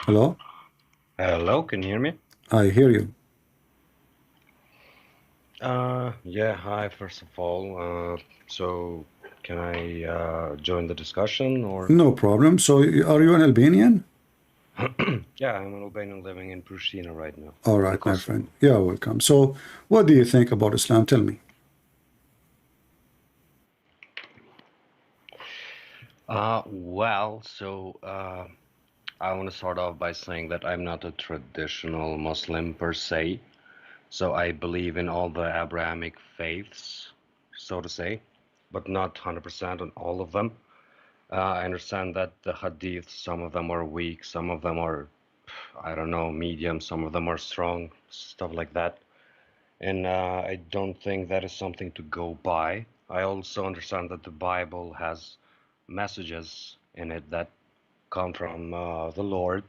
Hello? Hello, can you hear me? I hear you. Yeah, hi, first of all. So can I join the discussion or? No problem. So, are you an Albanian? Yeah, I'm an Albanian living in Pristina right now, All in right, my friend. Kosovo. Yeah, welcome. So, what do you think about Islam? Tell me. I want to start off by saying that I'm not a traditional Muslim per se. So I believe in all the Abrahamic faiths, so to say, but not 100% on all of them. I understand that the hadith, some of them are weak, some of them are, I don't know, medium, some of them are strong, stuff like that. And I don't think that is something to go by. I also understand that the Bible has messages in it that come from the Lord,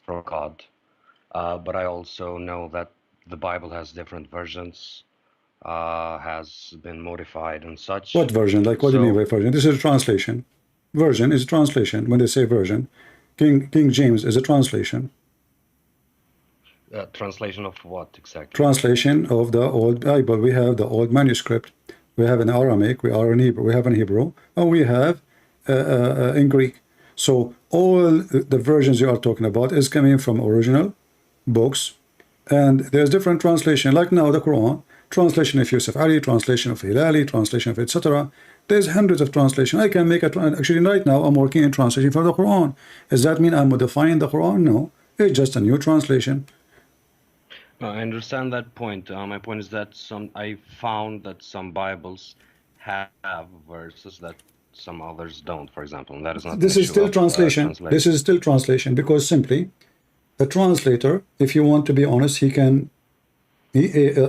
from God. But I also know that the Bible has different versions, has been modified and such. What version? Like, what do you mean So by version? This is a translation. Version is a translation. When they say version, King James is a translation. translation of what exactly? Translation of the old Bible. We have the old manuscript. We have in Aramaic. We are in Hebrew. We have in Hebrew, and we have in Greek. So all the versions you are talking about is coming from original books, and there's different translation. Like now the Quran, translation of Yusuf Ali, translation of Hilali, translation of etc. There's hundreds of translation. I can make a actually right now I'm working in translation for the Quran. Does that mean I'm modifying the Quran? No, it's just a new translation. I understand that point. My point is that I found that some Bibles have verses that some others don't, for example, and that is not an This is issue still of translation. This translation. is still translation because simply the translator, if you want to be honest, he can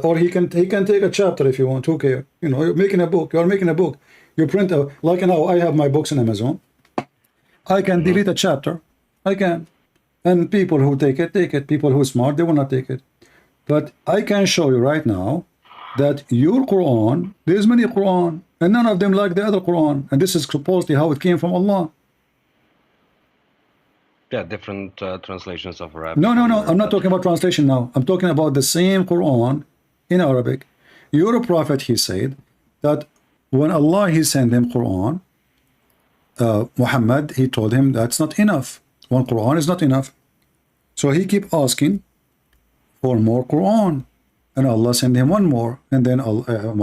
or he can take a chapter if you want. Okay, you know, you're making a book. You're making a book. You print a like now. I have my books on Amazon. I can Hmm. delete a chapter. I can, and people who take it, take it. People who are smart, they will not take it. But I can show you right now that your Quran, there's many Quran, and none of them like the other Quran, and this is supposedly how it came from Allah. Yeah, different translations of No, Arabic no, and no. I'm not that. talking about translation now. I'm talking about the same Quran in Arabic. Your prophet, he said that when Allah he sent him Quran, Muhammad, he told him that's not enough. One Quran is not enough. So he keep asking for more Quran, and Allah sent him one more. And then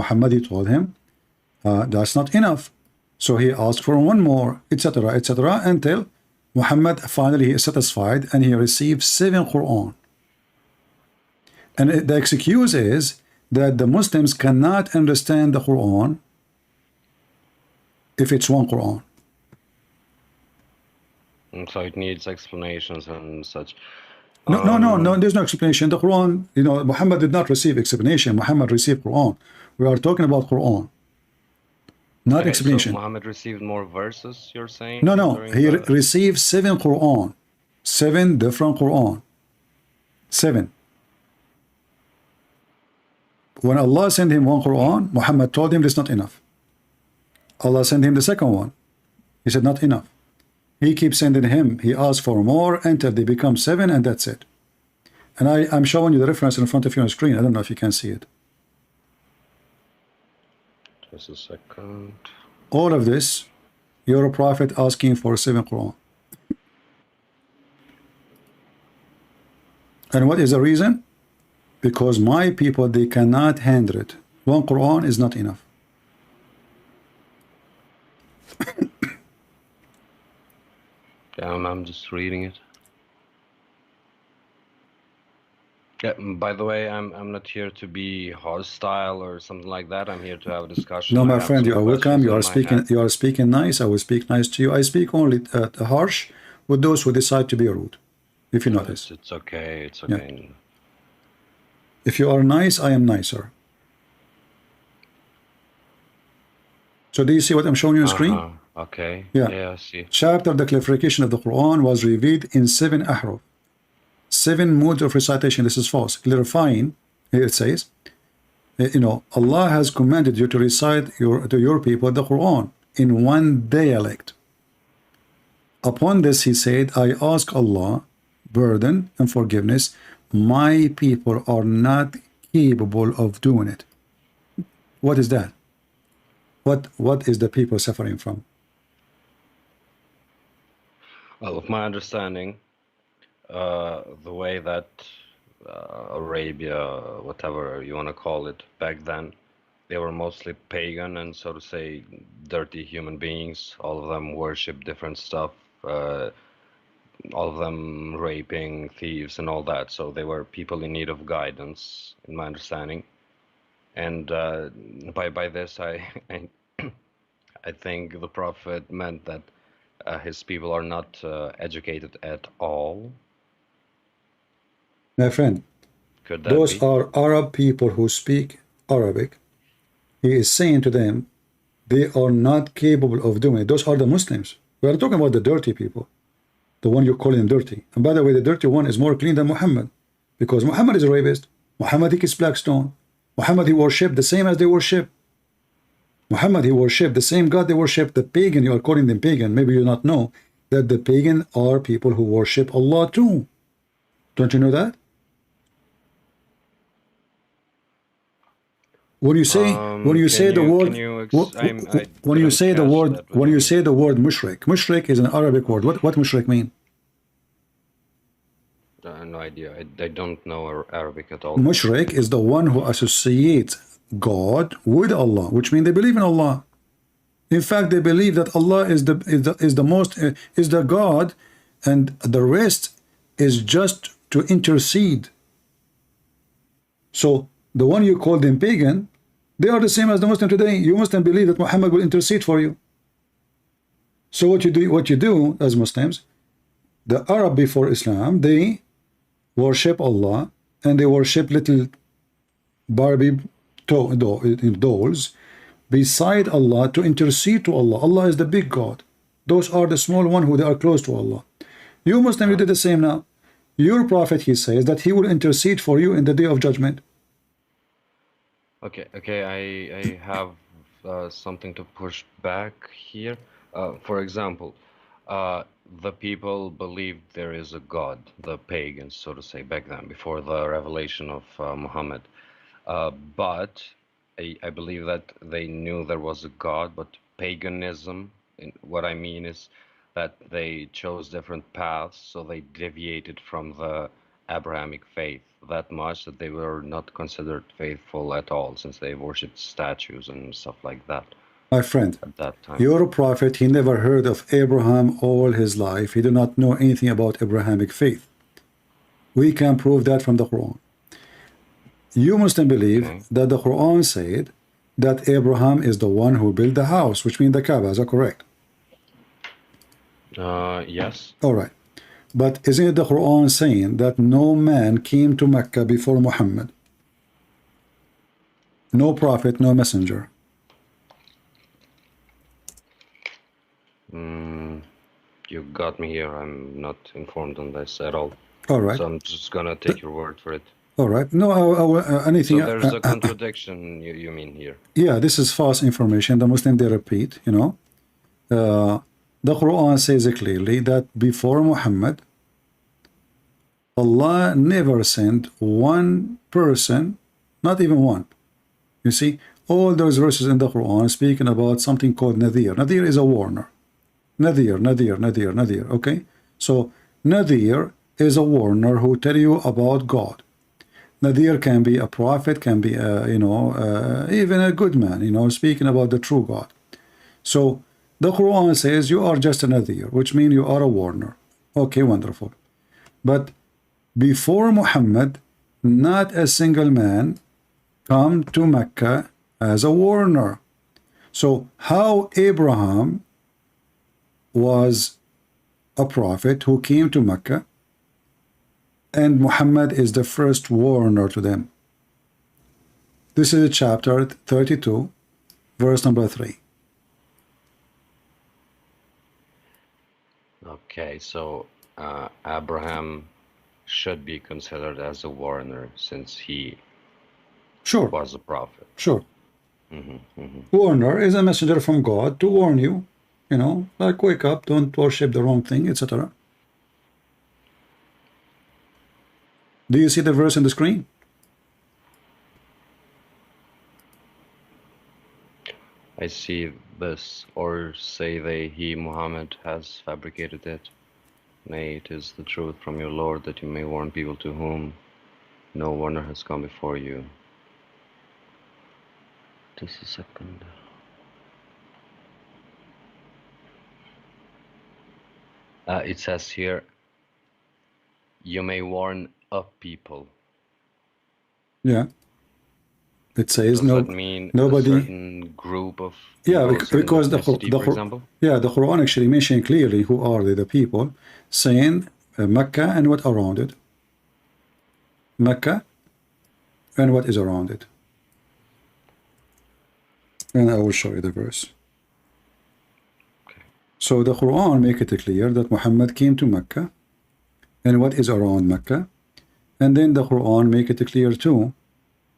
Muhammad he told him that's not enough. So he asked for one more, etc., etc., until Muhammad finally is satisfied and he received 7 Quran. And the excuse is that the Muslims cannot understand the Quran if it's one Quran. And so it needs explanations and such. No, no, no, no, Um, there's no explanation. The Quran, you know, Muhammad did not receive explanation. Muhammad received Quran. We are talking about Quran, not okay, so explanation. Muhammad received more verses, you're No, saying, no, during he the. received 7 Quran, 7 different Quran, 7. When Allah sent him one Quran, Muhammad told him this is not enough. Allah sent him the second one. He said not enough. He keeps sending him. He asked for more until they become 7, and that's it. And I'm showing you the reference in front of you on the screen. I don't know if you can see it. Just a second. All of this, you're a prophet asking for 7 Quran. And what is the reason? Because my people, they cannot handle it. One Quran is not enough. Yeah, I'm just reading it. Yeah, by the way, I'm not here to be hostile or something like that. I'm here to have a discussion. No, I my have friend, you some are welcome. questions in my head. You are speaking nice. I will speak nice to you. I speak only harsh with those who decide to be rude. If you No, notice. it's okay. It's Yeah. okay. If you are nice, I am nicer. So do you see what I'm showing you on the screen? Uh-huh. Okay. Yeah. Yeah, I see. Chapter, the clarification of the Quran was revealed in 7 ahruf. 7 modes of recitation. This is false. Clarifying, here it says, you know, Allah has commanded you to recite to your people the Quran in one dialect. Upon this, he said, I ask Allah burden and forgiveness. My people are not capable of doing it. What is that? What is the people suffering from? Well, of my understanding, the way that Arabia, whatever you want to call it, back then, they were mostly pagan and, so to say, dirty human beings. All of them worship different stuff, all of them raping, thieves, and all that. So they were people in need of guidance, in my understanding. And by this, I, I think the Prophet meant that his people are not educated at all. My friend, Could that those be? are Arab people who speak Arabic. He is saying to them, they are not capable of doing it. Those are the Muslims. We are talking about the dirty people, the one you call him dirty. And by the way, the dirty one is more clean than Muhammad, because Muhammad is a rapist. Muhammad, he kissed black stone. Muhammad, he worshipped the same as they worship. Muhammad, he worshipped the same God they worship. The pagan, you are calling them pagan. Maybe you not know that the pagan are people who worship Allah too. Don't you know that? When you say the word, when you say the word mushrik is an Arabic word. What mushrik mean? No idea. I don't know Arabic at all. Mushrik is the one who associates God with Allah, which means they believe in Allah. In fact, they believe that Allah is the God, and the rest is just to intercede. So the one you call them pagan, they are the same as the Muslim today. You Muslim believe that Muhammad will intercede for you. So what you do as Muslims, the Arab before Islam, they worship Allah and they worship little Barbie dolls beside Allah to intercede to Allah. Allah is the big God. Those are the small one who they are close to Allah. You Muslim, you did the same now. Your prophet, he says that he will intercede for you in the day of judgment. Okay, I have something to push back here. For example, the people believed there is a God, the pagans, so to say, back then, before the revelation of Muhammad. But I believe that they knew there was a God, but paganism, what I mean is that they chose different paths, so they deviated from the Abrahamic faith that much that they were not considered faithful at all, since they worshipped statues and stuff like that. My friend, at that time, your prophet, he never heard of Abraham all his life. He did not know anything about Abrahamic faith. We can prove that from the Quran. You Muslim believe that the Quran said that Abraham is the one who built the house, which means the Kaaba. Is that correct? Yes. All right. But isn't it the Quran saying that no man came to Mecca before Muhammad? No prophet, no messenger. You got me here. I'm not informed on this at all. All right. So I'm just gonna take your word for it. All right. No, anything. So there's a contradiction, you mean here? Yeah, this is false information. The Muslim, they repeat, you know. The Quran says clearly that before Muhammad, Allah never sent one person, not even one. You see, all those verses in the Quran speaking about something called Nadir. Nadir is a warner. Nadir. Okay? So, Nadir is a warner who tell you about God. Nadir can be a prophet, can be, even a good man, speaking about the true God. So, the Quran says you are just a Nadir, which means you are a warner. Okay, wonderful. But before Muhammad, not a single man come to Mecca as a warner. So how Abraham was a prophet who came to Mecca, and Muhammad is the first warner to them? This is chapter 32, verse number 3. Okay, so Abraham should be considered as a warner since he was a prophet. Sure. Warner is a messenger from God to warn you, like wake up, don't worship the wrong thing, etc. Do you see the verse on the screen? I see this, or say they, he, Muhammad, has fabricated it. Nay, it is the truth from your Lord, that you may warn people to whom no warner has come before you. Just a second. It says here, you may warn a people. Yeah. It says Does no, that mean a nobody. certain group of Yeah, people, a certain because ethnicity, for example? the Quran actually mentioned clearly who are the people, saying Mecca and what around it. Mecca and what is around it. And I will show you the verse. Okay. So the Quran make it clear that Muhammad came to Mecca and what is around Mecca. And then the Quran make it clear too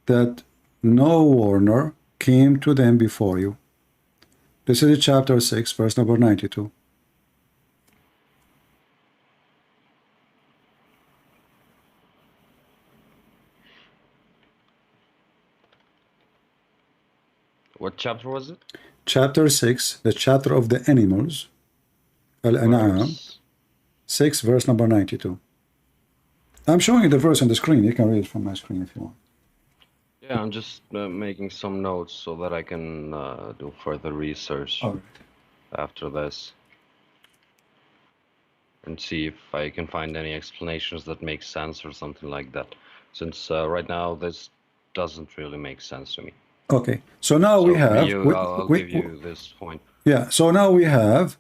that no warner came to them before you. This is chapter 6, verse number 92. What chapter was it? Chapter 6, the chapter of the animals, Al-An'am, Verse. 6, verse number 92. I'm showing you the verse on the screen. You can read it from my screen if you want. Yeah, I'm just making some notes so that I can do further research All right. after this and see if I can find any explanations that make sense or something like that. Since right now this doesn't really make sense to me. Okay. So now we have. I'll give you this point. Yeah. So now we have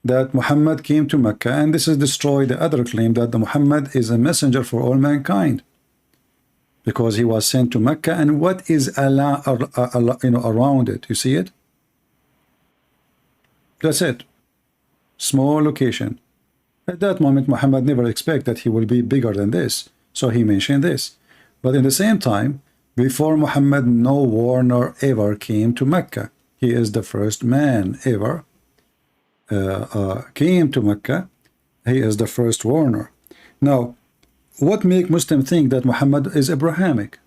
that Muhammad came to Mecca, and this is destroy the other claim that the Muhammad is a messenger for all mankind, because he was sent to Mecca, and what is Allah, around it? You see it? That's it. Small location. At that moment, Muhammad never expect that he will be bigger than this, so he mentioned this. But in the same time, before Muhammad, no warner ever came to Mecca. He is the first man ever came to Mecca. He is the first warner. Now, what make Muslim think that Muhammad is Abrahamic?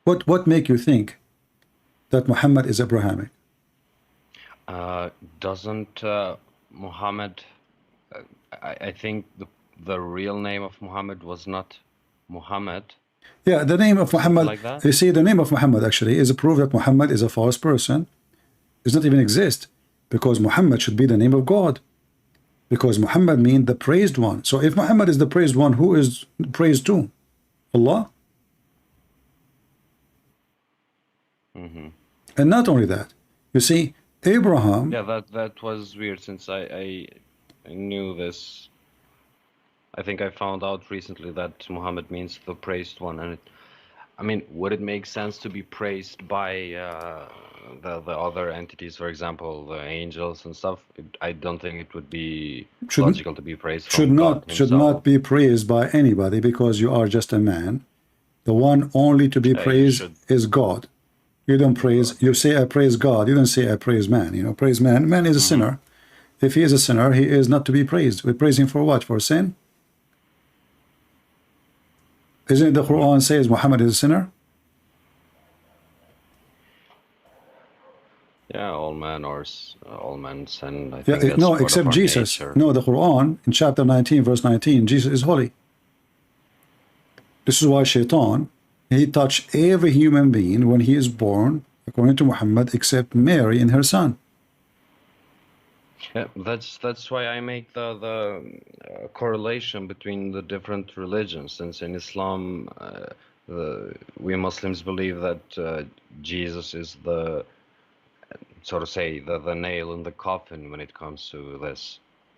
What make you think that Muhammad is Abrahamic? Doesn't Muhammad? I think the real name of Muhammad was not Muhammad. Yeah, the name of Muhammad. Like that? You see, the name of Muhammad actually is a proof that Muhammad is a false person. Does not even exist, because Muhammad should be the name of God, because Muhammad means the praised one. So if Muhammad is the praised one, who is praised to? Allah. Mm-hmm. And not only that, you see, Abraham. Yeah, that was weird, since I knew this. I think I found out recently that Muhammad means the praised one, and I mean, would it make sense to be praised by the other entities, for example, the angels and stuff? I don't think it would be logical to be praised from God himself. Should not be praised by anybody, because you are just a man. The one only to be praised is God. You don't praise. You say I praise God. You don't say I praise man. You know, praise man. Man is a sinner. If he is a sinner, he is not to be praised. We praise him for what? For sin? Isn't it the Quran says Muhammad is a sinner? Yeah, all men sin. I think that's no, part except of our Jesus. nature. No, the Quran in chapter 19, verse 19, Jesus is holy. This is why Shaitan, he touched every human being when he is born, according to Muhammad, except Mary and her son. Yeah, that's why I make the correlation between the different religions, since in Islam, we Muslims believe that Jesus is the, so to say, the nail in the coffin when it comes to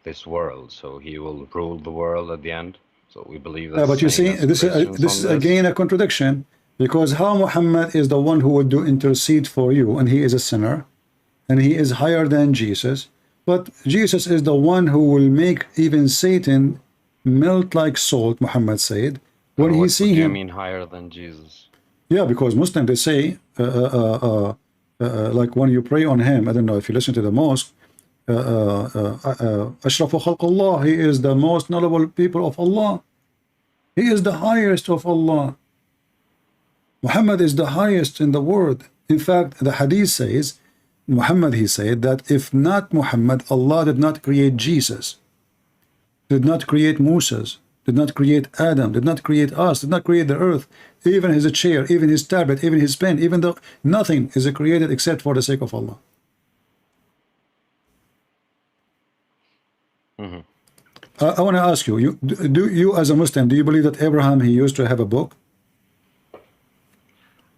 this world. So he will rule the world at the end. So we believe that. But you see, this is again a contradiction, because how Muhammad is the one who would do intercede for you, and he is a sinner, and he is higher than Jesus. But Jesus is the one who will make even Satan melt like salt, Muhammad said. When he see him. What do you mean higher than Jesus? Yeah, because Muslims, they say, like when you pray on him, I don't know if you listen to the mosque, Ashrafu Khalqullah, he is the most knowledgeable people of Allah. He is the highest of Allah. Muhammad is the highest in the world. In fact, the hadith says, Muhammad, he said that if not Muhammad, Allah did not create Jesus, did not create Moses, did not create Adam, did not create us, did not create the earth, even his chair, even his tablet, even his pen, even though nothing is created except for the sake of Allah. I want to ask you, you as a Muslim, do you believe that Abraham, he used to have a book?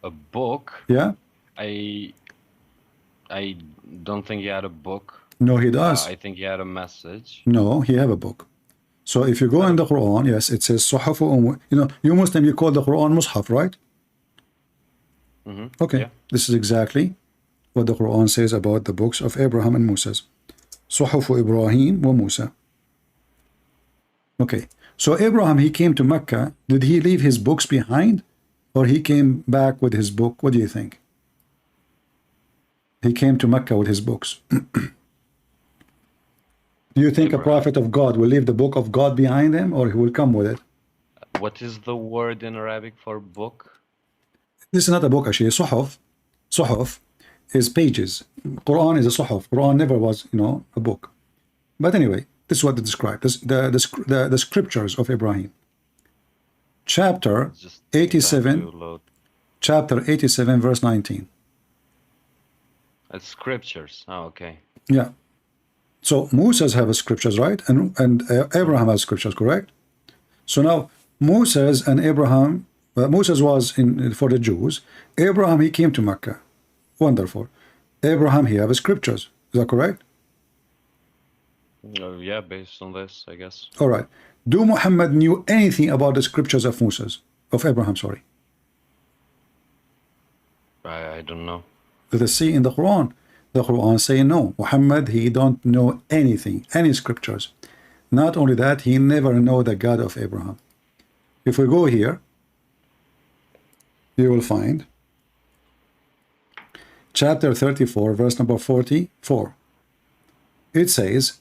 A book? Yeah? I don't think he had a book. No, he does. I think he had a message. No, he have a book. So if you go in the Quran, yes, it says Suhafu, you know, you Muslim, you call the Quran Mushaf, right? Okay, yeah. This is exactly what the Quran says about the books of Abraham and Moses. Suhafu Ibrahim wa Musa. Okay, so Abraham, he came to Mecca. Did he leave his books behind, or he came back with his book? What do you think? He came to Mecca with his books. Do you think Abraham, a prophet of God will leave the book of God behind him, or he will come with it? What is the word in Arabic for book? This is not a book, actually. Suhuf. Suhuf is pages. Quran is a suhuf. Quran never was, you know, a book. But anyway, this is what they describe. The scriptures of Ibrahim. Chapter 87. Chapter 87, verse 19. It's scriptures. Oh, okay. Yeah. So Moses have scriptures, right? And Abraham has scriptures, correct? So now Moses and Abraham, Moses was in for the Jews. Abraham, he came to Mecca. Wonderful. Abraham, he have scriptures. Is that correct? Yeah, based on this, I guess. All right. Do Muhammad knew anything about the scriptures of Moses, of Abraham? Sorry. I don't know. Let us see in the Quran. The Quran say no. Muhammad, he don't know anything, any scriptures. Not only that, he never know the God of Abraham. If we go here, you will find chapter 34, verse number 44. It says,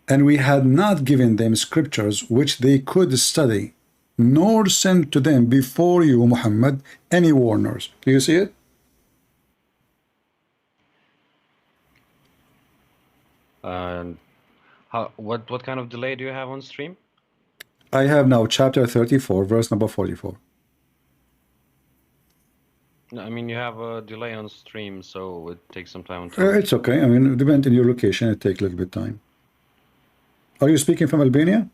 and we had not given them scriptures which they could study, nor sent to them before you, Muhammad, any warners. Do you see it? What kind of delay do you have on stream? I have now chapter 34, verse number 44. No, I mean, you have a delay on stream, so it takes some time. It's okay. I mean, depending on your location, it takes a little bit of time. Are you speaking from Albania?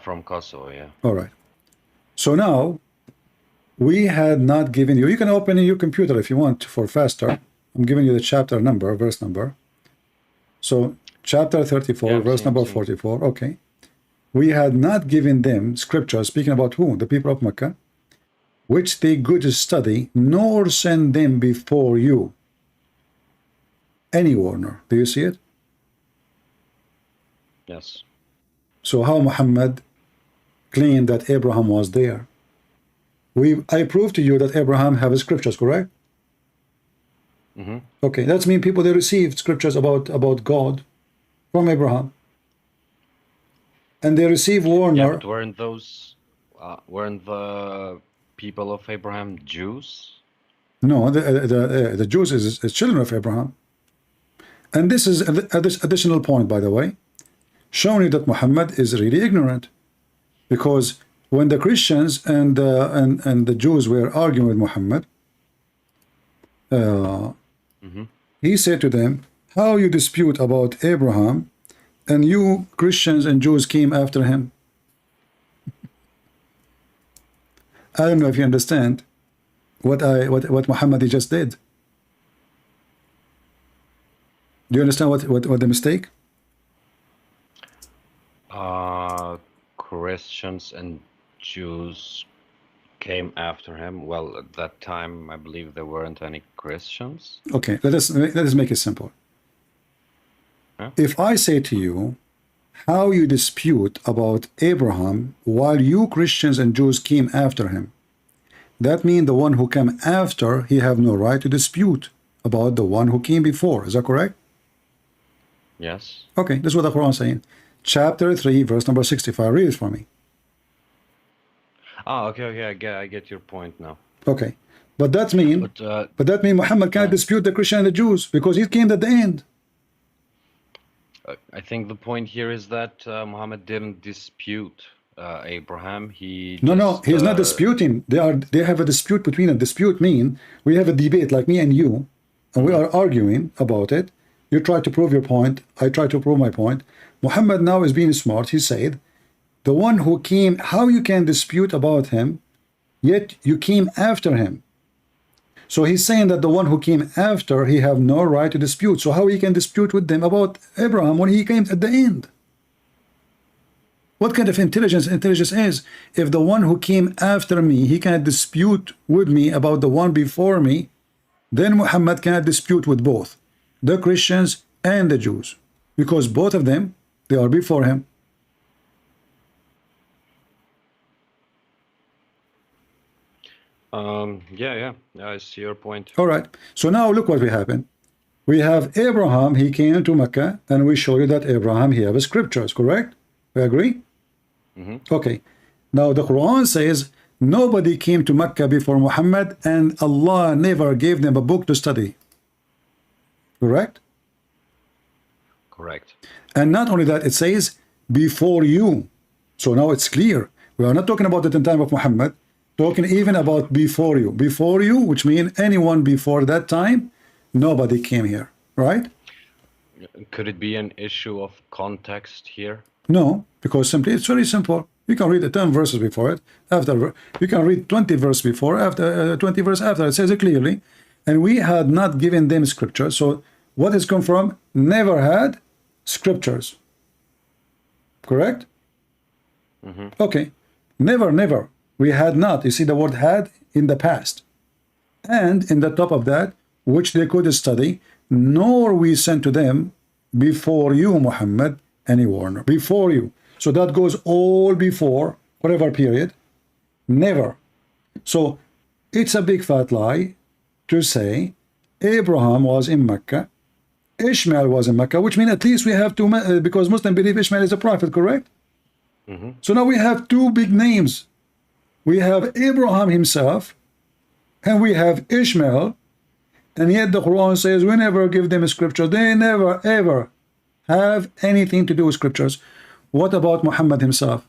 From Kosovo, yeah. All right. So now, we had not given you, you can open in your computer if you want for faster. I'm giving you the chapter number, verse number. So, chapter 34, yeah, verse number 44, okay. We had not given them scripture, speaking about who? The people of Mecca, which they could study, nor send them before you. Any warner. Do you see it? Yes. So how Muhammad claimed that Abraham was there? I proved to you that Abraham have scriptures, correct? Okay, that's mean people, they received scriptures about God from Abraham, and they receive warner. Yeah, but weren't the people of Abraham Jews? No, the Jews is children of Abraham, and this is this additional point, by the way, showing that Muhammad is really ignorant, because when the Christians and the Jews were arguing with Muhammad, he said to them, how you dispute about Abraham, and you Christians and Jews came after him? I don't know if you understand what Muhammad just did. Do you understand what the mistake? Christians and Jews came after him. Well, at that time, I believe there weren't any Christians. Okay, let us make it simple. Huh? If I say to you, how you dispute about Abraham while you Christians and Jews came after him, that means the one who came after, he have no right to dispute about the one who came before. Is that correct? Yes. Okay, this is what the Quran is saying. Chapter 3, verse number 65. Read it for me. Ah, okay, okay, I get your point now. Okay. But that mean Muhammad cannot dispute the Christian and the Jews because he came at the end. I think the point here is that Muhammad didn't dispute Abraham. He No, just he's not disputing. They have a dispute between them. Dispute mean we have a debate like me and you, and we are arguing about it. You try to prove your point. I try to prove my point. Muhammad now is being smart. He said, the one who came, how you can dispute about him, yet you came after him. So he's saying that the one who came after, he have no right to dispute. So how he can dispute with them about Abraham when he came at the end? What kind of intelligence is? If the one who came after me, he cannot dispute with me about the one before me, then Muhammad cannot dispute with both, the Christians and the Jews, because both of them, they are before him. yeah, I see your point. All right. So now look what we happen. We have Abraham, he came to Mecca, and we show you that Abraham, he have scriptures, correct? We agree? Okay. Now the Quran says nobody came to Mecca before Muhammad, and Allah never gave them a book to study. Correct? Correct. And not only that, it says before you. So now it's clear. We are not talking about it in time of Muhammad, talking even about before you. Before you, which means anyone before that time, nobody came here, right? Could it be an issue of context here? No, because simply it's very simple. You can read the 10 verses before it, after you can read 20 verses before, after 20 verses after. It says it clearly. And we had not given them scripture. So what is come from? Never had scriptures. Correct? Okay. Never. We had not. You see the word had in the past. And in the top of that, which they could study, nor we sent to them before you, Muhammad, any warner. Before you. So that goes all before, whatever period. Never. So it's a big fat lie to say Abraham was in Mecca, Ishmael was in Mecca, which means at least we have two, because Muslims believe Ishmael is a prophet, correct? So now we have two big names. We have Abraham himself, and we have Ishmael, and yet the Quran says we never give them scripture. They never, ever have anything to do with scriptures. What about Muhammad himself?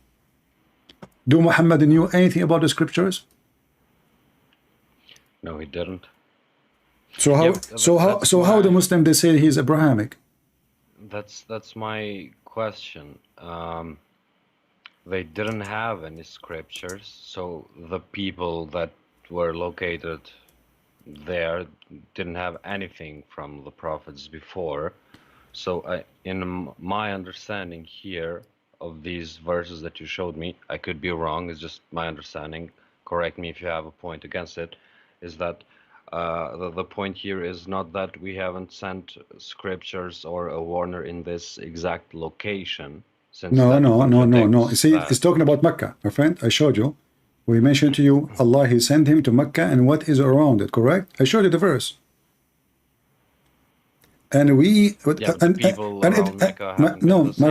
Do Muhammad knew anything about the scriptures? No, he didn't. So how the Muslim they say he's Abrahamic? That's my question. They didn't have any scriptures, so the people that were located there didn't have anything from the prophets before. So in my understanding here of these verses that you showed me, I could be wrong, it's just my understanding, correct me if you have a point against it, is that the point here is not that we haven't sent scriptures or a warner in this exact location. No. You see, it's talking about Mecca, my friend. I showed you. We mentioned to you, Allah, He sent him to Mecca and what is around it, correct? I showed you the verse. And we... my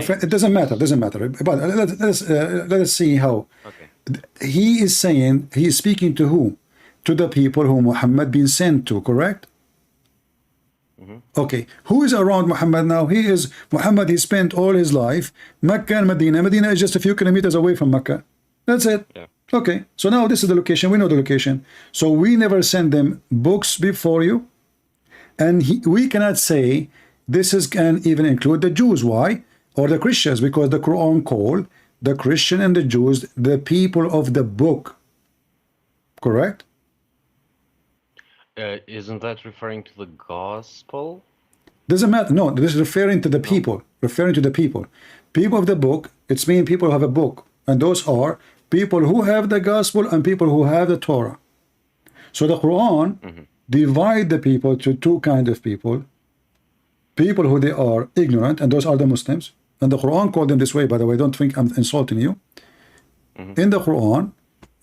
friend, it doesn't matter. But let us see how. Okay. He is saying, he is speaking to who? To the people who Muhammad been sent to, correct? Okay, who is around Muhammad now? Muhammad, he spent all his life, Mecca and Medina. Medina is just a few kilometers away from Mecca. That's it. Yeah. Okay, so now this is the location. We know the location. So we never send them books before you. And we cannot say this can even include the Jews. Why? Or the Christians, because the Quran called the Christian and the Jews the people of the book. Correct? Isn't that referring to the gospel? Doesn't matter. No, this is referring to the people. Referring to the people. People of the book, it's mean people who have a book. And those are people who have the gospel and people who have the Torah. So the Quran divide the people to two kinds of people. People who they are ignorant, and those are the Muslims. And the Quran called them this way, by the way. Don't think I'm insulting you. In the Quran,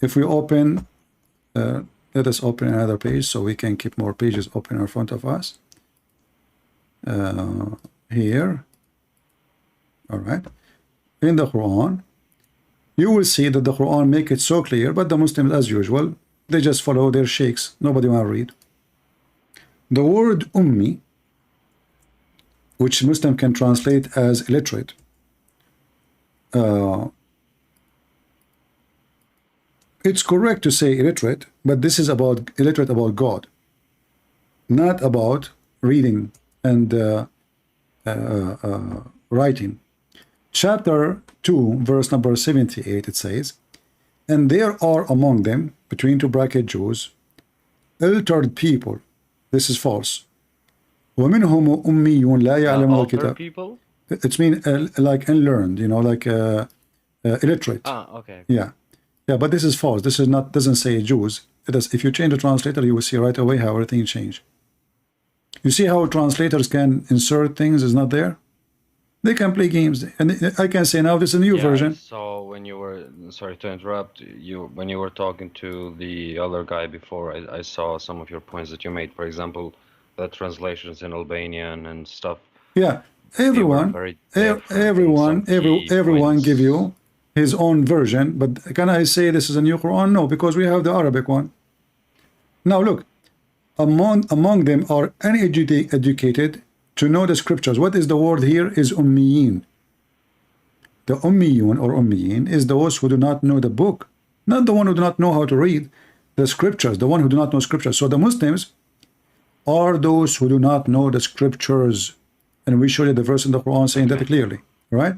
if we open... let us open another page so we can keep more pages open in front of us. Here, All right, in the Quran, you will see that the Quran make it so clear, but the Muslims, as usual, they just follow their sheikhs. Nobody want to read. The word ummi, which Muslim can translate as illiterate, it's correct to say illiterate, but this is about illiterate about God, not about reading and writing. Chapter 2, verse number 78, it says, and there are among them, between two bracket Jews, illiterate people. This is false. وَمِنْهُمْ أُمِّيٌّ لَا يَعْلَمُونَ الْكِتَابَ. People? It's mean like unlearned, you know, like illiterate. Ah, okay. Yeah. Yeah, but this is false. This is not, doesn't say Jews. It does. If you change the translator, you will see right away how everything changed. You see how translators can insert things is not there? They can play games. And I can say now this is a new version. So when you were, sorry to interrupt, when you were talking to the other guy before, I saw some of your points that you made. For example, the translations in Albanian and stuff. Yeah, everyone give you his own version, but can I say this is a new Quran? No, because we have the Arabic one. Now look, among them are uneducated to know the scriptures. What is the word here is ummiyin. The ummiyun or ummiyin is those who do not know the book, not the one who do not know how to read the scriptures, the one who do not know scriptures. So the Muslims are those who do not know the scriptures. And we showed you the verse in the Quran saying that clearly, right?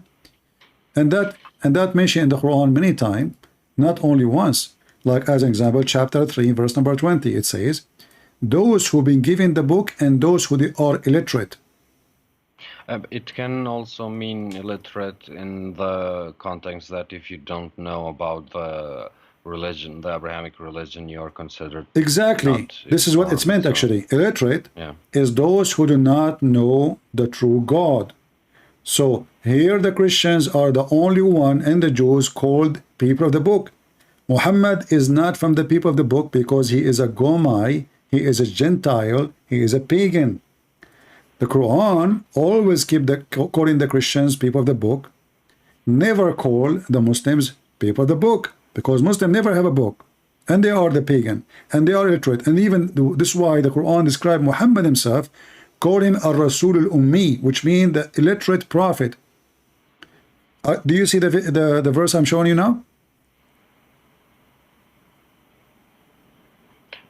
And that mentioned in the Quran many times, not only once. Like as an example, chapter 3, verse number 20, it says, those who've been given the book and those who are illiterate. It can also mean illiterate in the context that if you don't know about the religion, the Abrahamic religion, you're considered exactly. This is what it's meant actually. Illiterate is those who do not know the true God. So here the Christians are the only one and the Jews called people of the book. Muhammad is not from the people of the book because he is a Gomai, he is a Gentile, he is a pagan. The Quran always keep calling the Christians people of the book, never call the Muslims people of the book, because Muslims never have a book, and they are the pagan, and they are illiterate, and even this is why the Quran described Muhammad himself, called him a Rasul al-Ummi, which means the illiterate prophet. Do you see the verse I'm showing you now?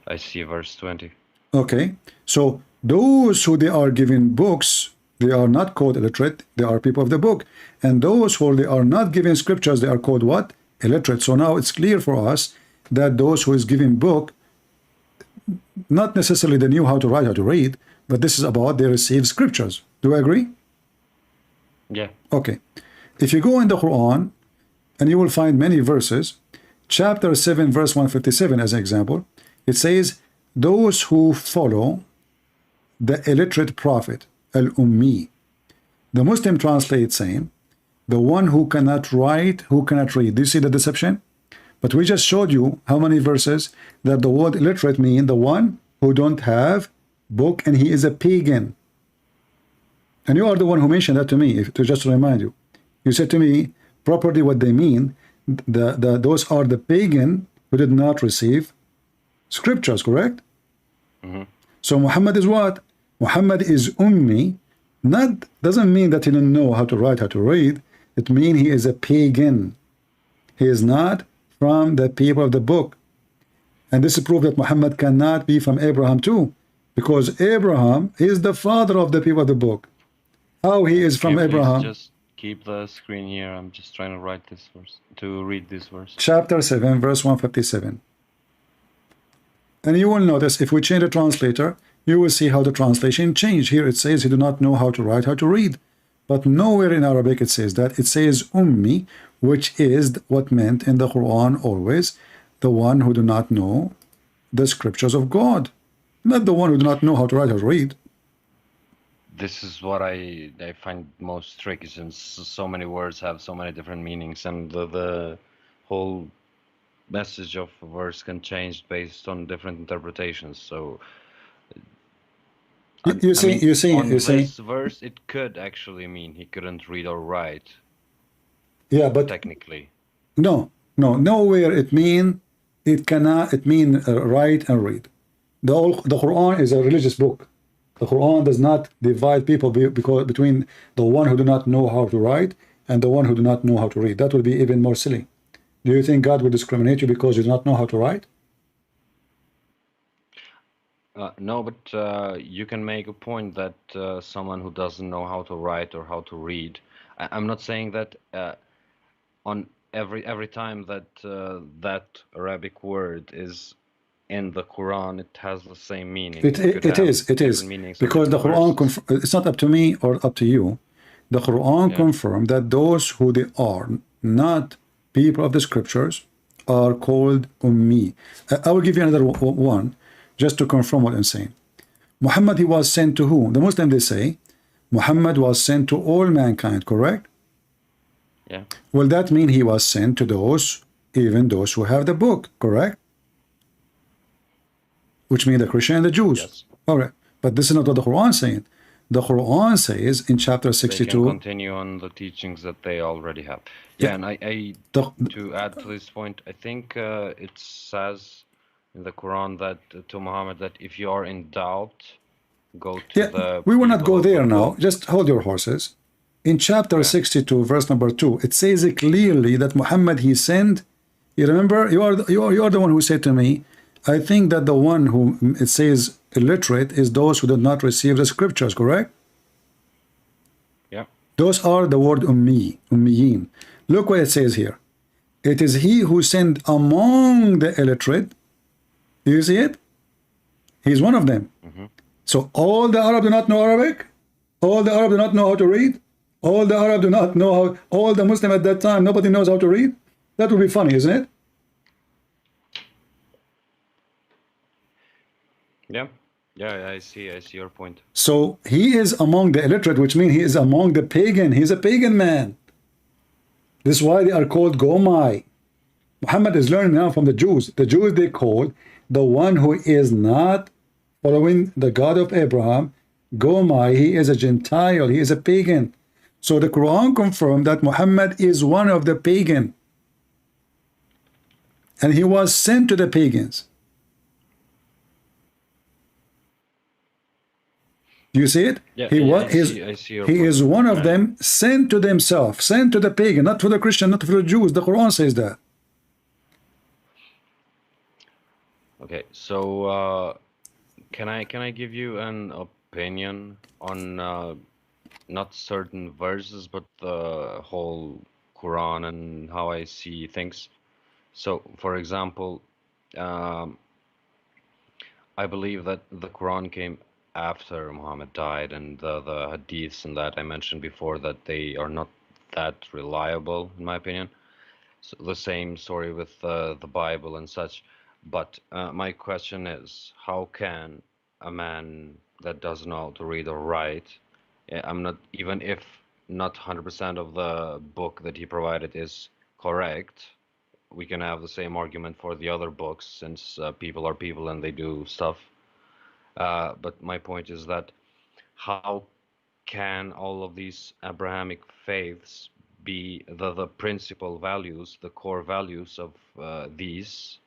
I see verse 20. Okay, so those who they are given books, they are not called illiterate, they are people of the book. And those who they are not given scriptures, they are called what? Illiterate. So now it's clear for us that those who is given book, not necessarily they knew how to write, how to read, but this is about they receive scriptures. Do I agree? Yeah. Okay. If you go in the Quran, and you will find many verses, chapter 7, verse 157 as an example, it says, those who follow the illiterate prophet, al-Ummi. The Muslim translate saying, the one who cannot write, who cannot read. Do you see the deception? But we just showed you how many verses that the word illiterate mean the one who don't have book and he is a pagan. And you are the one who mentioned that to me, to just remind you. You said to me, properly what they mean, those are the pagan who did not receive scriptures, correct? Mm-hmm. So Muhammad is what? Muhammad is ummi. Not doesn't mean that he didn't know how to write, how to read. It means he is a pagan. He is not from the people of the book. And this is proof that Muhammad cannot be from Abraham too, because Abraham is the father of the people of the book. How he is from Abraham? Just keep the screen here. I'm just trying to write this verse, to read this verse. Chapter 7, verse 157. And you will notice if we change the translator, you will see how the translation changed. Here it says he do not know how to write, how to read. But nowhere in Arabic it says that. It says ummi, which is what meant in the Quran always, the one who do not know the scriptures of God, not the one who do not know how to write, how to read. This is what I find most tricky, since so many words have so many different meanings, and the whole message of a verse can change based on different interpretations. So You I mean, see, on you see. this verse, it could actually mean he couldn't read or write, Yeah, but technically. no, no, nowhere it mean it cannot. It mean write and read. The Quran is a religious book. The Quran does not divide people because between the one who do not know how to write and the one who do not know how to read. That would be even more silly. Do you think God will discriminate you because you do not know how to write? No, but you can make a point that someone who doesn't know how to write or how to read. I'm not saying that on every time that that Arabic word is in the Quran, it has the same meaning. It could have It is different meanings on because the different Quran verses. it's not up to me or up to you. The Quran Yeah. confirmed that those who they are not people of the scriptures are called ummi. I will give you another one just to confirm what I'm saying. Muhammad, he was sent to whom? The Muslim, they say Muhammad was sent to all mankind, correct? Yeah. Well, that mean he was sent to those, even those who have the book, correct? Which mean the Christian and the Jews. Yes. All right, but this is not what the Quran is saying. The Quran says in chapter They 62. can continue on the teachings that they already have. Yeah, Yeah. and to add to this point, I think it says in the Quran that to Muhammad that if you are in doubt, go to Yeah, the we will not people go of the there now. book. Just hold your horses. In chapter Okay. 62, verse number 2, it says it clearly that Muhammad he sent. You remember, you are the one who said to me, I think that the one who it says illiterate is those who did not receive the scriptures, correct? Yeah. Those are the word ummiyin. Look what it says here. It is he who sent among the illiterate. Do you see it? He's one of them. So all the Arab do not know Arabic? All the Arab do not know how to read? All the Arab do not know how, all the Muslim at that time, nobody knows how to read? That would be funny, isn't it? Yeah. Yeah, I see your point. So he is among the illiterate, which means he is among the pagan. He's a pagan man. This is why they are called Gomai. Muhammad is learning now from the Jews. The Jews they call the one who is not following the God of Abraham, Gomai. He is a gentile. He is a pagan. So the Quran confirmed that Muhammad is one of the pagan. And he was sent to the pagans. Do you see it? Yeah, He yeah, was I see your he point. is one of Right. them sent to themselves, sent to the pagan, not for the Christian, not for the Jews. The Quran says that. Okay, so can I give you an opinion on not certain verses, but the whole Quran and how I see things? So, for example, I believe that the Quran came after Muhammad died, and the hadiths and that I mentioned before that they are not that reliable, in my opinion. So the same story with the Bible and such. But my question is, how can a man that doesn't know how to read or write, I'm not, even if not 100% of the book that he provided is correct, we can have the same argument for the other books since people are people and they do stuff. But my point is that how can all of these Abrahamic faiths be the principal values, the core values of these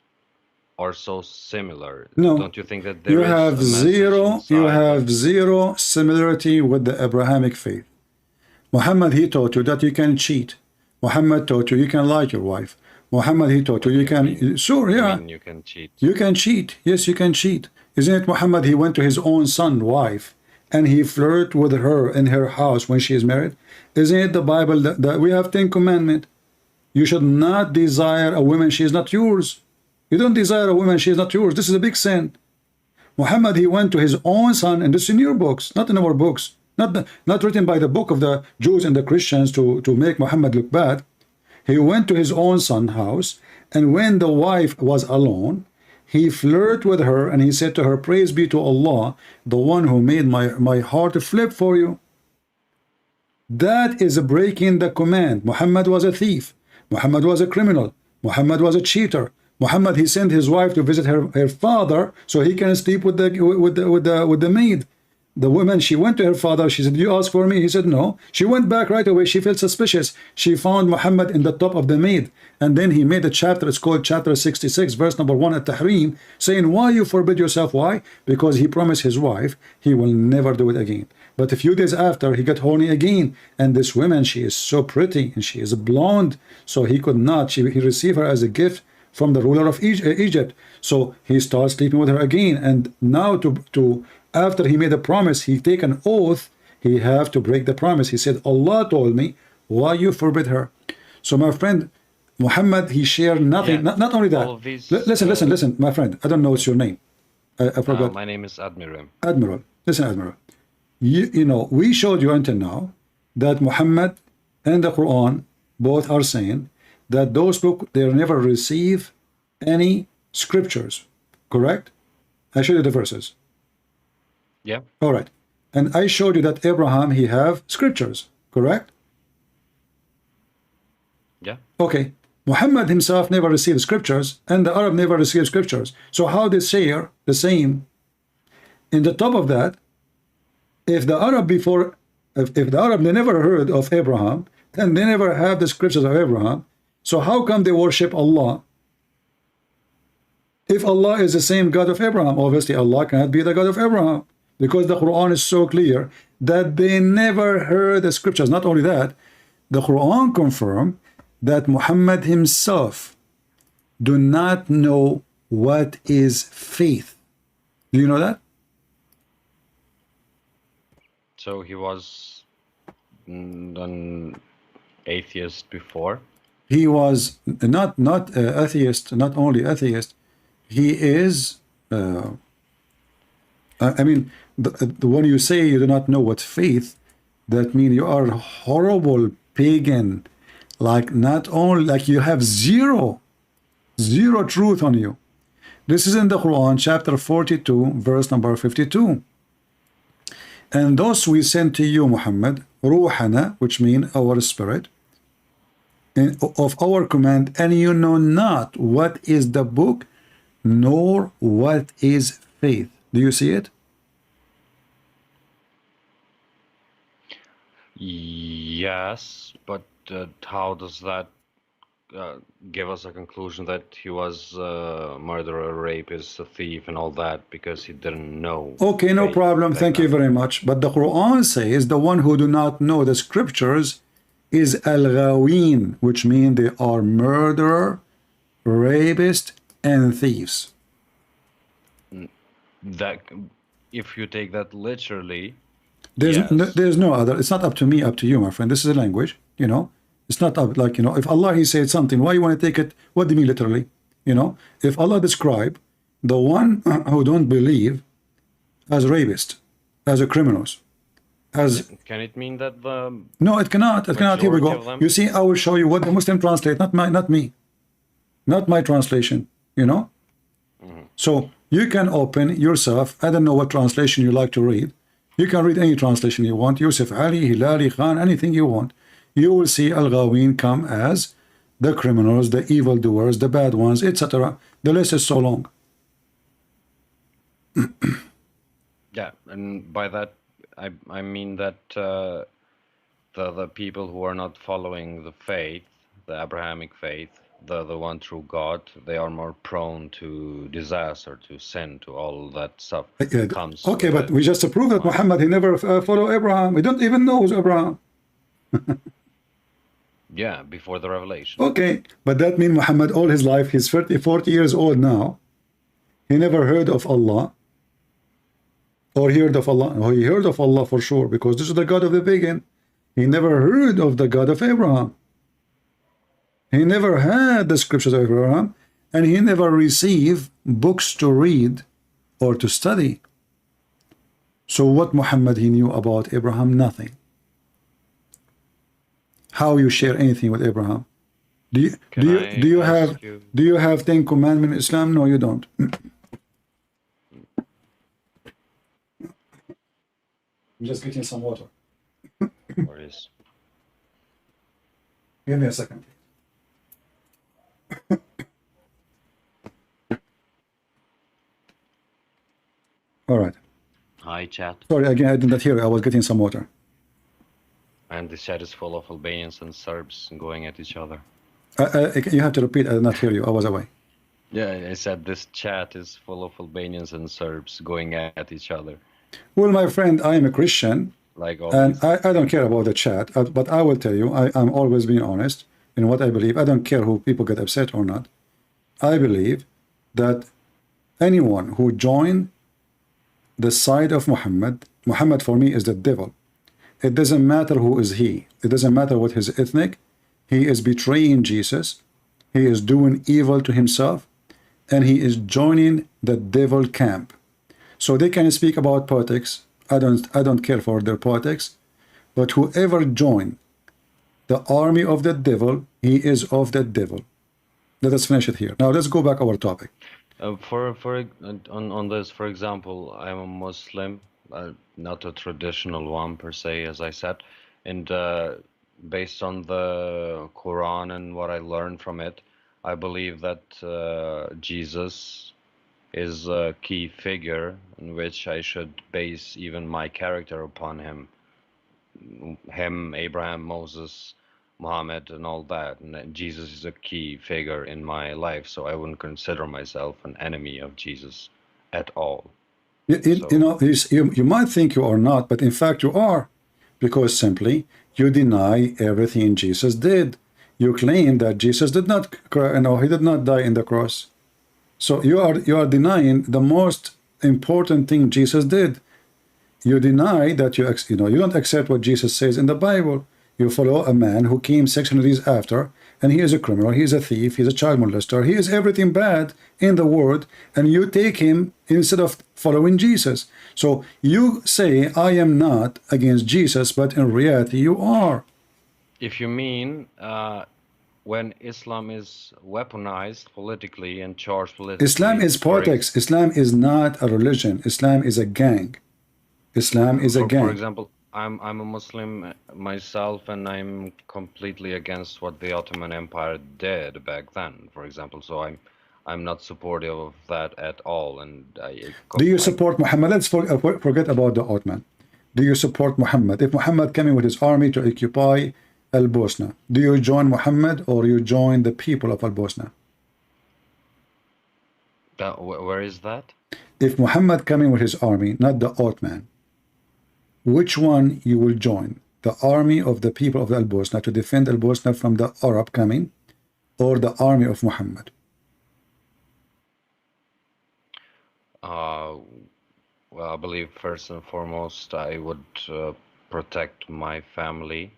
are so similar? No, Don't you think that you there is have a message you inside have that- zero similarity with the Abrahamic faith. Muhammad, he taught you that you can cheat. Muhammad taught you can lie to your wife. Muhammad, he taught you you can, sure, I yeah, mean, you can cheat. you can cheat. Yes, you can cheat. Isn't it Muhammad, he went to his own son, wife, and he flirted with her in her house when she is married? Isn't it the Bible that we have 10 commandments? You should not desire a woman, she is not yours. You don't desire a woman, she is not yours. This is a big sin. Muhammad, he went to his own son, and this is in your books, not in our books, not written by the book of the Jews and the Christians to make Muhammad look bad. He went to his own son's house, and when the wife was alone, he flirted with her, and he said to her, praise be to Allah, the one who made my heart flip for you. That is breaking the command. Muhammad was a thief. Muhammad was a criminal. Muhammad was a cheater. Muhammad, he sent his wife to visit her father so he can sleep with the maid. The woman, she went to her father. She said, you ask for me? He said, no. She went back right away. She felt suspicious. She found Muhammad in the top of the maid. And then he made a chapter. It's called chapter 66, verse number 1 at Tahrim, saying, why you forbid yourself? Why? Because he promised his wife he will never do it again. But a few days after, he got horny again. And this woman, she is so pretty and she is blonde. So he could not. He received her as a gift from the ruler of Egypt. So he starts sleeping with her again. And now after he made a promise, he take an oath, he have to break the promise. He said, Allah told me, why you forbid her? So my friend, Muhammad, he shared nothing. Yeah. Not only that. All of these, Listen, my friend. I don't know what's your name. I forgot. my name is Admiral. Admiral. Listen, Admiral. You know, we showed you until now that Muhammad and the Quran both are saying that those books, they never receive any scriptures. Correct? I showed you the verses. Yeah. All right. And I showed you that Abraham, he have scriptures, correct? Yeah. Okay. Muhammad himself never received scriptures, and the Arab never received scriptures. So how they share the same? In the top of that, if the Arab they never heard of Abraham, then they never have the scriptures of Abraham. So how come they worship Allah? If Allah is the same God of Abraham, obviously Allah cannot be the God of Abraham, because the Quran is so clear that they never heard the scriptures. Not only that, the Quran confirmed that Muhammad himself do not know what is faith. Do you know that? So he was an atheist before. He was not atheist, not only atheist. He is. I mean, when you say you do not know what faith, that means you are a horrible pagan. Like not only like you have zero truth on you. This is in the Quran, chapter 42, verse number 52. And those we sent to you, Muhammad, ruhana, which means our spirit, of our command, and you know not what is the book, nor what is faith. Do you see it? Yes, but how does that give us a conclusion that he was a murderer, rapist, a thief, and all that because he didn't know? Okay, no problem. Thank you very much. But the Quran says the one who do not know the scriptures is al-ghawin, which means they are murderer, rapist, and thieves. That, if you take that literally, there's yes. There's no other. It's not up to me, up to you, my friend. This is a language, you know. It's not up, like, you know, if Allah, he said something, why you want to take it? What do you mean literally? You know, if Allah describe the one who don't believe as rapist, as a criminals, as... Can it mean that the... No, it cannot. It cannot. Here we go. You see, I will show you what the Muslim translate, not me. Not my translation, you know? So you can open yourself. I don't know what translation you like to read. You can read any translation you want. Yusuf Ali, Hilali, Khan, anything you want. You will see Al-Ghawin come as the criminals, the evildoers, the bad ones, etc. The list is so long. Yeah, and by that I mean that the people who are not following the faith, the Abrahamic faith, the one true God, they are more prone to disaster, to sin, to all that stuff. Comes okay, but we just proved that Muhammad, he never followed Abraham. We don't even know who's Abraham. Yeah, before the revelation. Okay, but that means Muhammad all his life, he's 40 years old now. He never heard of Allah. Or heard of Allah. Oh, he heard of Allah for sure, because this is the God of the pagan. He never heard of the God of Abraham. He never had the scriptures of Abraham, and he never received books to read or to study. So what Muhammad he knew about Abraham? Nothing. How you share anything with Abraham? Do you have 10 commandments in Islam? No, you don't. I'm just getting some water. Where is? Give me a second. All right. Hi, chat. Sorry, again, I did not hear you. I was getting some water. And the chat is full of Albanians and Serbs going at each other. You have to repeat. I did not hear you. I was away. Yeah, I said this chat is full of Albanians and Serbs going at each other. Well, my friend, I am a Christian, Like and always. I don't care about the chat, but I will tell you, I'm always being honest in what I believe. I don't care who people get upset or not. I believe that anyone who join the side of Muhammad, Muhammad for me is the devil. It doesn't matter who is he. It doesn't matter what his ethnic. He is betraying Jesus. He is doing evil to himself, and he is joining the devil camp. So they can speak about politics. I don't care for their politics, but whoever join the army of the devil, he is of the devil. Let us finish it here. Now let's go back our topic. On this, for example, I'm a Muslim, not a traditional one per se, as I said, and based on the Quran and what I learned from it, I believe that Jesus is a key figure in which I should base even my character upon him. Abraham, Moses, Muhammad, and all that. And Jesus is a key figure in my life, so I wouldn't consider myself an enemy of Jesus at all. You know, you might think you are not, but in fact you are, because simply you deny everything Jesus did. You claim that Jesus did not, he did not die in the cross. So you are denying the most important thing Jesus did. You deny that you don't accept what Jesus says in the Bible. You follow a man who came 600 years after, and he is a criminal, he is a thief, he's a child molester, he is everything bad in the world, and you take him instead of following Jesus. So you say, I am not against Jesus, but in reality you are. If you mean when Islam is weaponized politically and charged politically... Islam is politics. Islam is not a religion. Islam is a gang. Islam is a gang. For example, I'm a Muslim myself, and I'm completely against what the Ottoman Empire did back then, for example. So I'm not supportive of that at all. And do you support Muhammad? Let's forget about the Ottoman. Do you support Muhammad? If Muhammad came in with his army to occupy Al-Bosna, do you join Muhammad or you join the people of Al-Bosna? Where is that? If Muhammad came in with his army, not the Ottoman, which one you will join? The army of the people of Al-Bosna to defend Al-Bosna from the Arab coming, or the army of Muhammad? Well, I believe first and foremost I would protect my family,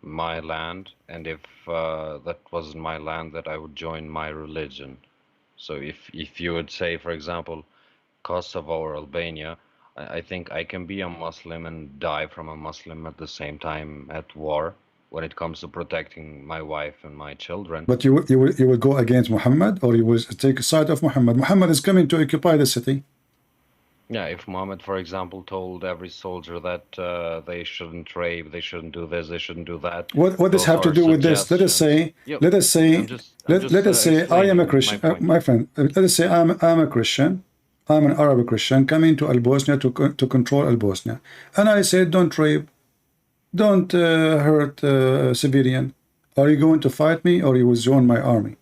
my land, and if that wasn't my land, that I would join my religion. So if you would say, for example, Kosovo or Albania, I think I can be a Muslim and die from a Muslim at the same time at war when it comes to protecting my wife and my children. But you will go against Muhammad, or you will take a side of Muhammad? Muhammad is coming to occupy the city. Yeah, if Muhammad, for example, told every soldier that they shouldn't rape, they shouldn't do this, they shouldn't do that. What does have to do with this? Let us say, let us say I am a Christian, my friend. Let us say I'm a Christian. I'm an Arab Christian coming to Al-Bosnia to control Al-Bosnia, and I said, don't rape, don't hurt civilian. Are you going to fight me, or you will join my army?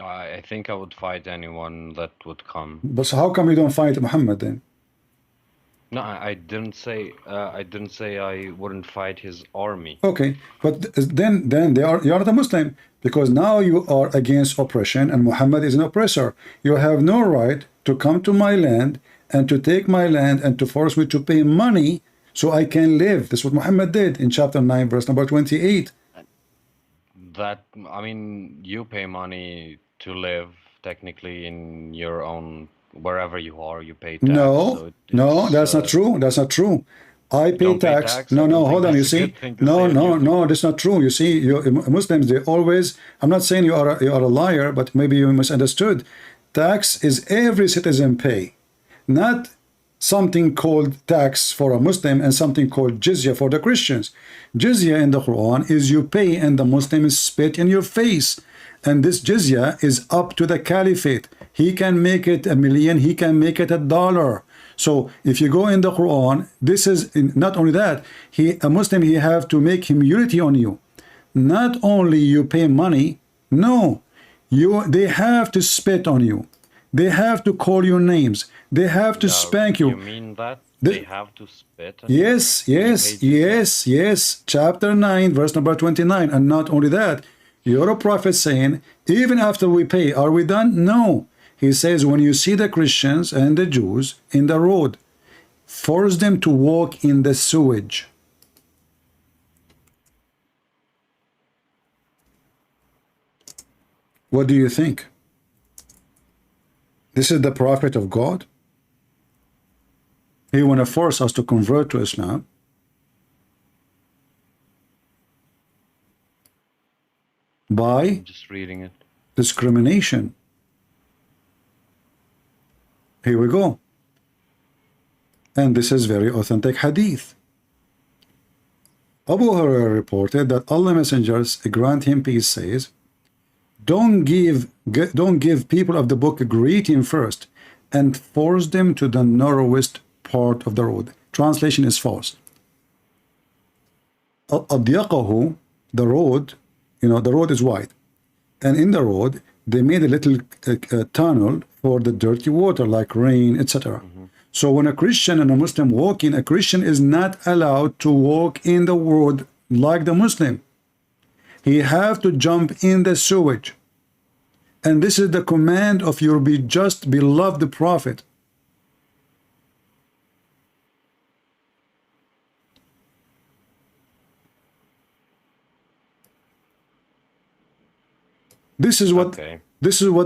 I think I would fight anyone that would come. But so how come you don't fight Muhammad then? No, I didn't say I wouldn't fight his army. Okay, but then you are not a Muslim, because now you are against oppression, and Muhammad is an oppressor. You have no right to come to my land and to take my land and to force me to pay money so I can live. That's what Muhammad did in chapter 9, verse number 28. That, I mean, you pay money to live technically in your own, wherever you are, you pay tax. No, no, that's not true. That's not true. I pay tax. No, hold on. You see, no, that's not true. You see, Muslims, they always. I'm not saying you are a liar, but maybe you misunderstood. Tax is every citizen pay, not something called tax for a Muslim and something called jizya for the Christians. Jizya in the Quran is you pay and the Muslims spit in your face. And this jizya is up to the caliphate. He can make it $1 million, he can make it $1. So if you go in the Quran, this is not only that, a Muslim, he have to make humility on you. Not only you pay money, no, they have to spit on you. They have to call you names. They have to spank you. You mean that? They have to spit on you? Yes. Chapter 9, verse number 29. And not only that, you're a prophet saying, even after we pay, are we done? No. He says, when you see the Christians and the Jews in the road, force them to walk in the sewage. What do you think? This is the prophet of God? He want to force us to convert to Islam. By I'm just reading it. Discrimination. Here we go. And this is very authentic hadith. Abu Hurairah reported that Allah Messengers, grant him peace, says, don't give people of the book a greeting first and force them to the narrowest part of the road. Translation is false. أضيقه, the road, the road is wide, and in the road they made a little tunnel for the dirty water like rain, etc. So when a Christian and a Muslim walk in, a Christian is not allowed to walk in the road like the Muslim. He have to jump in the sewage. And this is the command of your just beloved prophet. This is what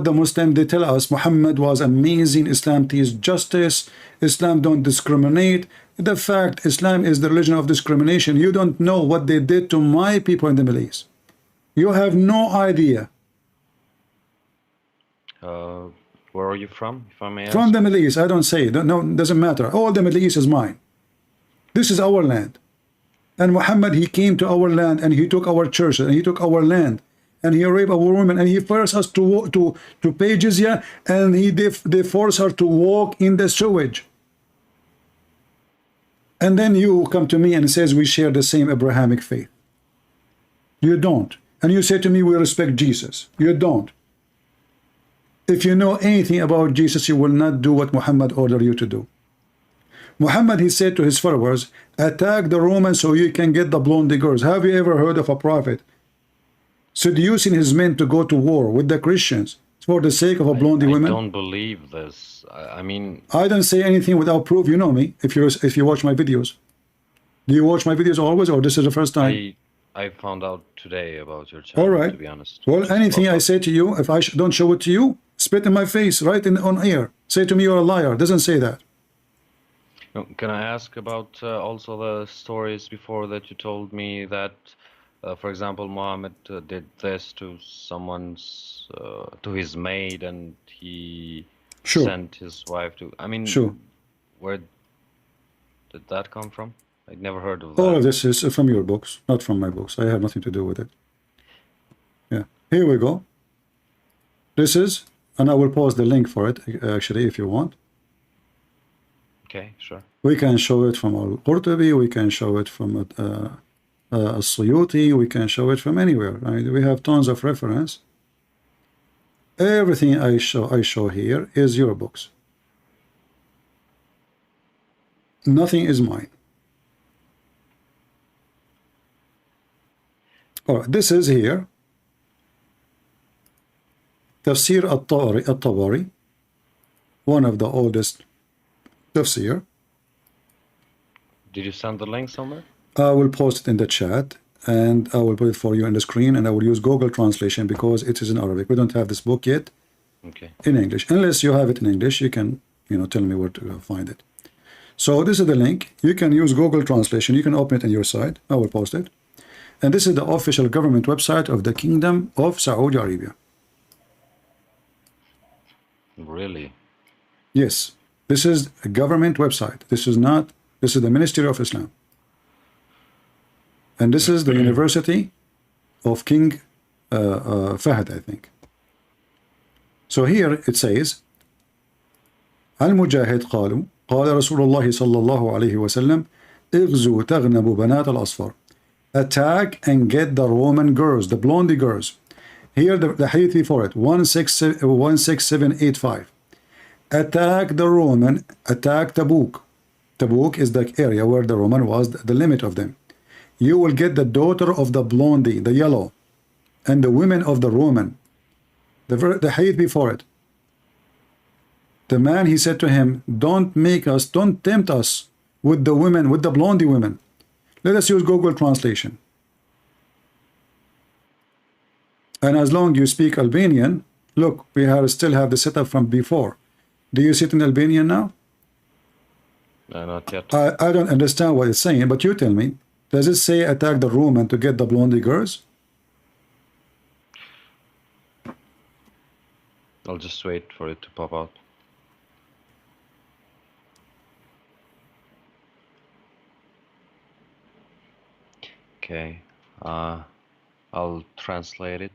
the Muslim, they tell us. Muhammad was amazing. Islam teaches justice. Islam don't discriminate. The fact Islam is the religion of discrimination. You don't know what they did to my people in the Middle East. You have no idea. Where are you from, if I may ask? From the Middle East. I don't say. No, doesn't matter. All the Middle East is mine. This is our land. And Muhammad, he came to our land and he took our churches and he took our land. And he raped our women, and he forced us to pay jizya, and they force her to walk in the sewage. And then you come to me and says we share the same Abrahamic faith. You don't. And you say to me we respect Jesus. You don't. If you know anything about Jesus, you will not do what Muhammad ordered you to do. Muhammad, he said to his followers, attack the Romans so you can get the blonde girls. Have you ever heard of a prophet seducing his men to go to war with the Christians for the sake of a blondie woman? I don't believe this. I mean, I don't say anything without proof. You know me. If you watch my videos, do you watch my videos always, or this is the first time? I found out today about your channel. All right. To be honest. Well, anything I say to you, if I don't show it to you, spit in my face, right on air. Say to me you're a liar. Doesn't say that. No, can I ask about also the stories before that you told me that? For example, Muhammad did this to someone's, to his maid, and he sent his wife to. I mean, where did that come from? I'd never heard of that. All of this is from your books, not from my books. I have nothing to do with it. Yeah, here we go. This is, and I will post the link for it actually if you want. Okay, sure. We can show it from Al-Qurtubi. We can show it from As-Suyuti, we can show it from anywhere. I mean, we have tons of reference. Everything I show here is your books. Nothing is mine. All right, this is here. Tafsir al-Tabari, one of the oldest tafsir. Did you send the link somewhere? I will post it in the chat, and I will put it for you on the screen, and I will use Google translation because it is in Arabic. We don't have this book yet in English. Unless you have it in English, you can tell me where to find it. So this is the link. You can use Google translation. You can open it on your side. I will post it. And this is the official government website of the Kingdom of Saudi Arabia. Really? Yes. This is a government website. This is the Ministry of Islam. And this is the University of King Fahd, I think. So here it says, المجاهد قالوا قال رسول الله صلى الله عليه وسلم اغزوا تغنبوا بنات الأصفر. Attack and get the Roman girls, the blondie girls. Here the hadith before it, 16785. Attack the Roman, attack Tabuk. Tabuk is the area where the Roman was the limit of them. You will get the daughter of the blondie, the yellow, and the women of the Roman. The hadith before it. The man, he said to him, don't tempt us with the women, with the blondie women. Let us use Google Translation. And as long as you speak Albanian, look, we still have the setup from before. Do you see it in Albanian now? No, not yet. I don't understand what it's saying, but you tell me. Does it say attack the Roman to get the blondie girls? I'll just wait for it to pop out. Okay, I'll translate it.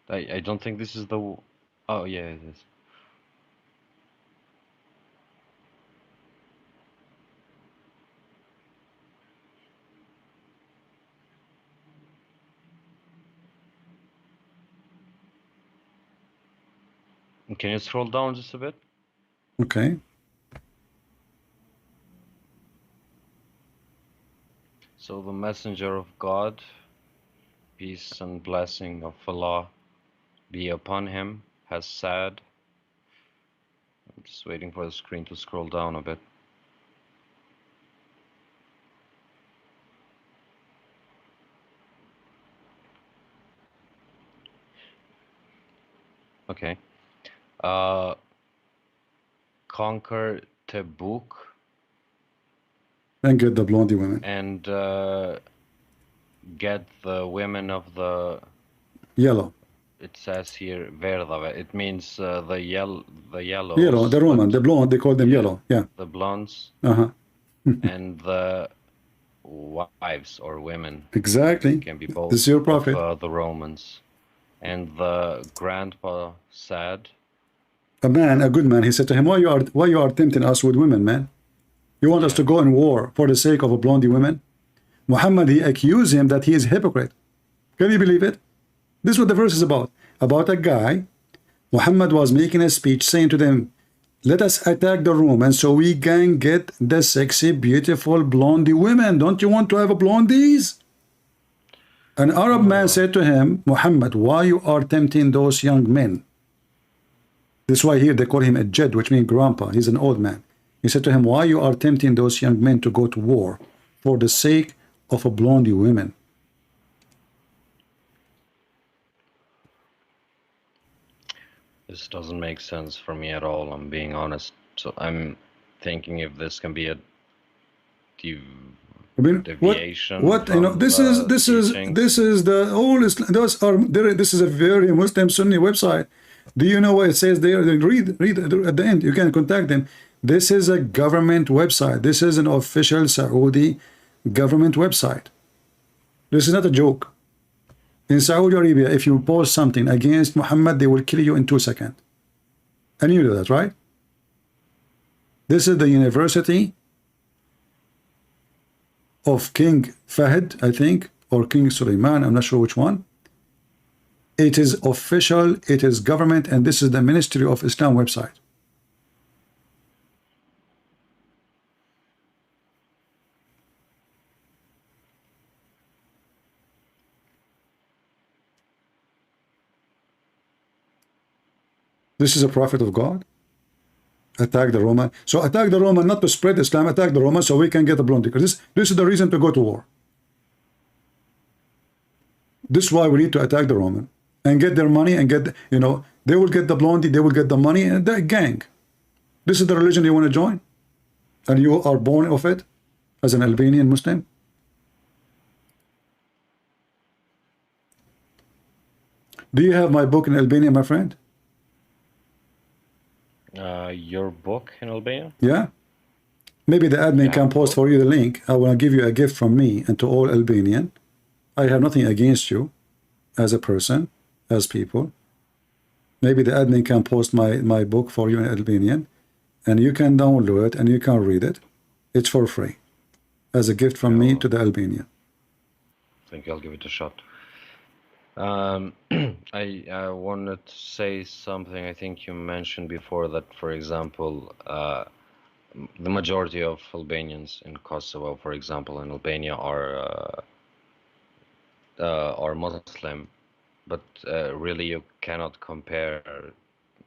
I don't think this is the... Oh, yeah, it is. Can you scroll down just a bit? Okay. So the messenger of God, peace and blessing of Allah be upon him, has said... I'm just waiting for the screen to scroll down a bit. Okay. Conquer Tabuk And get the blondie women. and get the women of the... Yellow. It says here Verdave. It means the yellows. Yellow, the Roman, the blonde, they call them yellow. Yeah. The blondes Uh-huh. and the wives or women. Exactly. Can be both. This is your prophet. Of, the Romans. And the grandpa said, A man, a good man, he said to him, why you are tempting us with women, man? You want us to go in war for the sake of a blondie women? Muhammad, he accused him that he is a hypocrite. Can you believe it? This is what the verse is about. About a guy, Muhammad was making a speech saying to them, let us attack the Romans so we can get the sexy, beautiful blondie women. Don't you want to have a blondies? An Arab man said to him, Muhammad, why you are tempting those young men? This is why here they call him a Jed, which means grandpa. He's an old man. He said to him, why you are tempting those young men to go to war for the sake of a blondie women? this doesn't make sense for me at all, I'm being honest. So I'm thinking if this can be a deviation. What you know? This is the whole Islam. This is a very Muslim Sunni website. Do you know what it says there? Read at the end. You can contact them. This is a government website. This is an official Saudi government website. This is not a joke. In Saudi Arabia, if you post something against Muhammad, they will kill you in 2 seconds. And you know that, right? This is the university of King Fahd, I think, or King Suleiman, I'm not sure which one. It is official, it is government, and this is the Ministry of Islam website. This is a prophet of God. Attack the Roman. So attack the Roman not to spread Islam, attack the Roman so we can get a blondie. Because this is the reason to go to war. This is why we need to attack the Roman and get their money and get, you know, they will get the blondie, they will get the money and the gang. This is the religion you want to join? And you are born of it as an Albanian Muslim? Do you have my book in Albania, my friend? Your book in Albania? Yeah. Maybe the admin Yeah, can post for you the link. I want to give you a gift from me and to all Albanian. I have nothing against you as a person, as people. Maybe the admin can post my book for you in Albanian, and you can download it and you can read it. It's for free, as a gift from me to the Albanian. I think I'll give it a shot. I wanted to say something. I think you mentioned before that, for example, the majority of Albanians in Kosovo, for example, in Albania, are Muslim, but really you cannot compare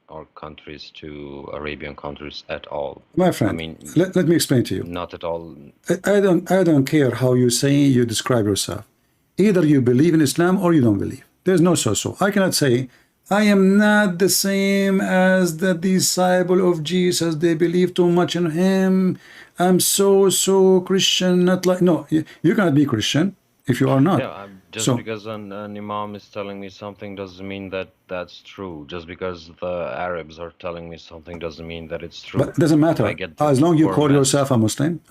our countries to Arabian countries at all. My friend, I mean, let me explain to you. not at all. I don't care how you say you describe yourself. Either you believe in Islam or you don't believe. There's no so. I cannot say I am not the same as the disciple of Jesus. They believe too much in him. I'm so Christian. Not like, no, you cannot be Christian if you are not. Yeah, just because an imam is telling me something doesn't mean that that's true. Just because the Arabs are telling me something doesn't mean that it's true. But it doesn't matter. As long you call yourself a Muslim,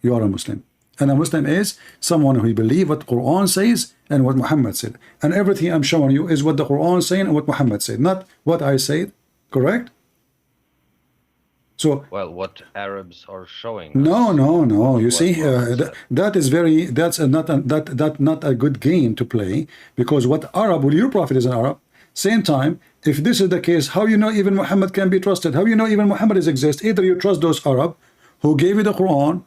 you are a Muslim. And a Muslim is someone who believes what Qur'an says and what Muhammad said. And everything I'm showing you is what the Qur'an is saying and what Muhammad said, not what I said. Correct? So, well, what Arabs are showing. No. You see, that's not a good game to play, because what Arab, well, your prophet is an Arab. Same time, if this is the case, how you know even Muhammad can be trusted? How you know even Muhammad exists? Either you trust those Arab who gave you the Quran,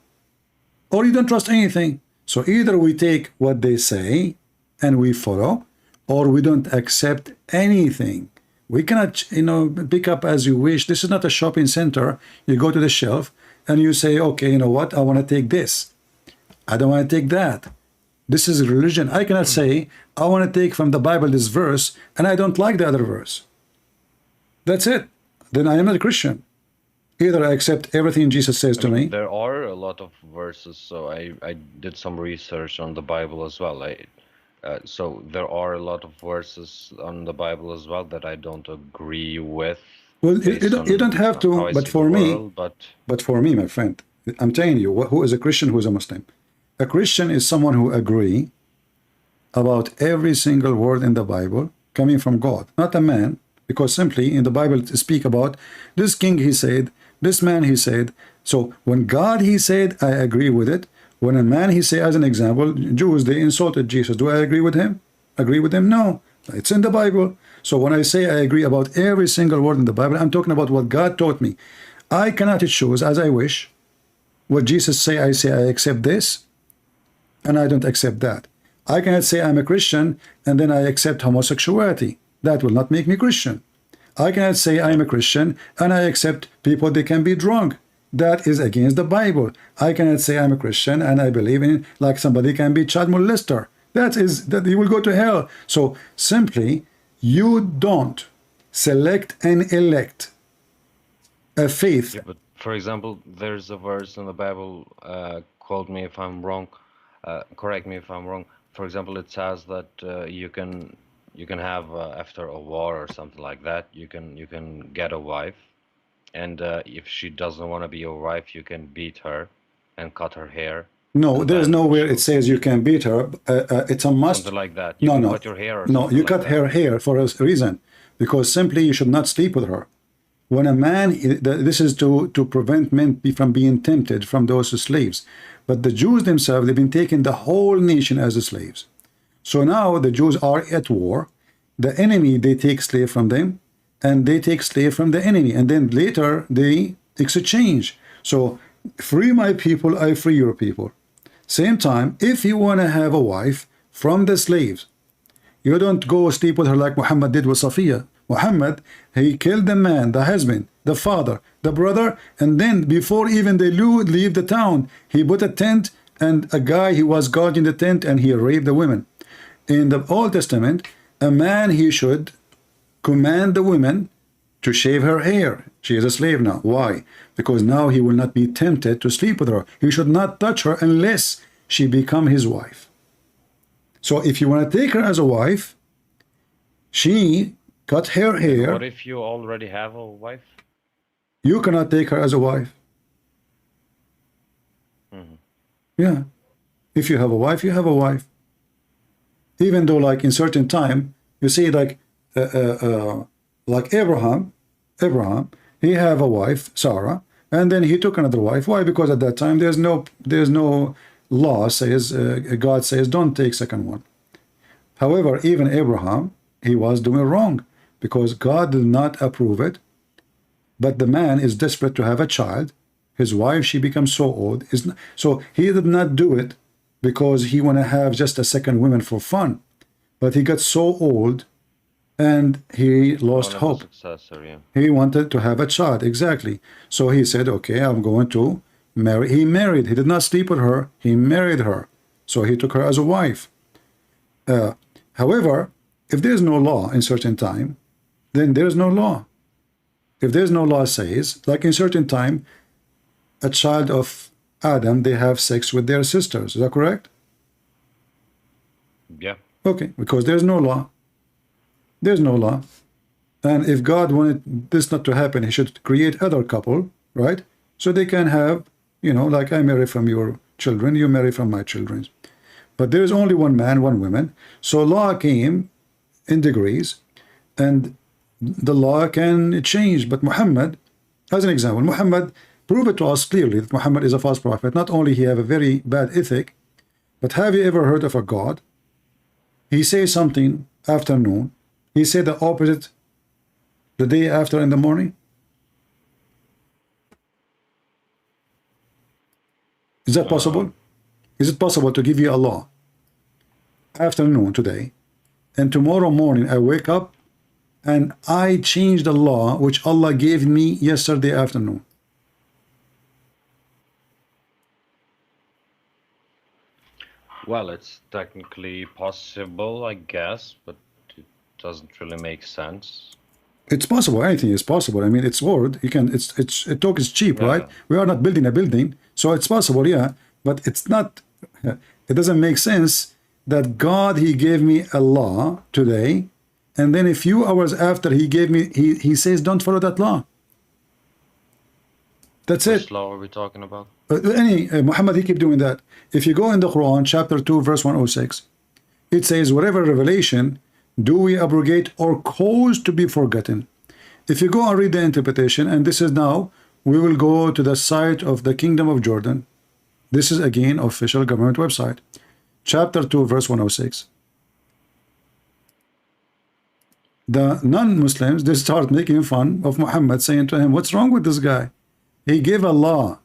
or you don't trust anything. So either we take what they say and we follow, or we don't accept anything. We cannot, pick up as you wish. This is not a shopping center. You go to the shelf and you say, okay, you know what? I want to take this. I don't want to take that. This is religion. I cannot say, I want to take from the Bible this verse and I don't like the other verse. That's it. Then I am not a Christian. Either I accept everything Jesus says to me. There are a lot of verses, so I did some research on the Bible as well. So there are a lot of verses on the Bible as well that I don't agree with. Well, you don't have to, but for me, but for me, my friend, I'm telling you, who is a Christian, who is a Muslim? A Christian is someone who agree about every single word in the Bible coming from God, not a man, because simply in the Bible to speak about this king, he said, this man, he said. So when God, he said, I agree with it. When a man, he say, as an example, Jews, they insulted Jesus. Do I agree with him? Agree with him? No. It's in the Bible. So when I say I agree about every single word in the Bible, I'm talking about what God taught me. I cannot choose as I wish. What Jesus say, I accept this, and I don't accept that. I cannot say I'm a Christian, and then I accept homosexuality. That will not make me Christian. I cannot say I'm a Christian, and I accept people, they can be drunk. That is against the Bible. I cannot say I'm a Christian and I believe in, like somebody can be child molester. That you will go to hell. So simply, you don't select and elect a faith. Yeah, but for example, there's a verse in the Bible, quote me if I'm wrong, correct me if I'm wrong. For example, it says that you can have after a war or something like that, you can get a wife. And if she doesn't want to be your wife, you can beat her and cut her hair. No, there's nowhere it says you can beat her. It's a must. Something like that. You cut your hair. No, you cut her hair for a reason, because simply you should not sleep with her. When a man, this is to prevent men from being tempted from those slaves. But the Jews themselves, they've been taking the whole nation as slaves. So now the Jews are at war. The enemy, they take slave from them, and they take slave from the enemy, and then later they exchange. So free my people, I free your people. Same time, if you want to have a wife from the slaves, you don't go sleep with her like Muhammad did with Safiya. Muhammad, he killed the man, the husband, the father, the brother, and then before even they leave the town, he put a tent, and a guy, he was guarding the tent, and he raped the women. In the Old Testament, a man, he should command the woman to shave her hair. She is a slave now. Why? Because now he will not be tempted to sleep with her. He should not touch her unless she become his wife. So if you want to take her as a wife, she cut her hair. What if you already have a wife? You cannot take her as a wife. Yeah. If you have a wife, you have a wife. Even though, like in certain time, you see, like Abraham, he have a wife, Sarah, and then he took another wife. Why? Because at that time there's no law says God says don't take second one. However, even Abraham, he was doing wrong because God did not approve it. But the man is desperate to have a child. His wife, she becomes so old. So he did not do it because he want to have just a second woman for fun. But he got so old and he lost One of the hope. successor, yeah. He wanted to have a child, exactly. So he said, okay, I'm going to marry. He married. He did not sleep with her. He married her. So he took her as a wife. However, if there's no law in certain time, then there's no law. If there's no law says, like in certain time, a child of Adam, they have sex with their sisters. Is that correct? Yeah. Okay, because there's no law. There's no law. And if God wanted this not to happen, he should create other couple, right? So they can have, like I marry from your children, you marry from my children. But there is only one man, one woman. So law came in degrees, and the law can change. But Muhammad, as an example, Muhammad proved it to us clearly that Muhammad is a false prophet. Not only he have a very bad ethic, but have you ever heard of a God? He says something afternoon, he said the opposite the day after in the morning. Is that possible? Is it possible to give you a law afternoon today, and tomorrow morning I wake up and I change the law which Allah gave me yesterday afternoon? Well, it's technically possible, I guess, but it doesn't really make sense. It's possible. Anything is possible. I mean, it's word. You can. It talk is cheap, right? Yeah. We are not building a building, so it's possible, yeah. But it's not. It doesn't make sense that God he gave me a law today, and then a few hours after he gave me, he says don't follow that law. That's it. Which law are we talking about? Muhammad he keep doing that. If you go in the Quran, chapter 2, verse 106, it says, whatever revelation do we abrogate or cause to be forgotten. If you go and read the interpretation, and this is now, we will go to the site of the Kingdom of Jordan. This is again official government website. Chapter 2, verse 106. The non-Muslims, they start making fun of Muhammad, saying to him, what's wrong with this guy? He gave a law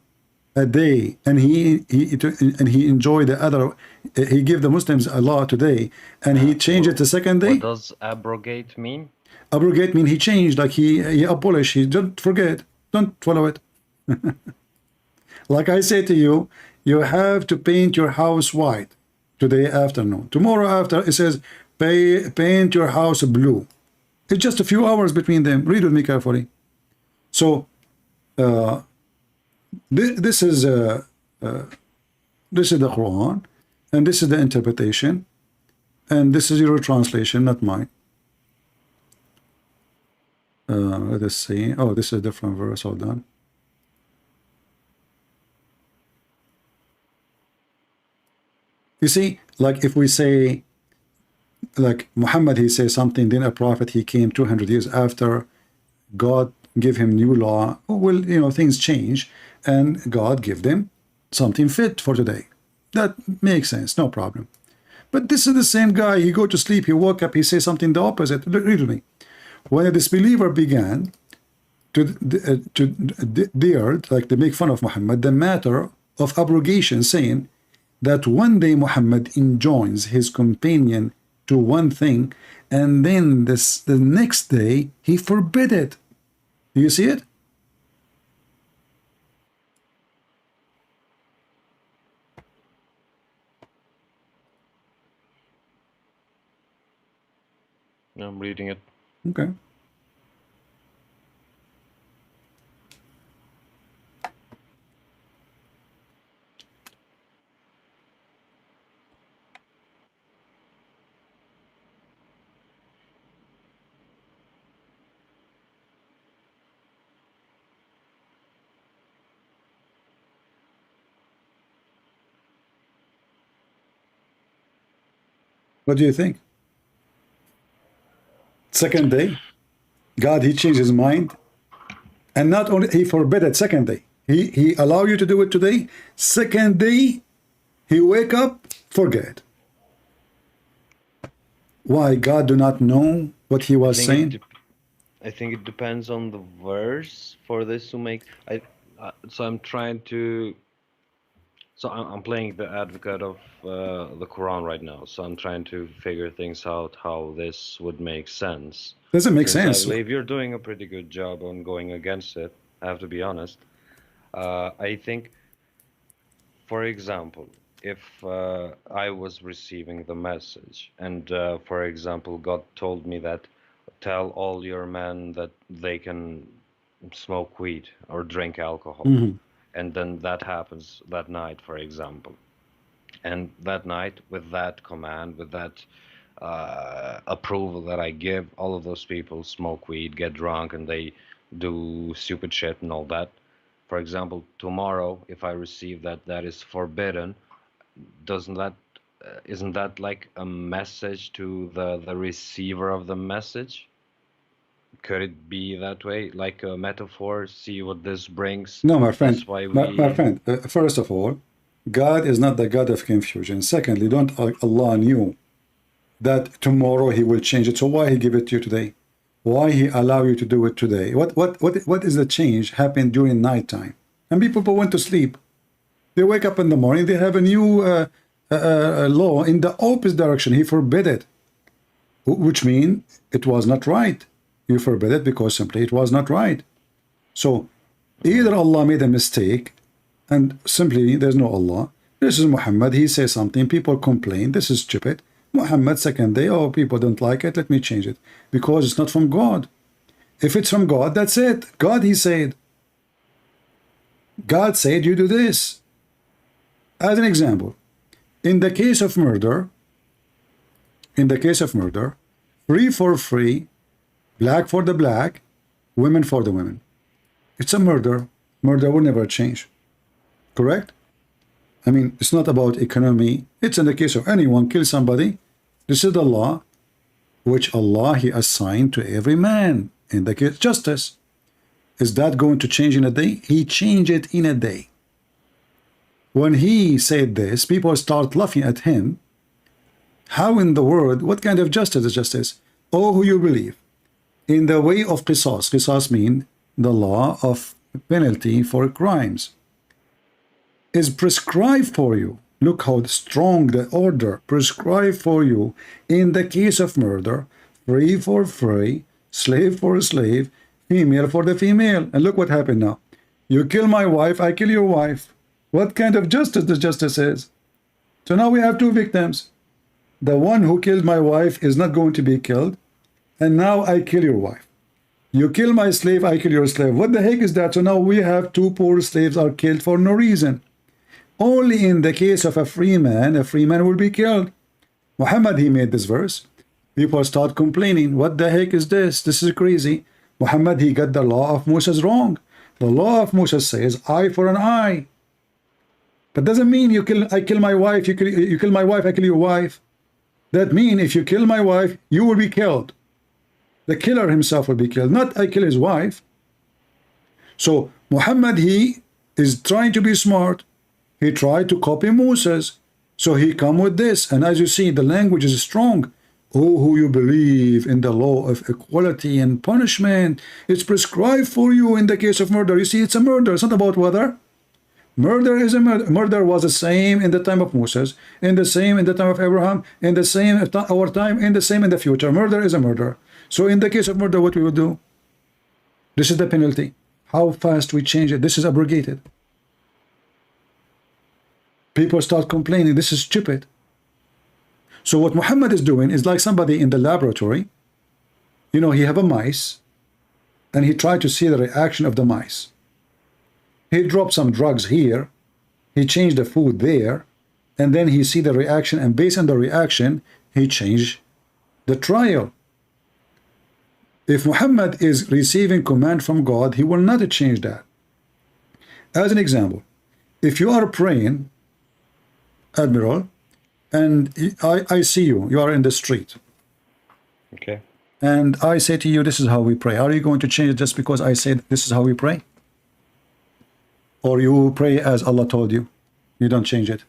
a day, and he enjoyed the other. He gave the Muslims a law today, and he changed it the second day. What does abrogate mean? Abrogate mean he changed, like he abolished. He don't forget, don't follow it. Like I say to you, you have to paint your house white today afternoon. Tomorrow after it says paint your house blue. It's just a few hours between them. Read with me carefully. So this is the Quran, and this is the interpretation, and this is your translation, not mine. Let us see. Oh, this is a different verse. Hold on. You see, like if we say, like Muhammad, he says something, then a prophet, he came 200 years after, God give him new law. Well, things change, and God give them something fit for today. That makes sense, no problem. But this is the same guy. He go to sleep, he woke up, he says something the opposite. Read with me. When a disbeliever began to dare, like to make fun of Muhammad, the matter of abrogation, saying that one day Muhammad enjoins his companion to one thing, and then the next day he forbid it. Do you see it? I'm reading it. Okay. What do you think? Second day, God, he changed his mind. And not only he forbid it second day. He allow you to do it today. Second day, he wake up, forget. Why? God do not know what he was saying? I think it depends on the verse for this to make. So I'm trying to. So I'm playing the advocate of the Quran right now. So I'm trying to figure things out how this would make sense. Doesn't make Since sense. I believe you're doing a pretty good job on going against it. I have to be honest. I think, for example, if I was receiving the message and, for example, God told me that tell all your men that they can smoke weed or drink alcohol. And then that happens that night, for example. And that night, with that command, with that approval that I give, all of those people smoke weed, get drunk, and they do stupid shit and all that. For example, tomorrow, if I receive that that is forbidden, doesn't that isn't that like a message to the receiver of the message? Could it be that way, like a metaphor? See what this brings. No, my friend. That's why My friend. First of all, God is not the God of confusion. Secondly, don't Allah knew that tomorrow he will change it. So why he give it to you today? Why he allow you to do it today? What is the change happened during nighttime? And people went to sleep. They wake up in the morning. They have a new law in the opposite direction. He forbid it, which means it was not right. You forbid it because simply it was not right. So either Allah made a mistake and simply there's no Allah. This is Muhammad. He says something. People complain. This is stupid. Muhammad, second day, oh, people don't like it. Let me change it. Because it's not from God. If it's from God, that's it. God, he said. God said you do this. As an example, in the case of murder, free for free, black for the black, women for the women. It's a murder. Murder will never change. Correct? I mean, it's not about economy. It's in the case of anyone kill somebody. This is the law, which Allah he assigned to every man. In the case justice. Is that going to change in a day? He changed it in a day. When he said this, people start laughing at him. How in the world, what kind of justice is justice? Oh, who you believe? In the way of qisas. Qisas means the law of penalty for crimes. Is prescribed for you. Look how strong the order prescribed for you in the case of murder, free for free, slave for slave, female for the female. And look what happened now. You kill my wife, I kill your wife. What kind of justice this justice is? So now we have two victims. The one who killed my wife is not going to be killed. And now I kill your wife. You kill my slave, I kill your slave. What the heck is that? So now we have two poor slaves are killed for no reason. Only in the case of a free man will be killed. Muhammad, he made this verse. People start complaining. What the heck is this? This is crazy. Muhammad, he got the law of Moses wrong. The law of Moses says eye for an eye. That doesn't mean I kill my wife, you kill my wife, I kill your wife. That means if you kill my wife, you will be killed. The killer himself will be killed, not I kill his wife. So Muhammad, he is trying to be smart. He tried to copy Moses. So he come with this. And as you see, the language is strong. Oh, who you believe in the law of equality and punishment. It's prescribed for you in the case of murder. You see, it's a murder. It's not about whether. Murder is a murder. Murder was the same in the time of Moses, in the same in the time of Abraham, in the same our time, in the same in the future. Murder is a murder. So in the case of murder, what we would do? This is the penalty. How fast we change it. This is abrogated. People start complaining. This is stupid. So what Muhammad is doing is like somebody in the laboratory. You know, he have a mice, and he tried to see the reaction of the mice. He dropped some drugs here, he changed the food there, and then he see the reaction, and based on the reaction, he changed the trial. If Muhammad is receiving command from God, he will not change that. As an example, if you are praying, Admiral, and I see you. You are in the street. Okay. And I say to you, this is how we pray. Are you going to change it just because I said this is how we pray? Or you pray as Allah told you? You don't change it.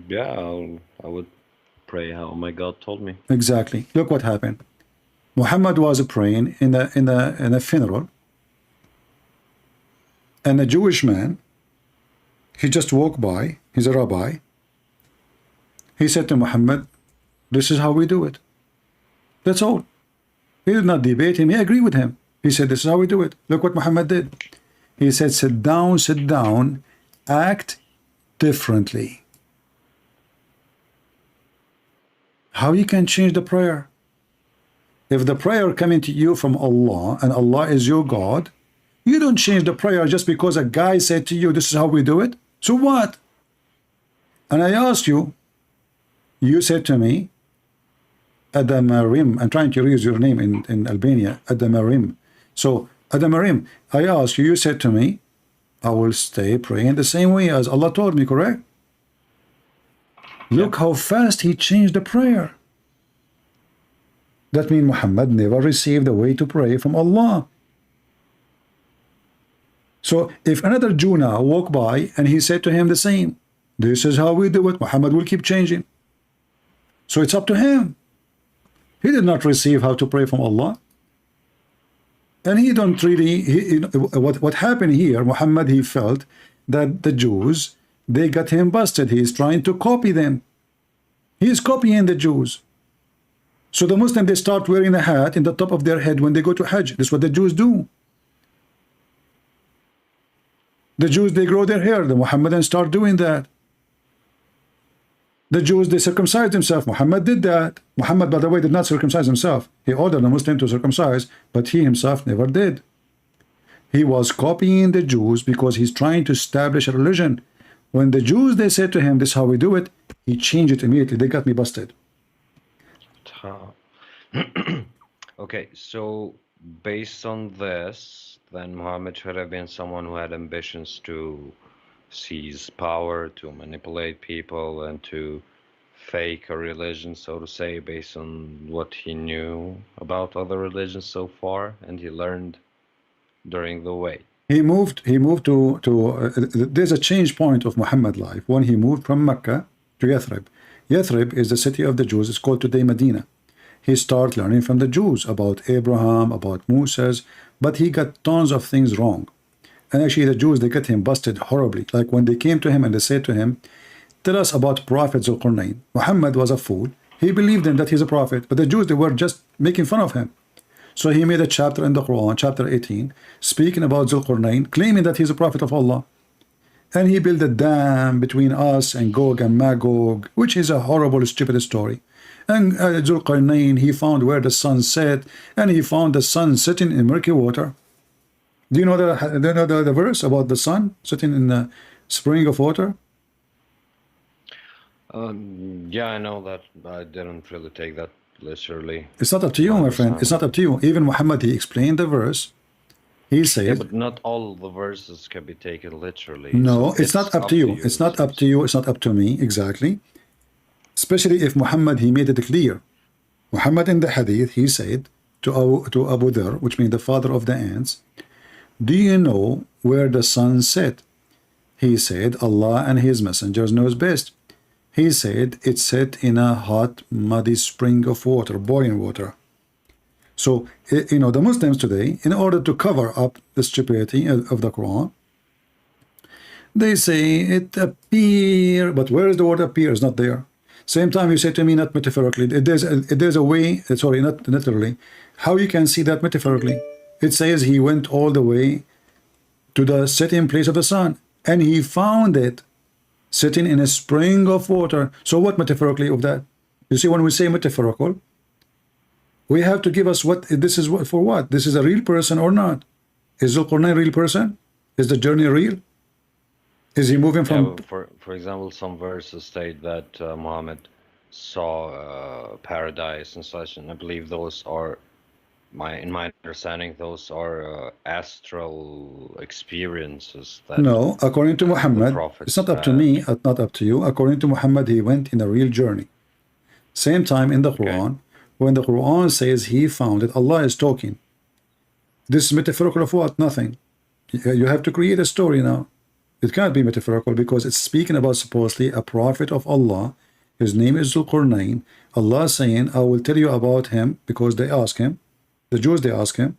Yeah, I would pray how my God told me. Exactly. Look what happened. Muhammad was praying in a funeral, and a Jewish man, he just walked by. He's a rabbi. He said to Muhammad, this is how we do it. That's all. He did not debate him. He agreed with him. He said, this is how we do it. Look what Muhammad did. He said, sit down, act differently. How you can change the prayer? If the prayer coming to you from Allah and Allah is your God, you don't change the prayer just because a guy said to you, this is how we do it. So what? And I asked you, you said to me, Adamarim, I'm trying to use your name in Albania, Adamarim. So, Adamarim, I asked you, you said to me, I will stay praying the same way as Allah told me, correct? Look how fast he changed the prayer. That means Muhammad never received a way to pray from Allah. So if another Jew now walked by and he said to him the same, this is how we do it, Muhammad will keep changing. So it's up to him. He did not receive how to pray from Allah. And he don't really, what happened here, Muhammad, he felt that the Jews, they got him busted. He is trying to copy them. He is copying the Jews. So the Muslims, they start wearing a hat in the top of their head when they go to Hajj. That's what the Jews do. The Jews, they grow their hair. The Muhammadans start doing that. The Jews, they circumcise themselves. Muhammad did that. Muhammad, by the way, did not circumcise himself. He ordered a Muslim to circumcise, but he himself never did. He was copying the Jews because he's trying to establish a religion. When the Jews, they said to him, this is how we do it, he changed it immediately. They got me busted. Okay, so based on this, then Muhammad should have been someone who had ambitions to seize power, to manipulate people, and to fake a religion, so to say, based on what he knew about other religions so far, and he learned during the way. He moved to there's a change point of Muhammad's life when he moved from Mecca to Yathrib. Yathrib is the city of the Jews. It's called today Medina. He started learning from the Jews about Abraham, about Moses, but he got tons of things wrong. And actually the Jews, they got him busted horribly. Like when they came to him and they said to him, tell us about Prophet Zulqarnain. Muhammad was a fool. He believed in that he's a prophet, but the Jews, they were just making fun of him. So he made a chapter in the Quran, chapter 18, speaking about Zulqarnain, claiming that he's a prophet of Allah. And he built a dam between us and Gog and Magog, which is a horrible, stupid story. And Zulqarnain, he found where the sun set, and he found the sun sitting in murky water. Do you know the verse about the sun sitting in the spring of water? Yeah, I know that. I didn't really take that literally. It's not up to you, my friend. It's not up to you. Even Muhammad, he explained the verse. He said, yeah, but not all the verses can be taken literally. No, So it's not up to you. It's not up to you. It's not up to me. Exactly. Especially if Muhammad, he made it clear. Muhammad in the hadith, he said to Abu Dhar, which means the father of the ants, do you know where the sun set? He said, Allah and his messengers knows best. He said, it set in a hot, muddy spring of water, boiling water. So, you know, the Muslims today, in order to cover up the stupidity of the Quran, they say it appears, but where is the word appear? It's not there. Same time you say to me, not metaphorically. There's a way, sorry, not literally, how you can see that metaphorically. It says he went all the way to the setting place of the sun, and he found it sitting in a spring of water. So what metaphorically of that? You see, when we say metaphorical, we have to give us what this is for what? This is a real person or not? Is Zulqarnain a real person? Is the journey real? Is he moving from... Yeah, for example, some verses state that Muhammad saw paradise and such, and I believe those are In my understanding, those are astral experiences that No, according to the Muhammad, it's prophets not up to had. me, not up to you. According to Muhammad, he went in a real journey. Same time in the Okay. Quran, when the Quran says he found it, Allah is talking. This is metaphorical of what? Nothing. You have to create a story now. It can't be metaphorical because it's speaking about supposedly a prophet of Allah. His name is Zulqarnain. Allah saying, I will tell you about him because they ask him. The Jews, they ask him.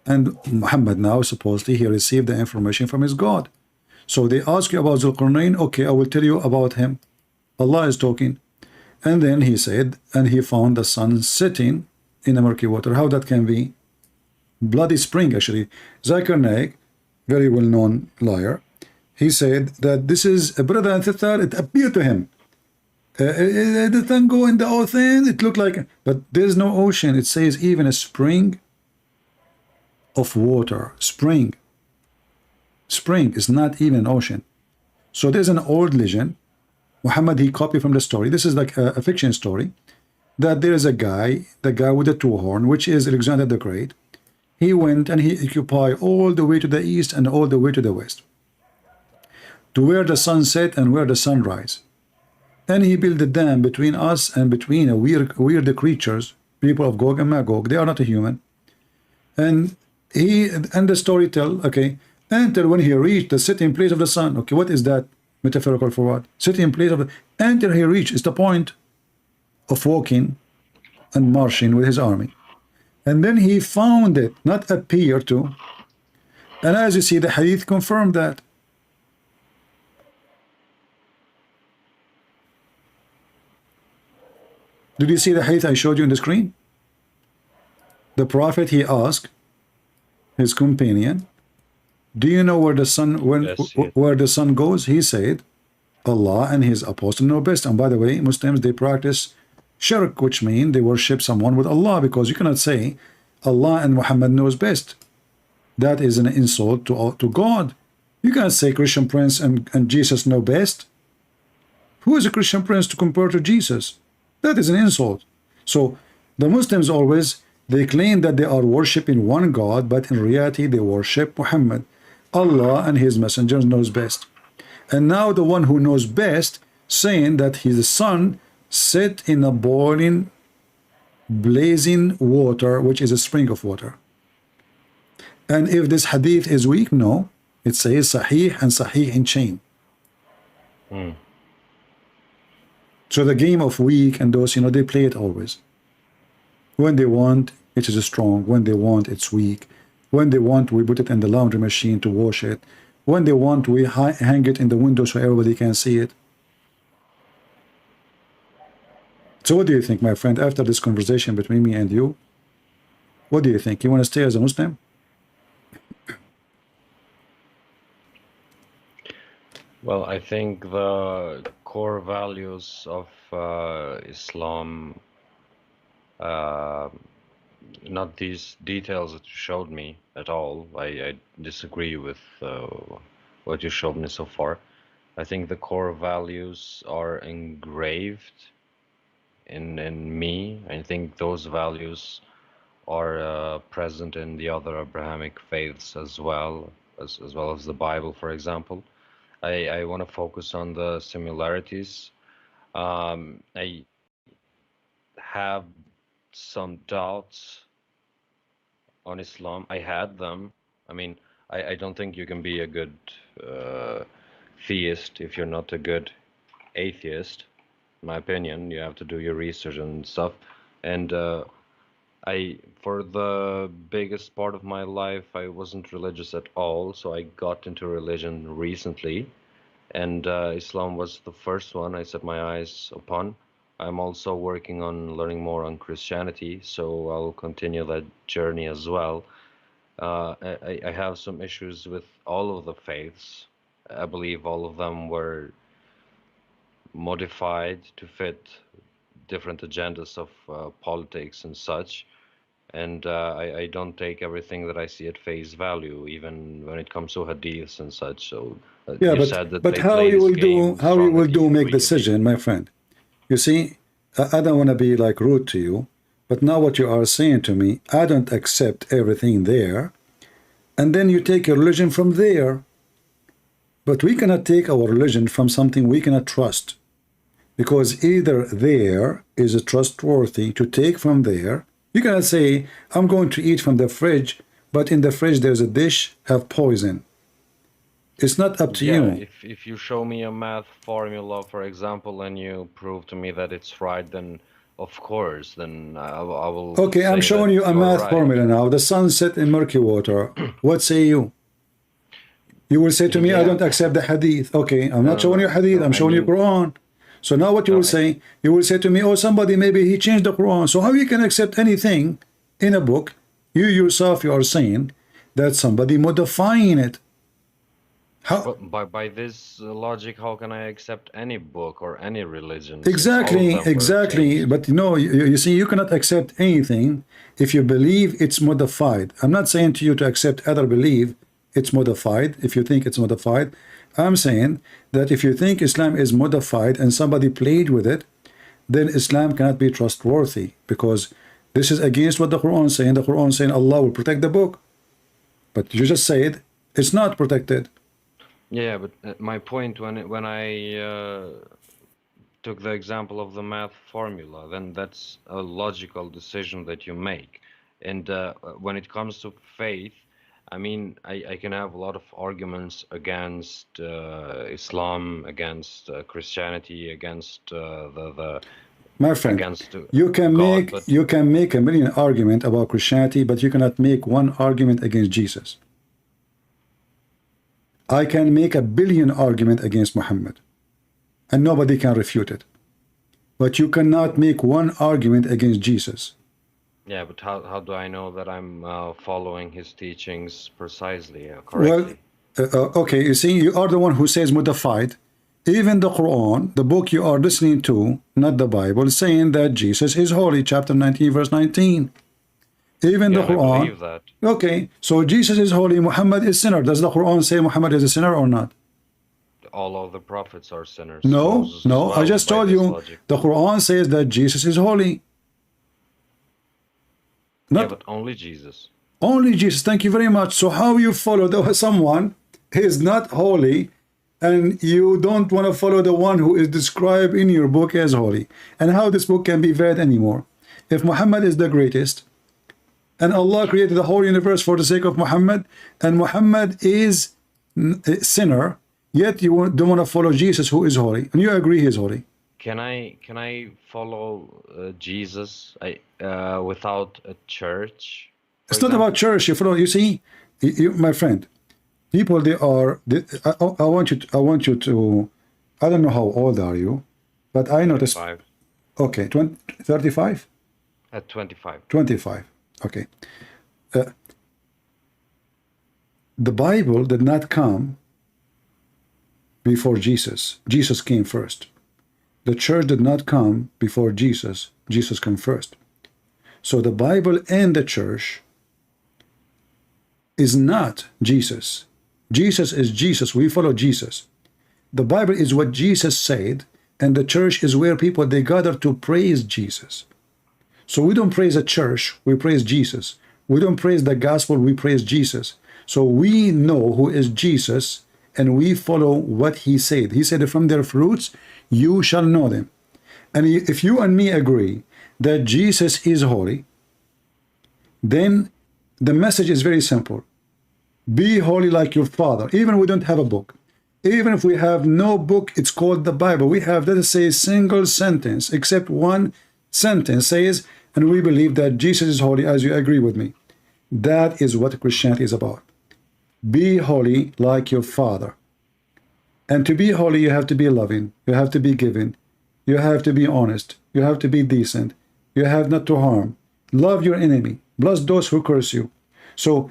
And Muhammad now, supposedly, he received the information from his God. So they ask you about Zulqarnain. Okay, I will tell you about him. Allah is talking. And then he said, and he found the sun sitting in a murky water. How that can be? Bloody spring, actually. Zakir Naik, very well-known liar, he said that this is a brother and sister. It appeared to him. The sun go in the ocean. It looked like, but there's no ocean. It says even a spring of water. Spring is not even an ocean. So there's an old legend. Muhammad, he copied from the story. This is like a fiction story. That there is a guy, the guy with the two horn, which is Alexander the Great. He went and he occupied all the way to the east and all the way to the west, to where the sun set and where the sun rise. And he built a dam between us and between a weird creatures, people of Gog and Magog. They are not a human. And the story tell, okay, until when he reached the sitting place of the sun. Okay, what is that metaphorical for what? Sitting place of the, until he reached is the point of walking and marching with his army. And then he found it, not appear to. And as you see, the hadith confirmed that. Did you see the hadith I showed you on the screen? The prophet, he asked his companion, do you know where the sun where the sun goes? He said, Allah and his apostle know best. And by the way, Muslims, they practice shirk, which means they worship someone with Allah, because you cannot say Allah and Muhammad knows best. That is an insult to God. You can't say Christian Prince and Jesus know best. Who is a Christian Prince to compare to Jesus? That is an insult. So the Muslims always, they claim that they are worshiping one God, but in reality they worship Muhammad. Allah and his messengers knows best. And now the one who knows best saying that his son set in a boiling, blazing water, which is a spring of water. And if this hadith is weak, no, it says Sahih and Sahih in chain. So the game of weak and those, they play it always. When they want, it is strong. When they want, it's weak. When they want, we put it in the laundry machine to wash it. When they want, we hang it in the window so everybody can see it. So what do you think, my friend, after this conversation between me and you? What do you think? You want to stay as a Muslim? Well, I think the core values of Islam, not these details that you showed me at all. I disagree with what you showed me so far. I think the core values are engraved in me. I think those values are present in the other Abrahamic faiths as well as the Bible, for example. I want to focus on the similarities. I have some doubts on Islam. I had them. I mean, I don't think you can be a good theist if you're not a good atheist. In my opinion, you have to do your research and stuff. And for the biggest part of my life, I wasn't religious at all. So I got into religion recently. And Islam was the first one I set my eyes upon. I'm also working on learning more on Christianity, so I'll continue that journey as well. I have some issues with all of the faiths. I believe all of them were modified to fit different agendas of politics and such. And I don't take everything that I see at face value, even when it comes to hadiths and such. So Yeah, you said that but they how play you this will game do how you will do make strategically. decision, my friend. You see, I don't want to be like rude to you, But now what you are saying to me, I don't accept everything there, and then you take your religion from there. But we cannot take our religion from something we cannot trust, because either there is trustworthy to take from there. You cannot say, I'm going to eat from the fridge, but in the fridge there's a dish have poison. It's not up to you. If you show me a math formula, for example, and you prove to me that it's right, then of course, then I will Okay, I'm say showing that you a you're math right. formula now. The sun set in murky water. What say you? You will say to me, I don't accept the hadith. Okay, I'm not showing you hadith, I'm showing you Quran. So now what you will say? You will say to me, oh, somebody, maybe he changed the Quran. So how you can accept anything in a book? You yourself, you are saying that somebody modifying it. How? But by this logic, how can I accept any book or any religion? Exactly, exactly. But you see, you cannot accept anything if you believe it's modified. I'm not saying to you to accept other belief it's modified if you think it's modified. I'm saying that if you think Islam is modified and somebody played with it, then Islam cannot be trustworthy, because this is against what the Quran is saying. The Quran is saying Allah will protect the book, but you just said it's not protected. Yeah, but my point when I took the example of the math formula, then that's a logical decision that you make. And when it comes to faith, I mean, I can have a lot of arguments against Islam, against Christianity, against my friend, against you can God, make a million argument about Christianity, but you cannot make one argument against Jesus. I can make a billion argument against Muhammad, and nobody can refute it. But you cannot make one argument against Jesus. Yeah, but how do I know that I'm following his teachings precisely, correctly? Well, okay, you see, you are the one who says modified. Even the Quran, the book you are listening to, not the Bible, saying that Jesus is holy, chapter 19, verse 19. Even the Quran. I believe that. Okay, so Jesus is holy, Muhammad is sinner. Does the Quran say Muhammad is a sinner or not? All of the prophets are sinners. No, Moses no, as well, I just by told this you, logic. the Quran says that Jesus is holy. Yeah, but only Jesus. Only Jesus, thank you very much. So how you follow someone who is not holy, and you don't want to follow the one who is described in your book as holy? And how this book can be read anymore? If Muhammad is the greatest, and Allah created the whole universe for the sake of Muhammad, and Muhammad is a sinner, yet you don't want to follow Jesus who is holy, and you agree he is holy. Can I follow Jesus without a church? It's not about church. You follow. You see, my friend, people I want you to. I don't know how old are you, but I noticed. 25. Okay, 35. At 25. 25. Okay. The Bible did not come before Jesus. Jesus came first. The church did not come before Jesus. Jesus came first. So the Bible and the church is not Jesus. Jesus is Jesus. We follow Jesus. The Bible is what Jesus said, and the church is where people, they gather to praise Jesus. So we don't praise a church, we praise Jesus. We don't praise the gospel, we praise Jesus. So we know who is Jesus, and we follow what he said. He said, from their fruits you shall know them. And if you and me agree that Jesus is holy, then the message is very simple. Be holy like your Father. Even we don't have a book. Even if we have no book, it's called the Bible. We have, let us say, a single sentence, except one sentence says, and we believe that Jesus is holy, as you agree with me. That is what Christianity is about. Be holy like your Father. And to be holy, you have to be loving. You have to be giving. You have to be honest. You have to be decent. You have not to harm. Love your enemy. Bless those who curse you. So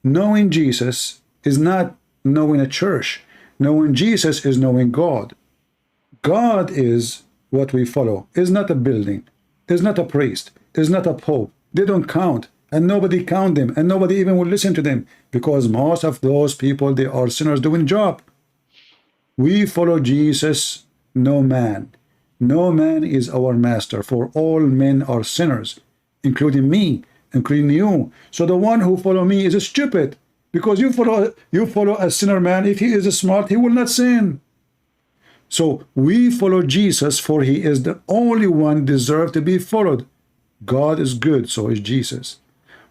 knowing Jesus is not knowing a church. Knowing Jesus is knowing God. God is what we follow. Is not a building. Is not a priest. Is not a pope. They don't count. And nobody count them. And nobody even will listen to them. Because most of those people, they are sinners doing job. We follow Jesus, no man. No man is our master. For all men are sinners. including me, including you. So the one who follow me is stupid, because you follow a sinner man. If he is smart, he will not sin. So we follow Jesus, for he is the only one deserved to be followed. God is good, so is Jesus.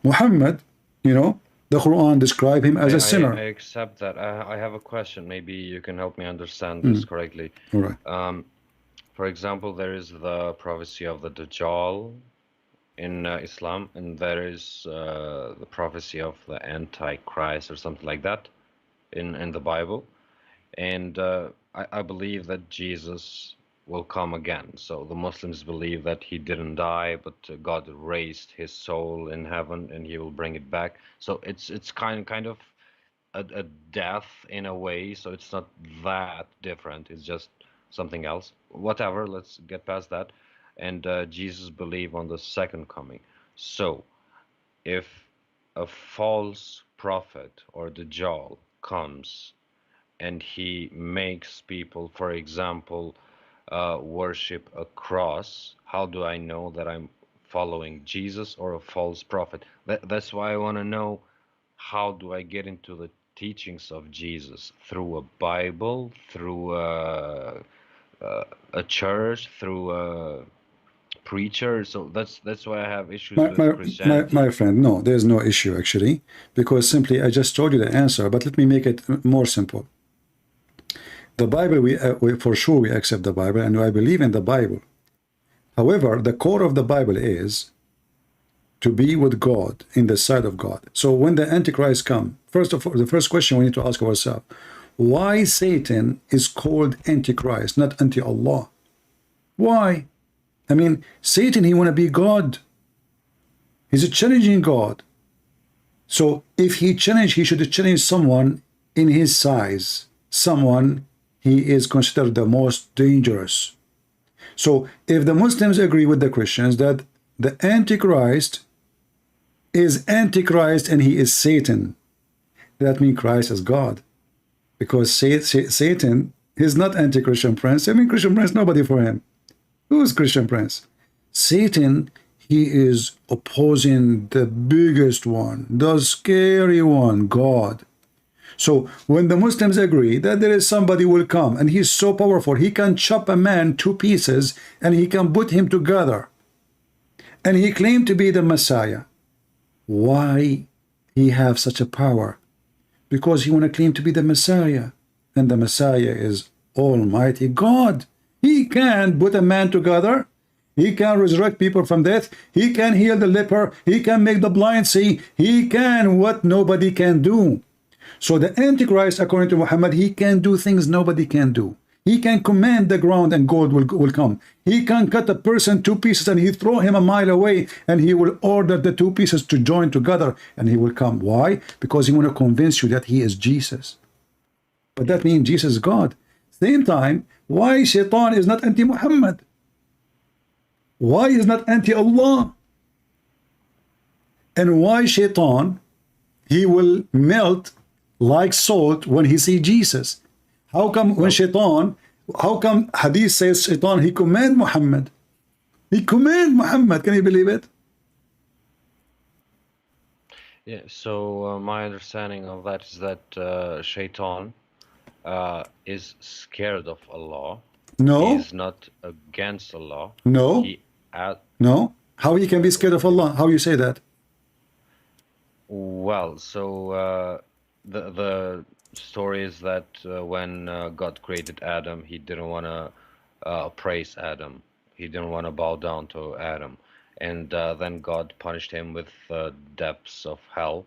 Muhammad, the Quran describe him as a sinner. I accept that. I have a question. Maybe you can help me understand this correctly. All right. For example, there is the prophecy of the Dajjal in Islam, and there is the prophecy of the Antichrist or something like that in the Bible. And I believe that Jesus will come again. So the Muslims believe that he didn't die, but God raised his soul in heaven, and he will bring it back. So it's kind of a death in a way. So it's not that different. It's just something else. Whatever. Let's get past that. And Jesus believed on the second coming. So if a false prophet or Dajjal comes and he makes people, for example, worship a cross, how do I know that I'm following Jesus or a false prophet? That's why I want to know, how do I get into the teachings of Jesus? Through a Bible, through a church, through a preacher? So that's why I have issues with Christianity. My friend, no, there's no issue actually, because simply I just told you the answer, but let me make it more simple. The Bible, we for sure we accept the Bible, and I believe in the Bible. However, the core of the Bible is to be with God, in the sight of God. So when the Antichrist come, first of all, the first question we need to ask ourselves, why Satan is called Antichrist, not anti-Allah? Why? I mean, Satan, he want to be God. He's challenging God. So if he challenge, he should challenge someone in his size, someone he is considered the most dangerous. So if the Muslims agree with the Christians that the Antichrist is Antichrist and he is Satan, that means Christ is God. Because Satan is not anti-Christian prince. I mean, Christian prince, nobody for him. Who is Christian prince? Satan, he is opposing the biggest one, the scary one, God. So when the Muslims agree that there is somebody will come and he's so powerful, he can chop a man to pieces and he can put him together, and he claimed to be the Messiah. Why he have such a power? Because he want to claim to be the Messiah, and the Messiah is Almighty God. He can put a man together. He can resurrect people from death. He can heal the leper. He can make the blind see. He can what nobody can do. So the Antichrist, according to Muhammad, he can do things nobody can do. He can command the ground and gold will come. He can cut a person to pieces and he throw him a mile away, and he will order the two pieces to join together and he will come. Why? Because he want to convince you that he is Jesus. But that means Jesus is God. Same time, why Shaitan is not anti-Muhammad? Why is not anti-Allah? And why Shaitan, he will melt like salt when he see Jesus? How come when Shaitan, how come Hadith says Shaitan, he command Muhammad? He command Muhammad. Can you believe it? Yeah, so my understanding of that is that Shaitan is scared of Allah. No. He's not against Allah. No. No. How he can be scared of Allah? How you say that? Well, so the story is that when God created Adam, he didn't want to praise Adam. He didn't want to bow down to Adam. And then God punished him with depths of hell.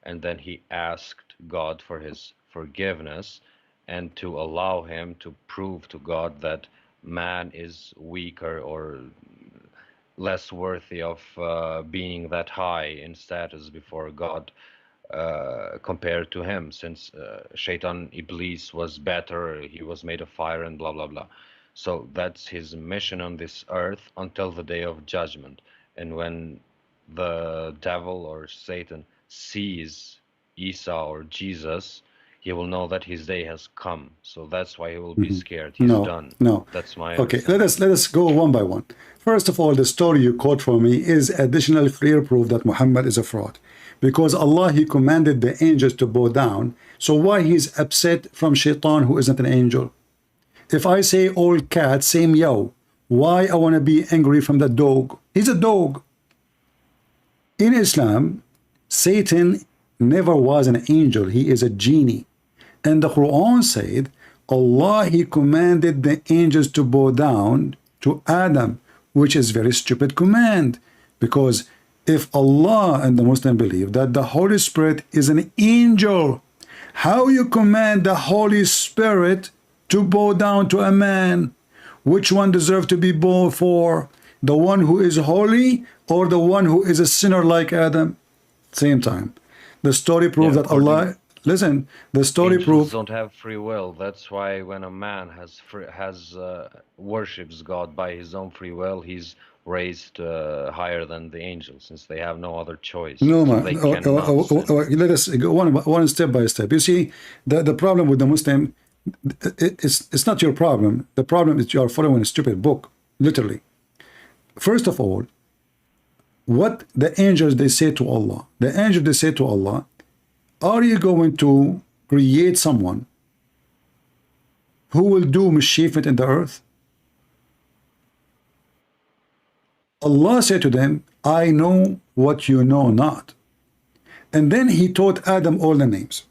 And then he asked God for his forgiveness and to allow him to prove to God that man is weaker or less worthy of being that high in status before God compared to him, since Shaitan Iblis was better, he was made of fire and blah blah blah. So that's his mission on this earth until the day of judgment. And when the devil or Satan sees Isa or Jesus, he will know that his day has come. So that's why he will be scared. He's No, done. no. That's my Okay, understanding. let us go one by one. First of all, the story you quote for me is additional clear proof that Muhammad is a fraud. Because Allah, He commanded the angels to bow down. So why He's upset from Shaitan, who isn't an angel? If I say all cats say meow, why I want to be angry from the dog? He's a dog. In Islam, Satan never was an angel. He is a genie. And the Quran said, Allah, He commanded the angels to bow down to Adam, which is very stupid command. Because if Allah and the Muslim believe that the Holy Spirit is an angel, how you command the Holy Spirit to bow down to a man? Which one deserves to be bowed for? The one who is holy or the one who is a sinner like Adam? Same time. The story proves that Allah, listen, the story Angels proves don't have free will. That's why when a man worships God by his own free will, he's raised higher than the angels, since they have no other choice. no, So man. they cannot sin. Let us go one step by step. You see, the problem with the Muslim, it's not your problem. The problem is you are following a stupid book, literally. First of all, what the angels they say to Allah, the angels they say to Allah, are you going to create someone who will do mischief in the earth? Allah said to them, I know what you know not. And then He taught Adam all the names.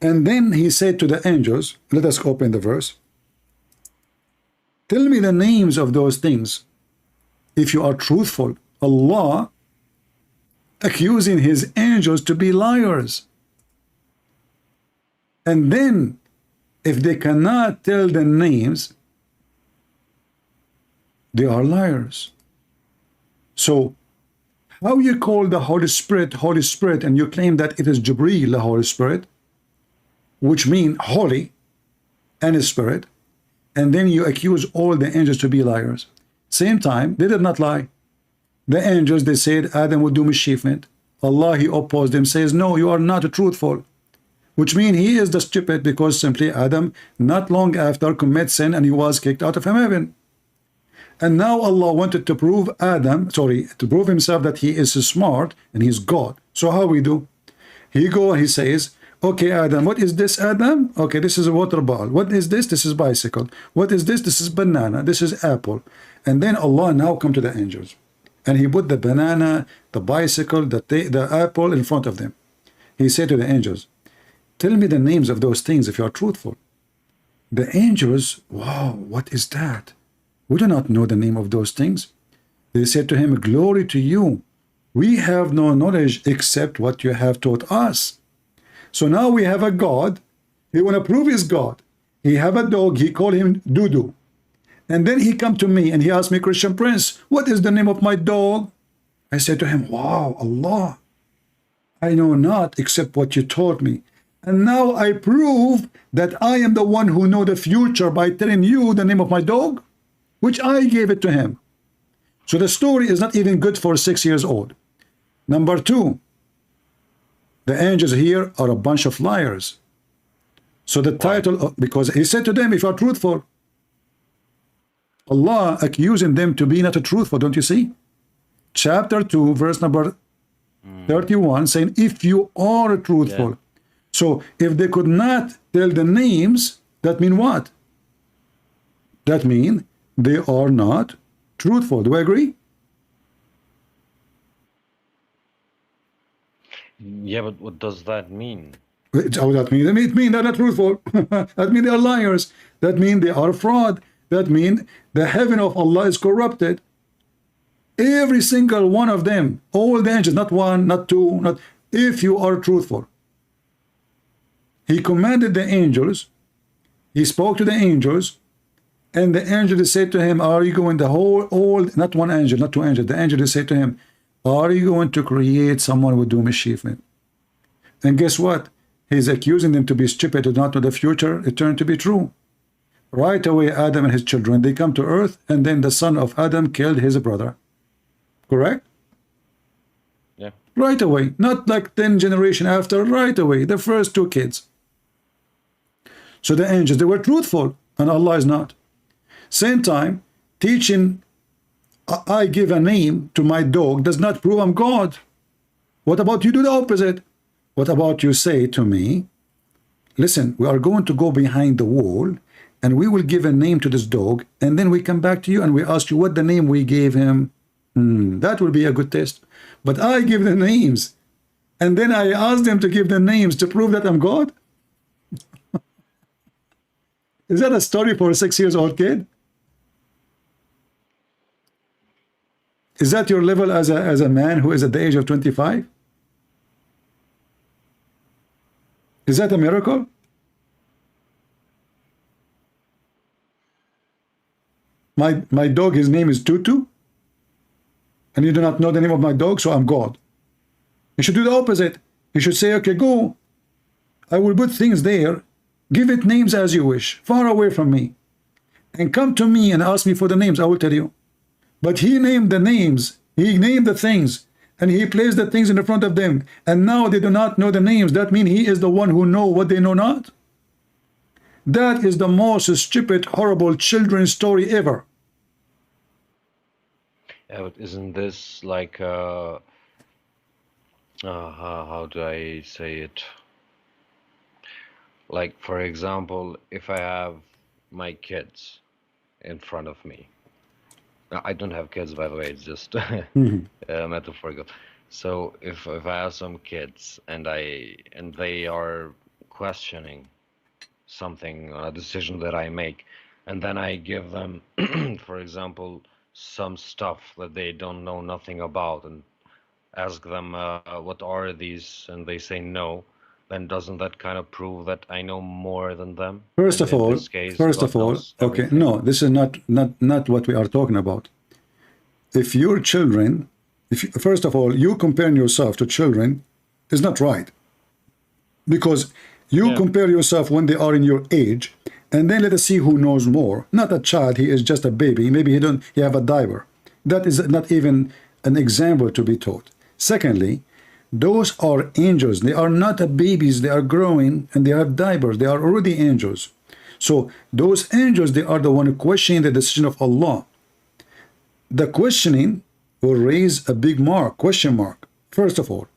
And then He said to the angels, let us open the verse. Tell me the names of those things if you are truthful. Allah accusing His angels to be liars. And then if they cannot tell the names, they are liars. So how you call the Holy Spirit, and you claim that it is Jibreel, the Holy Spirit, which mean holy and a spirit, and then you accuse all the angels to be liars. Same time, they did not lie. The angels, they said Adam would do mischievement. Allah, He opposed them, says, no, you are not truthful. Which means he is the stupid, because simply Adam, not long after, commit sin and he was kicked out of heaven. And now Allah wanted to prove to prove Himself that He is smart and He's God. So how we do? He says, okay, Adam, what is this, Adam? Okay, this is a water ball. What is this? This is bicycle. What is this? This is banana. This is apple. And then Allah now come to the angels. And He put the banana, the bicycle, the apple in front of them. He said to the angels, tell me the names of those things if you are truthful. The angels, wow, what is that? We do not know the name of those things. They said to Him, glory to you. We have no knowledge except what you have taught us. So now we have a God. He want to prove He's God. He have a dog. He call him Dudu. And then he come to me and he asked me, Christian Prince, what is the name of my dog? I said to him, wow, Allah, I know not except what you taught me. And now I prove that I am the one who know the future by telling you the name of my dog, which I gave it to him. So the story is not even good for 6 years old. Number two, the angels here are a bunch of liars. So the title, because He said to them, if you are truthful, Allah accusing them to be not truthful, don't you see? Chapter 2, verse number 31, saying, if you are truthful. Yeah. So if they could not tell the names, that mean what? That mean they are not truthful. Do I agree? Yeah, but what does that mean? That mean? It means they're not truthful. That means they are liars. That means they are fraud. That means the heaven of Allah is corrupted. Every single one of them, all the angels, not one, not two, not. If you are truthful, He commanded the angels. He spoke to the angels, and the angels said to Him, "Are you going not one angel, not two angels? The angels said to Him, are you going to create someone who will do mischief?" And guess what? He's accusing them to be stupid, to not know the future. It turned to be true. Right away, Adam and his children, they come to earth, and then the son of Adam killed his brother. Correct? Yeah. Right away, not like 10 generation after, right away, the first 2 kids. So the angels, they were truthful, and Allah is not. Same time, teaching I give a name to my dog does not prove I'm God. What about you do the opposite? What about you say to me, listen, we are going to go behind the wall and we will give a name to this dog, and then we come back to you and we ask you what the name we gave him. That will be a good test. But I give the names and then I ask them to give the names to prove that I'm God. Is that a story for a 6-year-old kid? Is that your level as a man who is at the age of 25? Is that a miracle? My dog, his name is Tutu, and you do not know the name of my dog, so I'm God. You should do the opposite. You should say, okay, go. I will put things there. Give it names as you wish, far away from me. And come to me and ask me for the names, I will tell you. But he named the names, he named the things, and he placed the things in the front of them. And now they do not know the names. That means he is the one who know what they know not. That is the most stupid, horrible children's story ever. Yeah, but isn't this like how do I say it? Like, for example, if I have my kids in front of me. I don't have kids, by the way, it's just metaphorical. So if I have some kids and they are questioning something, a decision that I make, and then I give them, for example, some stuff that they don't know nothing about, and ask them what are these, and they say no, then doesn't that kind of prove that I know more than them? First And of in all, this case, God knows okay, everything. no, this is not what we are talking about. If your children, first of all, you comparing yourself to children is not right, because you compare yourself when they are in your age, and then let us see who knows more. Not a child, he is just a baby. Maybe he have a diaper. That is not even an example to be taught. Secondly, those are angels. They are not babies. They are growing and they have diapers. They are already angels. So those angels, they are the one questioning the decision of Allah. The questioning will raise a big question mark. First of all,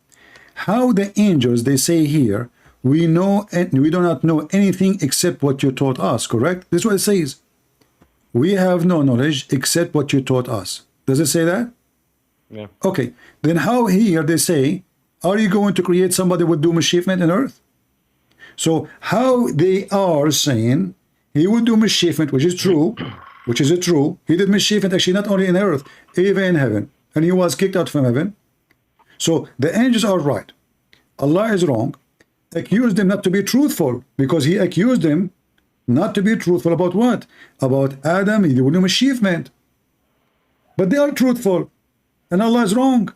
how the angels, they say here, we know and we do not know anything except what you taught us, correct? This is what it says. We have no knowledge except what you taught us. Does it say that? Yeah. Okay, then how here they say, are you going to create somebody with doom achievement in earth? So how they are saying he will do mischievement, which is true, he did mischievement actually not only in earth, even in heaven, and he was kicked out from heaven. So the angels are right, Allah is wrong, accused them not to be truthful, because he accused them not to be truthful about what? About Adam, he will do mischievement. But they are truthful, and Allah is wrong.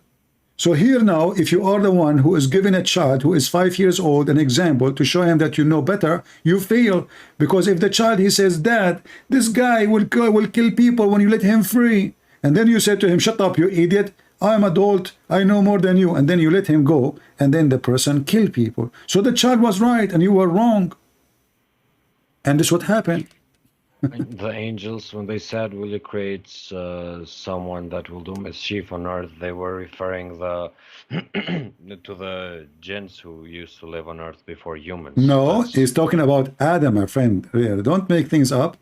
So here now, if you are the one who is giving a child who is 5 years old an example to show him that you know better, you fail. Because if the child, he says, Dad, this guy will kill people when you let him free. And then you say to him, shut up, you idiot. I'm adult. I know more than you. And then you let him go. And then the person kill people. So the child was right and you were wrong. And this is what happened. The angels, when they said, will you create someone that will do mischief on earth, they were referring to the jinns who used to live on earth before humans. No, he's talking about Adam, my friend. Don't make things up.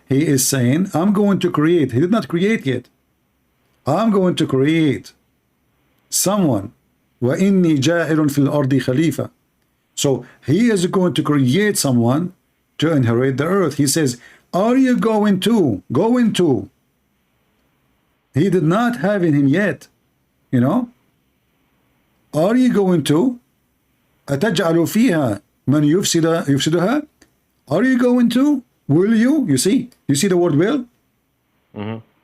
He is saying, I'm going to create. He did not create yet. I'm going to create someone. وَإِنِّي جَاعِلٌ فِي الْأَرْضِ خَلِيفَةً. So he is going to create someone to inherit the earth. He says, are you going to? He did not have in him yet. You know? Are you going to? أَتَجْعَلُ فِيهَا مَنْ يُفْسِدُهَا? Are you going to? Will you? You see the word will?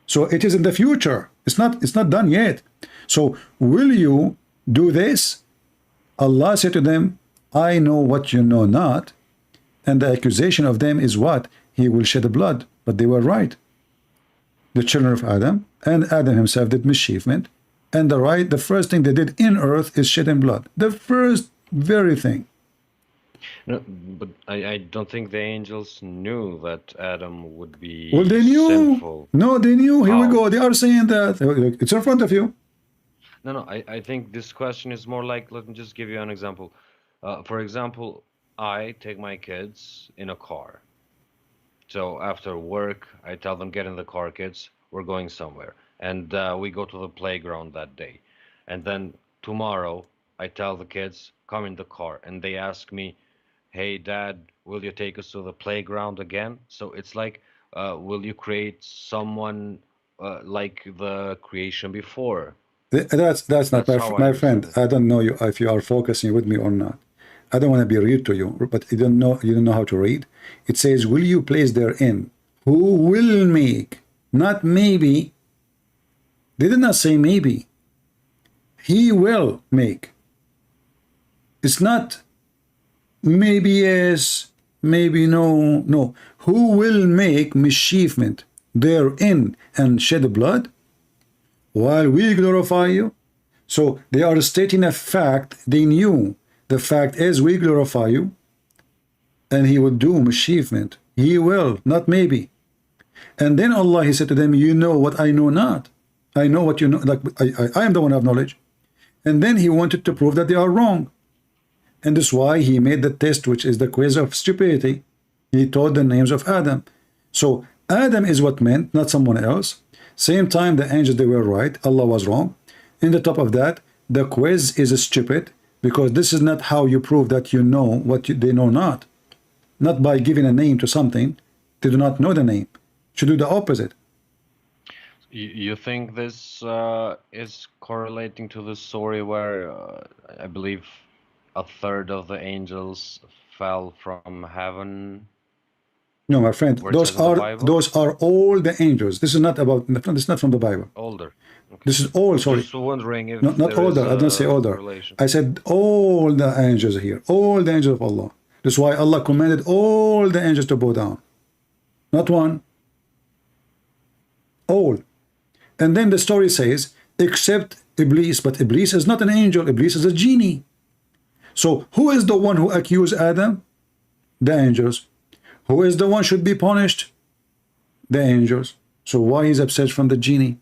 So it is in the future. It's not done yet. So will you do this? Allah said to them, I know what you know not. And the accusation of them is what? He will shed blood. But they were right. The children of Adam, and Adam himself did mischievement, and the right, the first thing they did in earth is shedding blood. The first very thing. No, but I don't think the angels knew that Adam would be Well, they knew. sinful. No, they knew. Here we How? go. They are saying that. It's in front of you. No, I think this question is more like, let me just give you an example. For example, I take my kids in a car. So after work, I tell them, get in the car, kids, we're going somewhere. And we go to the playground that day. And then tomorrow, I tell the kids, come in the car. And they ask me, hey, Dad, will you take us to the playground again? So it's like, will you create someone like the creation before? That's not That's how I my understand friend. it. I don't know you if you are focusing with me or not. I don't want to be rude to you, but you don't know how to read. It says, will you place therein? Who will make? Not maybe. They did not say maybe. He will make. It's not maybe yes, maybe no. No. Who will make mischievement therein and shed blood while we glorify you? So they are stating a fact. They knew the fact is we glorify you, and he will do mischievement. He will, not maybe. And then Allah, he said to them, you know what I know not. I know what you know. Like I am the one who have knowledge. And then he wanted to prove that they are wrong. And that's why he made the test, which is the quiz of stupidity. He taught the names of Adam. So Adam is what meant, not someone else. Same time the angels, they were right. Allah was wrong. In the top of that, the quiz is stupid, because this is not how you prove that you know what they know not. Not by giving a name to something. They do not know the name. Should do the opposite. You think this is correlating to the story where I believe a third of the angels fell from heaven? No, my friend, Where it says in the Bible? those are all the angels. This is not about. This is not from the Bible. Older. Okay. This is all. Sorry, Just wondering if not there older. is I don't say a older. relation. I said all the angels here. All the angels of Allah. That's why Allah commanded all the angels to bow down. Not one. All. And then the story says, except Iblis, but Iblis is not an angel. Iblis is a genie. So who is the one who accused Adam? The angels. Who is the one should be punished? The angels. So why is upset from the genie?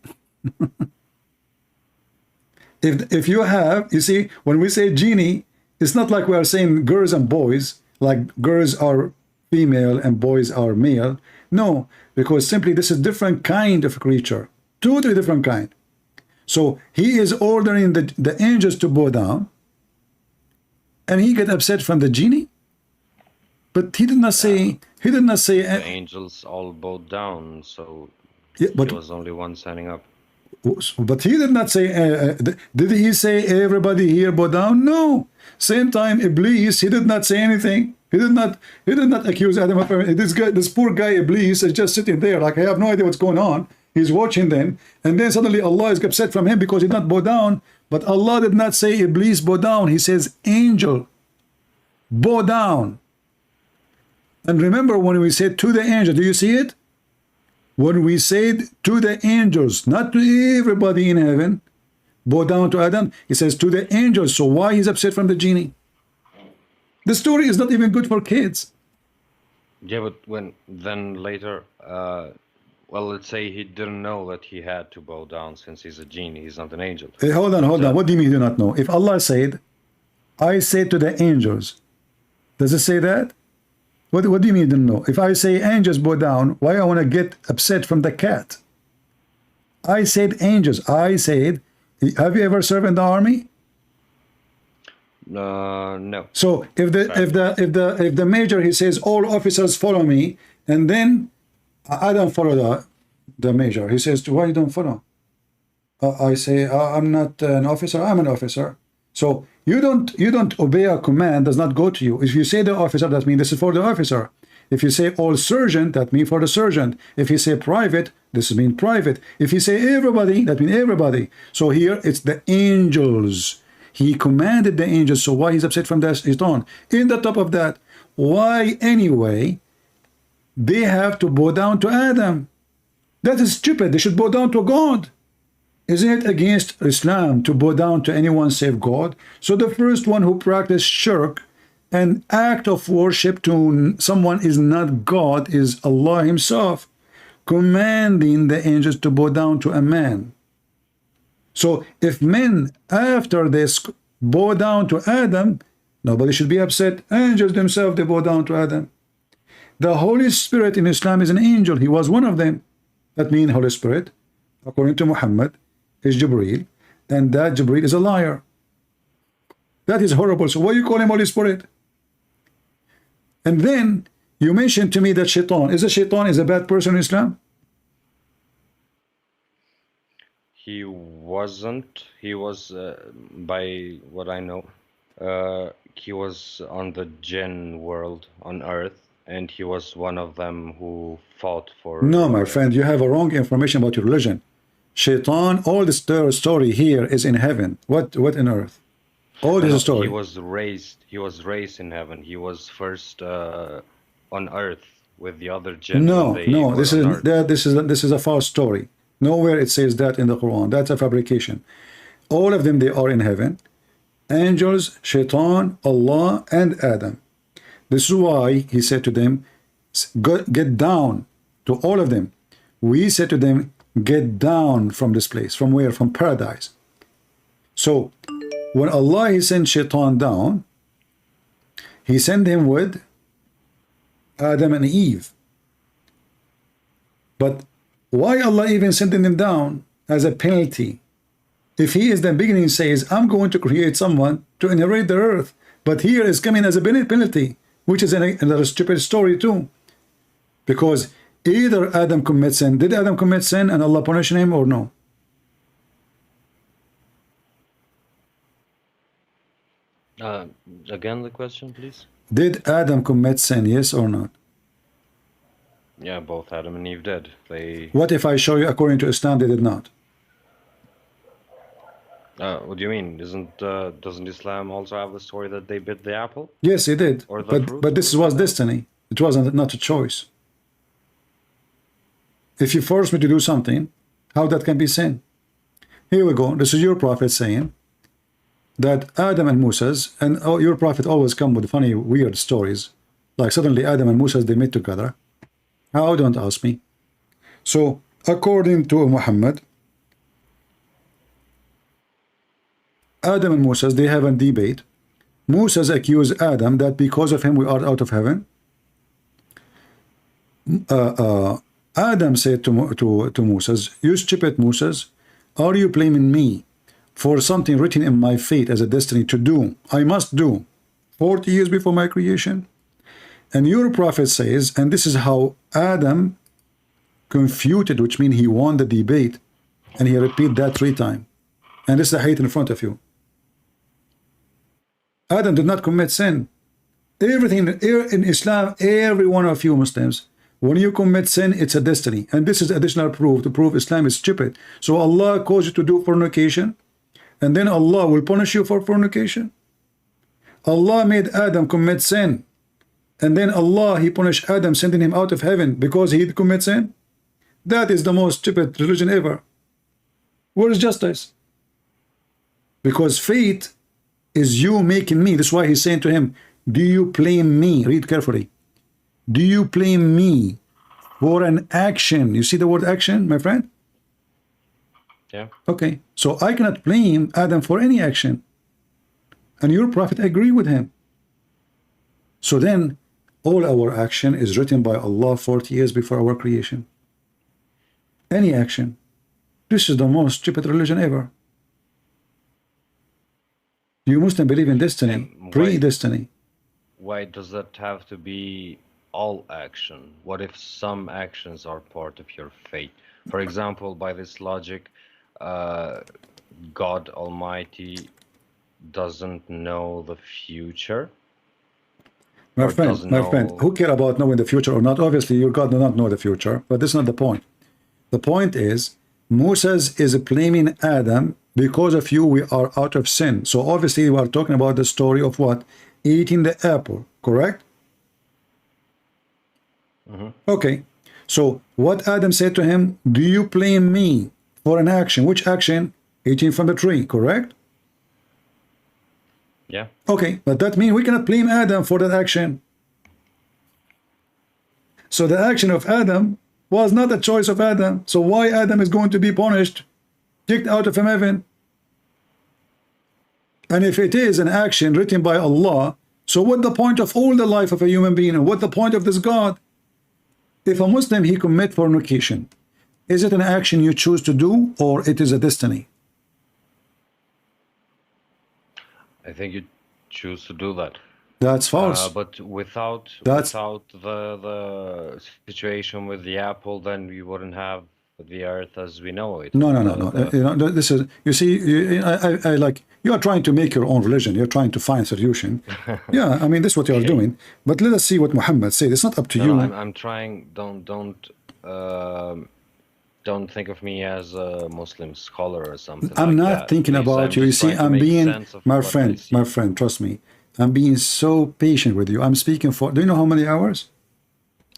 If you have, you see, when we say genie, it's not like we are saying girls and boys, like girls are female and boys are male. No, because simply this is different kind of creature. Totally different kind. So he is ordering the angels to bow down, and he get upset from the genie. But he did not say. He did not say. The angels all bowed down, so Yeah, but he was only one standing up. But he did not say. Did he say everybody here bow down? No. Same time, Iblis, he did not say anything. He did not. He did not accuse Adam of this guy. This poor guy Iblis is just sitting there, like I have no idea what's going on. He's watching them, and then suddenly Allah is upset from him because he did not bow down. But Allah did not say Iblis bow down. He says angel bow down. And remember when we said to the angel, do you see it? When we said to the angels, not to everybody in heaven, bow down to Adam, he says to the angels. So why he's upset from the genie? The story is not even good for kids. Yeah, but then later, well, let's say he didn't know that he had to bow down since he's a genie, he's not an angel. Hey, hold on. What do you mean you do not know? If Allah said, I said to the angels, does it say that? What do you mean you didn't know? If I say angels bow down, why I want to get upset from the cat? I said angels. I said, have you ever served in the army? No. So if the major, he says all officers follow me, and then I don't follow the major. He says, why you don't follow? I say I'm not an officer. I'm an officer. So you don't obey a command, does not go to you. If you say the officer, that means this is for the officer. If you say all surgeon, that means for the surgeon. If you say private, this means private. If you say everybody, that means everybody. So here it's the angels. He commanded the angels. So why he's upset from that is on. In the top of that, why anyway they have to bow down to Adam? That is stupid. They should bow down to God. Isn't it against Islam to bow down to anyone save God? So the first one who practiced shirk, an act of worship to someone is not God, is Allah himself, commanding the angels to bow down to a man. So if men after this bow down to Adam, nobody should be upset. Angels themselves, they bow down to Adam. The Holy Spirit in Islam is an angel. He was one of them. That means Holy Spirit, according to Muhammad, is Jibreel, and that Jibreel is a liar. That is horrible. So why you call him Holy Spirit? And then you mentioned to me that Shaitan is a bad person in Islam? He wasn't. He was, by what I know, he was on the jinn world on Earth, and he was one of them who fought for. No, my friend, you have a wrong information about your religion. Shaitan, all this story here is in heaven. What in earth? All this story. He was raised. He was raised in heaven. He was first on Earth with the other jinn. No, this is a false story. Nowhere it says that in the Quran. That's a fabrication. All of them, they are in heaven. Angels, Shaitan, Allah, and Adam. This is why he said to them, get down, to all of them. We said to them, get down from this place. From where? From paradise. So when Allah he sent Shaitan down, he sent him with Adam and Eve. But why Allah even sending them down as a penalty? If he is the beginning says, I'm going to create someone to inherit the earth, but here is coming as a penalty, which is another stupid story too. Because either Adam commits sin, did Adam commit sin and Allah punish him or no? Again, the question, please. Did Adam commit sin, yes or not? Yeah, both Adam and Eve did. They. What if I show you according to Islam they did not? What do you mean? Doesn't Islam also have the story that they bit the apple? Yes, he did. Or the fruit? But this was destiny. It wasn't not a choice. If you force me to do something, how that can be sin? Here we go. This is your prophet saying that Adam and Moses, and your prophet always come with funny, weird stories. Like suddenly Adam and Moses, they met together. How? Don't ask me. So, according to Muhammad, Adam and Moses, they have a debate. Moses accused Adam that because of him we are out of heaven. Adam said to Moses, you stupid Moses, are you blaming me for something written in my fate as a destiny to do? I must do 40 years before my creation. And your prophet says, and this is how Adam confuted, which means he won the debate, and he repeated that 3 times. And this is the hate in front of you. Adam did not commit sin. Everything in Islam, every one of you Muslims, when you commit sin, it's a destiny. And this is additional proof to prove Islam is stupid. So Allah calls you to do fornication, and then Allah will punish you for fornication. Allah made Adam commit sin, and then Allah, he punished Adam, sending him out of heaven because he commit sin. That is the most stupid religion ever. Where is justice? Because fate is you making me. That's why he's saying to him, do you blame me? Read carefully. Do you blame me for an action? You see the word action, my friend? Yeah. Okay. So I cannot blame Adam for any action. And your prophet agree with him. So then all our action is written by Allah 40 years before our creation. Any action. This is the most stupid religion ever. You Muslim believe in destiny, predestiny. Why does that have to be all action? What if some actions are part of your fate? For example, by this logic, God Almighty doesn't know the future. My friend, who care about knowing the future or not? Obviously, your God does not know the future, but that's not the point. The point is, Moses is blaming Adam, because of you we are out of sin. So obviously we are talking about the story of what? Eating the apple, correct? Okay. So what Adam said to him, do you blame me for an action. Which action? Eating from the tree, correct? Yeah. Okay, but that means we cannot blame Adam for that action. So the action of Adam was not a choice of Adam. So why Adam is going to be punished, kicked out of heaven? And if it is an action written by Allah, so what the point of all the life of a human being, and what the point of this God? If a Muslim, he commit fornication, is it an action you choose to do, or it is a destiny? I think you choose to do that. That's false. But without That's- without the situation with the apple, then we wouldn't have the earth as we know it. No. You know, this is, you see, I like, you are trying to make your own religion. You're trying to find solution. Yeah, I mean, this is what you are doing. But let us see what Muhammad said. It's not up to you. No, I'm trying. Don't think of me as a Muslim scholar or something. I'm like not that, thinking please. about you. You just see, trying to I'm make being, sense of my what I see. friend, trust me. I'm being so patient with you. I'm speaking for, do you know how many hours?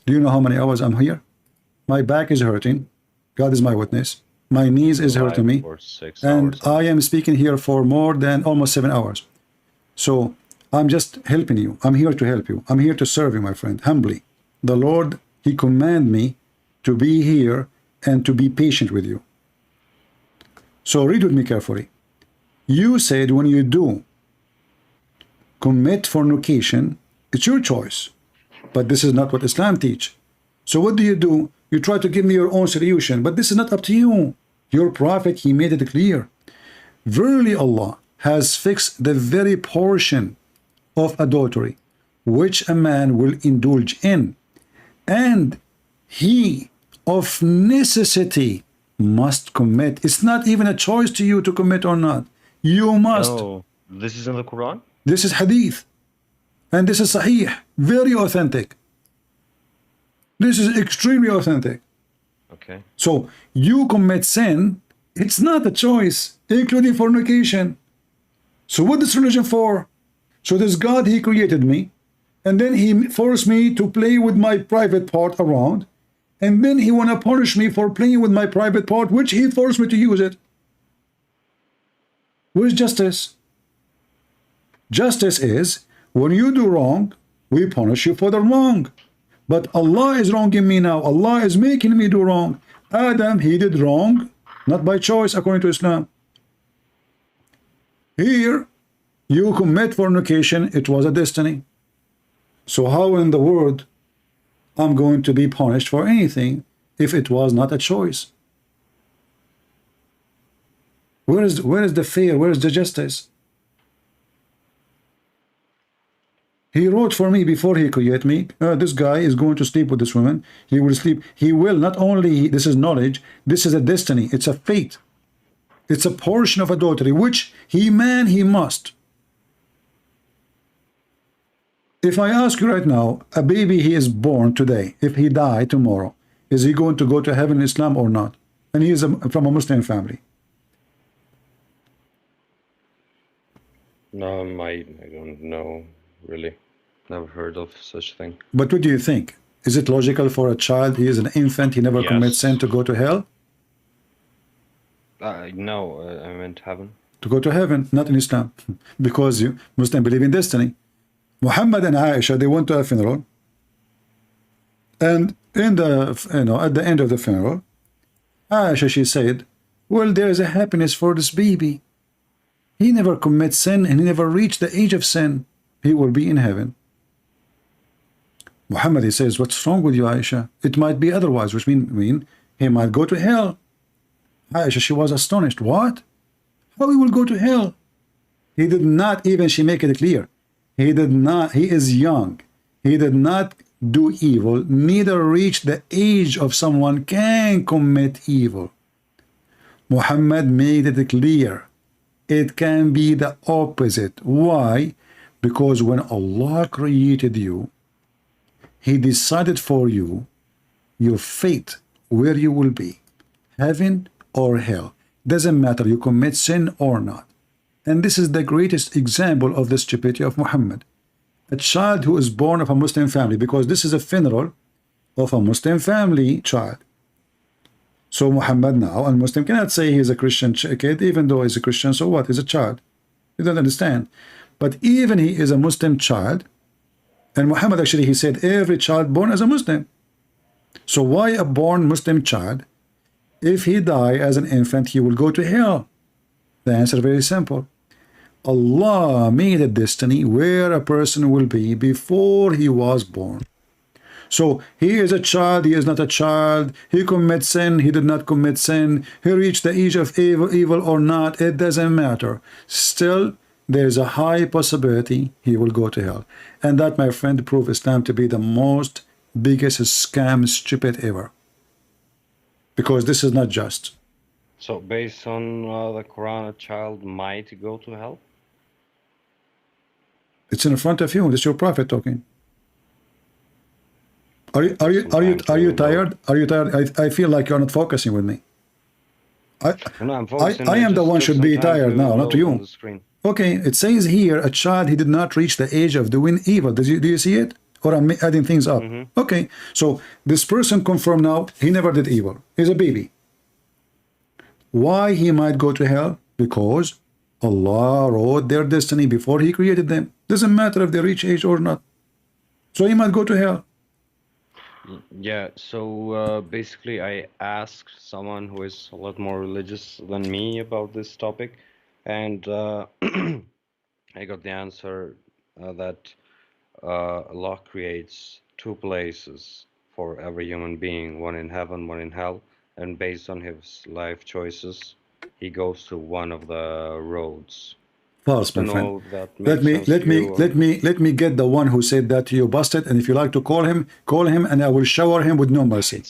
Do you know how many hours I'm here? My back is hurting. God is my witness. My knees is hurting me. 5 or 6 And hours. I am speaking here for more than almost 7 hours. So I'm just helping you. I'm here to help you. I'm here to serve you, my friend, humbly. The Lord, he commanded me to be here and to be patient with you. So read with me carefully. You said when you do commit fornication, it's your choice. But this is not what Islam teach. So what do? You try to give me your own solution, but this is not up to you. Your prophet, he made it clear. Verily Allah has fixed the very portion of adultery which a man will indulge in, and he of necessity must commit. It's not even a choice to you to commit or not. You must. No, this is in the Quran? This is hadith, and this is sahih, very authentic. This is extremely authentic. Okay. So you commit sin, it's not a choice, including fornication. So what is religion for? So this God, he created me, and then he forced me to play with my private part around, and then he want to punish me for playing with my private part, which he forced me to use it. Where's justice? Justice is, when you do wrong, we punish you for the wrong. But Allah is wronging me now. Allah is making me do wrong. Adam, he did wrong, not by choice, according to Islam. Here, you commit fornication, it was a destiny. So how in the world I'm going to be punished for anything if it was not a choice? Where is the fair? Where is the justice? He wrote for me before he created me, this guy is going to sleep with this woman. He will sleep. He will not only, this is knowledge, this is a destiny. It's a fate. It's a portion of adultery, which he must. If I ask you right now, a baby he is born today, if he die tomorrow, is he going to go to heaven in Islam or not? And he is from a Muslim family. No, I don't know, really. Never heard of such thing. But what do you think? Is it logical for a child, he is an infant, he never commits sin, to go to hell? No, I meant heaven. To go to heaven, not in Islam. Because you Muslims believe in destiny. Muhammad and Aisha, they went to a funeral. And in the, at the end of the funeral, Aisha, she said, well, there is a happiness for this baby. He never commits sin and he never reached the age of sin. He will be in heaven. Muhammad, he says, what's wrong with you, Aisha? It might be otherwise, which mean he might go to hell. Aisha, she was astonished. What? How he will go to hell? He did not even, she make it clear. He did not, he is young. He did not do evil, neither reach the age of someone can commit evil. Muhammad made it clear. It can be the opposite. Why? Because when Allah created you, he decided for you your fate, where you will be, heaven or hell. Doesn't matter you commit sin or not. And this is the greatest example of the stupidity of Muhammad. A child who is born of a Muslim family, because this is a funeral of a Muslim family child. So Muhammad now, a Muslim, cannot say he's a Christian kid, even though he's a Christian. So what? He's a child. You don't understand. But even he is a Muslim child, and Muhammad actually, he said every child born as a Muslim. So why a born Muslim child, if he die as an infant, he will go to hell? The answer is very simple. Allah made a destiny where a person will be before he was born. So he is a child, he is not a child, he commits sin, he did not commit sin, he reached the age of evil or not, it doesn't matter. Still, there's a high possibility he will go to hell. And that, my friend, proves Islam to be the most biggest scam, stupid ever. Because this is not just. So based on the Quran, a child might go to hell? It's in front of you. This is your prophet talking. Are you tired? Are you tired? I feel like you're not focusing with me. No, I'm focusing. I am the one should be tired now, not you. Okay, it says here a child he did not reach the age of doing evil. Do you see it? Or I'm adding things up? Okay, so this person confirmed now he never did evil. He's a baby. Why he might go to hell? Because Allah wrote their destiny before he created them. Doesn't matter if they reach age or not. So he might go to hell. Yeah, so basically I asked someone who is a lot more religious than me about this topic, and I got the answer that Allah creates two places for every human being, one in heaven, one in hell, and based on his life choices, he goes to one of the roads. False, my friend. Let me get the one who said that to you, busted. And if you like to call him, and I will shower him with no mercy.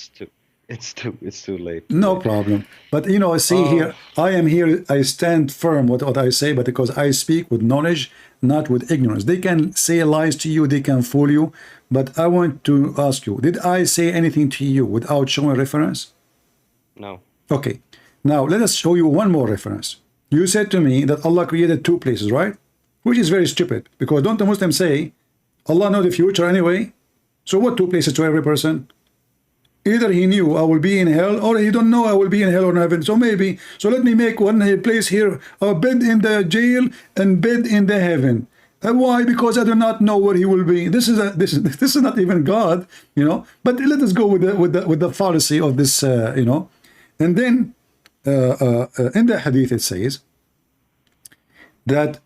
It's too late. No problem. But you know, see here, I am here. I stand firm with what I say, but because I speak with knowledge, not with ignorance. They can say lies to you, they can fool you. But I want to ask you: did I say anything to you without showing reference? No. Okay. Now let us show you one more reference. You said to me that Allah created two places, right? Which is very stupid, because don't the Muslims say Allah knows the future anyway? So what two places to every person? Either he knew I will be in hell, or he don't know I will be in hell or in heaven. So maybe, so let me make one place here, a bed in the jail and bed in the heaven. Why? Because I do not know where he will be. This is not even God, you know. But let us go with the fallacy of this, you know. And then in the hadith it says that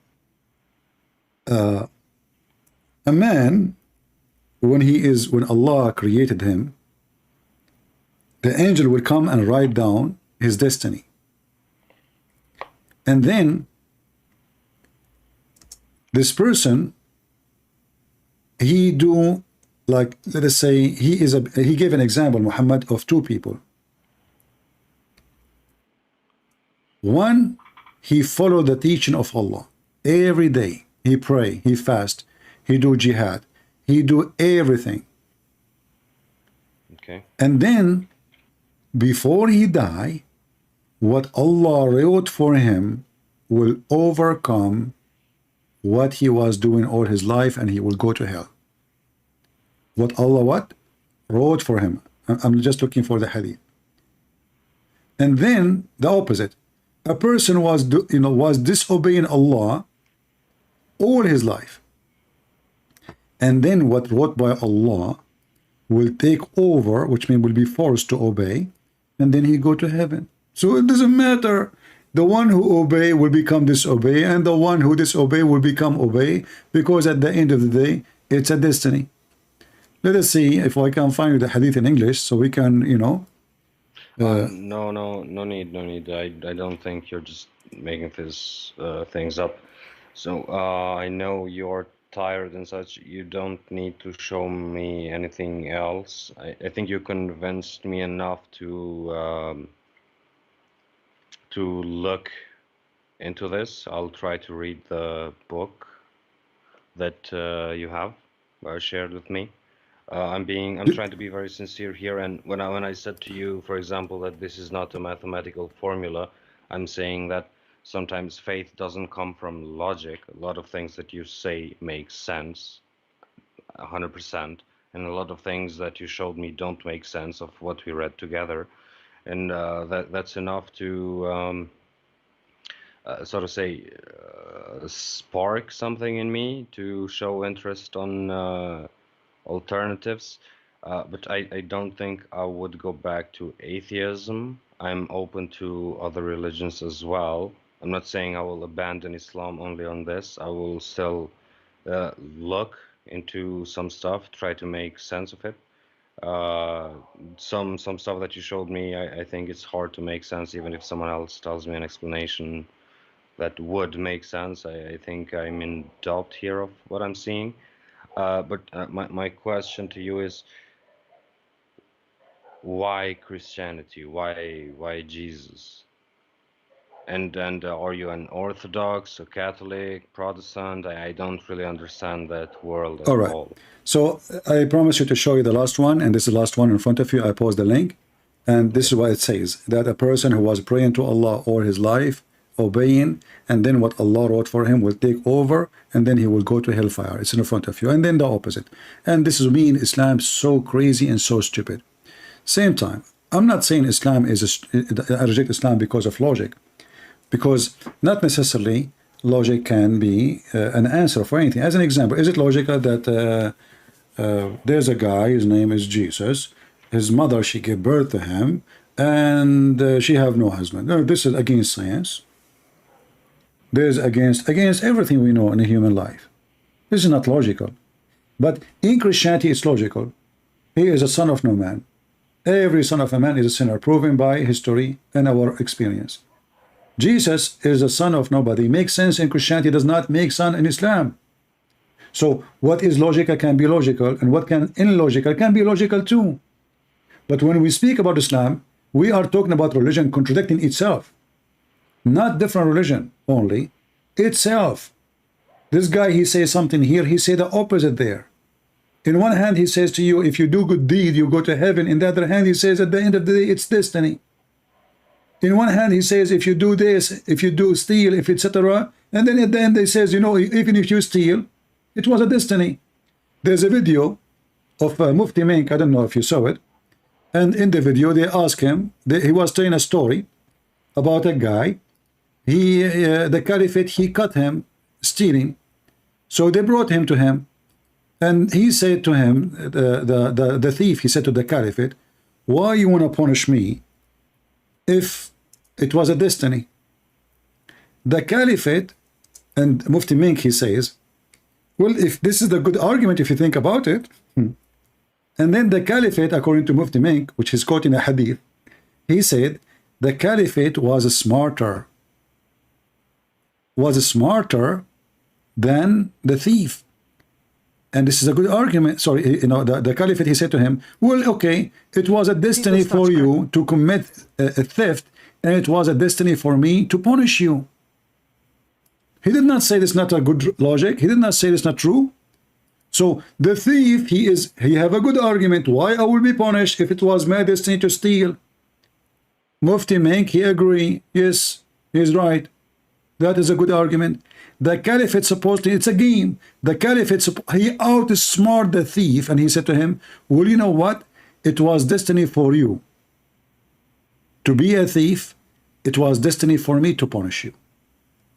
a man, when Allah created him, the angel will come and write down his destiny. And then this person, he do, like, let us say he gave an example, Muhammad, of two people. One, he followed the teaching of Allah every day. He pray, he fast, he do jihad, he do everything. Okay. And then before he die, what Allah wrote for him will overcome what he was doing all his life, and he will go to hell. What Allah wrote for him. I'm just looking for the hadith. And then the opposite. A person was disobeying Allah all his life. And then what wrote by Allah will take over, which means will be forced to obey, and then he go to heaven. So it doesn't matter. The one who obey will become disobey, and the one who disobey will become obey, because at the end of the day, it's a destiny. Let us see if I can find the hadith in English, so we can, you know. No need. I don't think you're just making this things up. So I know you're tired and such. You don't need to show me anything else. I think you convinced me enough to look into this. I'll try to read the book that you have shared with me. I'm trying to be very sincere here, and when I said to you, for example, that this is not a mathematical formula, I'm saying that sometimes faith doesn't come from logic. A lot of things that you say make sense, 100%, and a lot of things that you showed me don't make sense of what we read together. and that's enough to sort of say spark something in me to show interest on alternatives. But I don't think I would go back to atheism. I'm open to other religions as well. I'm not saying I will abandon Islam only on this. I will still look into some stuff, try to make sense of it. Uh, some stuff that you showed me, I think it's hard to make sense, even if someone else tells me an explanation that would make sense. I think I'm in doubt here of what I'm seeing. But my question to you is, why Christianity? Why Jesus? And are you an Orthodox, a Catholic, Protestant? I don't really understand that world at All right. all. So I promise you to show you the last one, and this is the last one in front of you. I post the link, and this is what it says, that a person who was praying to Allah all his life, obeying, and then what Allah wrote for him will take over, and then he will go to hellfire. It's in front of you. And then the opposite. And this is me in Islam, so crazy and so stupid. Same time, I'm not saying Islam is I reject Islam because of logic, because not necessarily logic can be an answer for anything. As an example, is it logical that there's a guy, his name is Jesus, his mother, she gave birth to him, and she have no husband? No, this is against science. This is against everything we know in a human life. This is not logical. But in Christianity, it's logical. He is a son of no man. Every son of a man is a sinner, proven by history and our experience. Jesus is a son of nobody. Makes sense in Christianity, does not make sense in Islam. So what is logical can be logical, and what can illogical can be logical too. But when we speak about Islam, we are talking about religion contradicting itself. Not different religion only, itself. This guy, he says something here, he say the opposite there. In one hand, he says to you, if you do good deed, you go to heaven. In the other hand, he says at the end of the day, it's destiny. In one hand, he says, if you do this, if you do steal, if etc. And then at the end, he says, you know, even if you steal, it was a destiny. There's a video of Mufti Menk, I don't know if you saw it. And in the video, they ask him, he was telling a story about a guy. The caliphate, he caught him stealing. So they brought him to him. And he said to him, the thief, he said to the caliphate, why you want to punish me if it was a destiny? The caliphate, and Mufti Menk, he says, well, if this is the good argument, if you think about it. And then the caliphate, according to Mufti Menk, which is quoting a hadith, he said the caliphate was smarter than the thief. And this is a good argument. Sorry, you know, the caliphate, he said to him, well, okay, it was a destiny for you to commit a theft, and it was a destiny for me to punish you. He did not say this is not a good logic. He did not say this is not true. So the thief, he have a good argument. Why I will be punished if it was my destiny to steal? Mufti Menk, he agree. Yes, he's right. That is a good argument. The caliphate supposedly, it's a game. The caliphate, he outsmarted the thief, and he said to him, well, you know what? It was destiny for you to be a thief. It was destiny for me to punish you.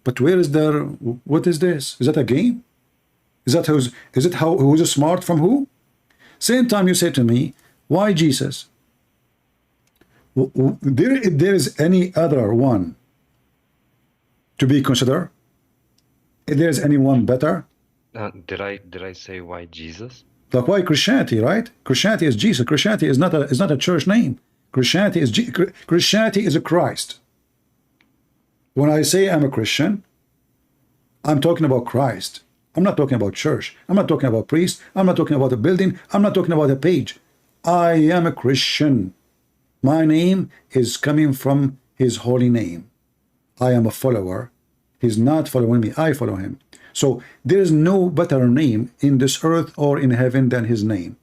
But where is there? What is this? Is that a game? Is it who's smart from who? Same time you say to me, why Jesus? There is any other one to be considered? If there's anyone better? Did I say why Jesus? Like why Christianity, right? Christianity is Jesus. Christianity is not a church name. Christianity is a Christ. When I say I'm a Christian, I'm talking about Christ. I'm not talking about church. I'm not talking about priest. I'm not talking about a building. I'm not talking about a page. I am a Christian. My name is coming from his holy name. I am a follower. He's not following me. I follow him. So there is no better name in this earth or in heaven than his name.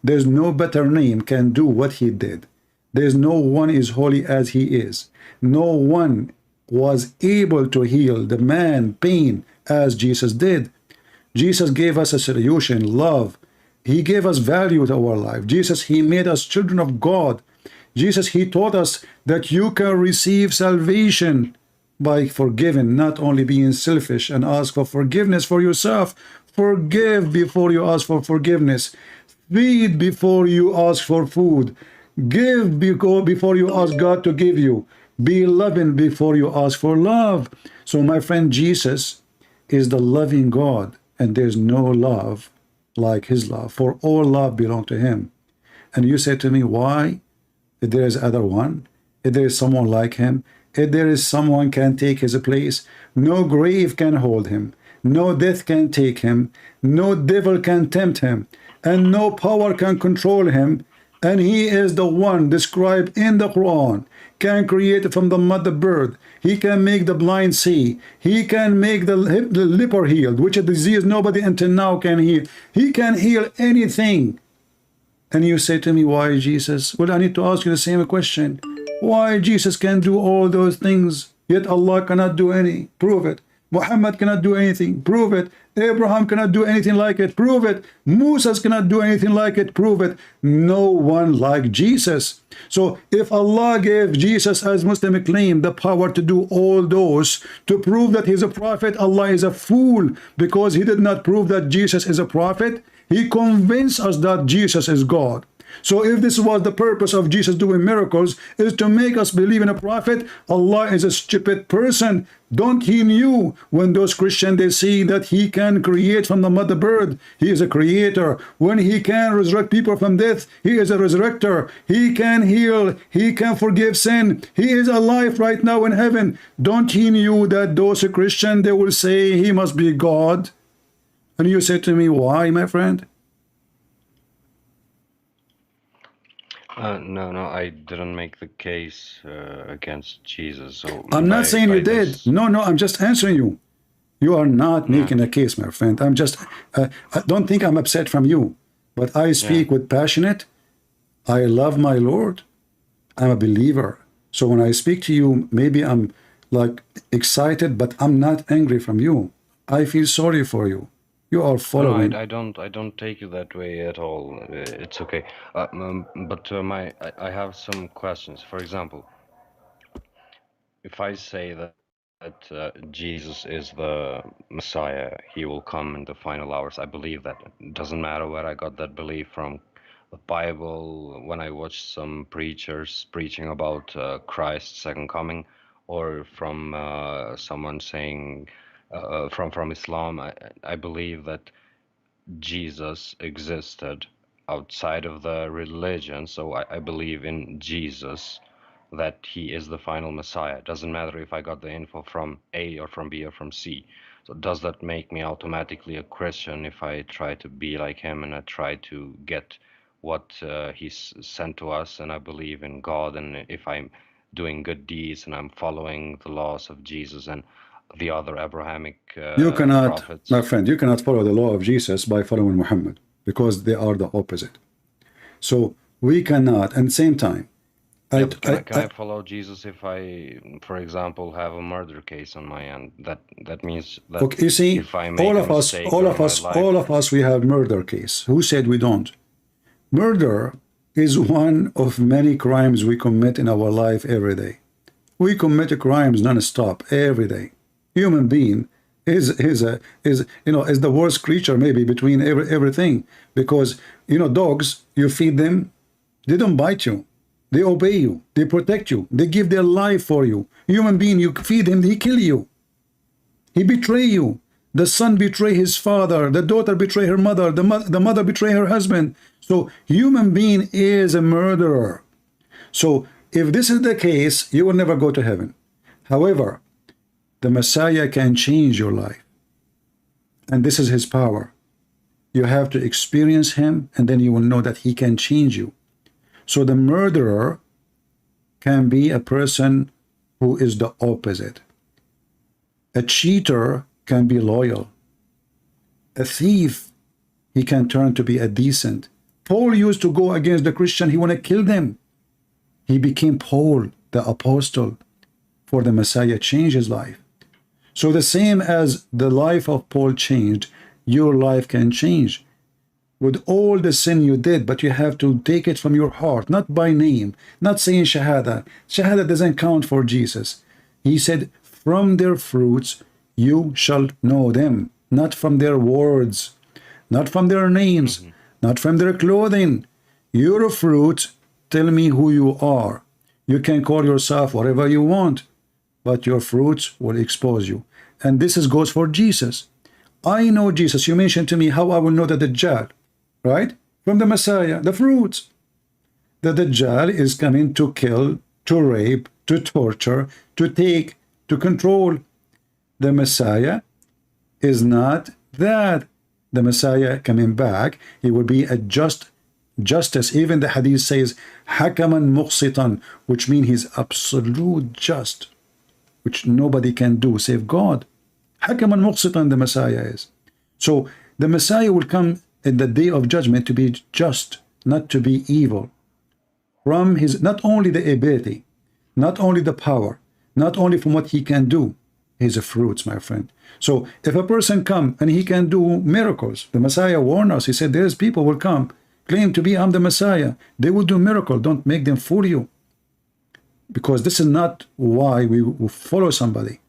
There's no better name can do what he did. There's no one is holy as he is. No one was able to heal the man pain as Jesus did. Jesus gave us a solution, love. He gave us value to our life. Jesus, he made us children of God. Jesus, he taught us that you can receive salvation by forgiving, not only being selfish and ask for forgiveness for yourself. Forgive before you ask for forgiveness. Feed before you ask for food. Give before you ask God to give you. Be loving before you ask for love. So my friend, Jesus is the loving God, and there's no love like his love, for all love belongs to him. And you say to me, why? If there is other one, if there is someone like him, if there is someone can take his place, no grave can hold him, no death can take him, no devil can tempt him, and no power can control him. And he is the one described in the Qur'an, can create from the mother bird. He can make the blind see. He can make the leper healed, which is a disease nobody until now can heal. He can heal anything. And you say to me, why Jesus? Well, I need to ask you the same question. Why Jesus can do all those things, yet Allah cannot do any? Prove it. Muhammad cannot do anything. Prove it. Abraham cannot do anything like it. Prove it. Moses cannot do anything like it. Prove it. No one like Jesus. So if Allah gave Jesus, as Muslim claim, the power to do all those, to prove that he's a prophet, Allah is a fool, because he did not prove that Jesus is a prophet. He convinced us that Jesus is God. So if this was the purpose of Jesus doing miracles, is to make us believe in a prophet, Allah is a stupid person. Don't he knew when those Christians, they see that he can create from the mother bird, he is a creator. When he can resurrect people from death, he is a resurrector. He can heal, he can forgive sin. He is alive right now in heaven. Don't he knew that those Christians, they will say he must be God? And you say to me, why, my friend? No, I didn't make the case against Jesus. So I'm not saying you did. No, I'm just answering you. You are not making a case, my friend. I'm just, I don't think I'm upset from you, but I speak with passionate. I love my Lord. I'm a believer. So when I speak to you, maybe I'm like excited, but I'm not angry from you. I feel sorry for you. You are following. No, I don't take you that way at all. It's okay. But I have some questions. For example, if I say that Jesus is the Messiah, he will come in the final hours. I believe that. It doesn't matter where I got that belief from. The Bible, when I watched some preachers preaching about Christ's second coming, or from someone saying from Islam, I believe that Jesus existed outside of the religion. So I believe in Jesus, that he is the final Messiah. It doesn't matter if I got the info from A or from B or from C. So does that make me automatically a Christian if I try to be like him and I try to get what he's sent to us, and I believe in God, and if I'm doing good deeds and I'm following the laws of Jesus and the other Abrahamic you cannot, prophets? my friend, you cannot follow the law of Jesus by following Muhammad, because they are the opposite. So we cannot, at the same time, Can I follow Jesus if I, for example, have a murder case on my end? That means that okay, you see, if I make all a of us, mistake all or of my us, life- all of us, we have murder case. Who said we don't? Murder is one of many crimes we commit in our life every day. We commit crimes non-stop every day. Human being is the worst creature maybe between everything, because dogs, you feed them, they don't bite you, they obey you, they protect you, they give their life for you. Human being, you feed him, he kill you, he betray you. The son betray his father, the daughter betray her mother, the mother betray her husband. So human being is a murderer. So if this is the case, you will never go to heaven. However, the Messiah can change your life, and this is his power. You have to experience him, and then you will know that he can change you. So the murderer can be a person who is the opposite. A cheater can be loyal. A thief, he can turn to be a decent. Paul used to go against the Christian, he want to kill them. He became Paul, the apostle, for the Messiah changed his life. So the same as the life of Paul changed, your life can change. with all the sin you did, but you have to take it from your heart, not by name, not saying Shahada. Shahada doesn't count for Jesus. He said, from their fruits you shall know them, not from their words, not from their names, not from their clothing. Your fruits tell me who you are. You can call yourself whatever you want, but your fruits will expose you. And this goes for Jesus. I know Jesus. You mentioned to me how I will know the Dajjal, right? From the Messiah, the fruits. The Dajjal is coming to kill, to rape, to torture, to take, to control. The Messiah is not that. The Messiah coming back, he will be a justice. Even the hadith says, hakaman muqsitan, which means he's absolute just, which nobody can do save God. Hakaman muqsitan, the Messiah is. So the Messiah will come in the day of judgment to be just, not to be evil. From his, not only the ability, not only the power, not only from what he can do, his fruits, my friend. So if a person come and he can do miracles, the Messiah warned us. He said, there's people will come, claim to be I'm the Messiah. They will do miracle. Don't make them fool you. Because this is not why we will follow somebody.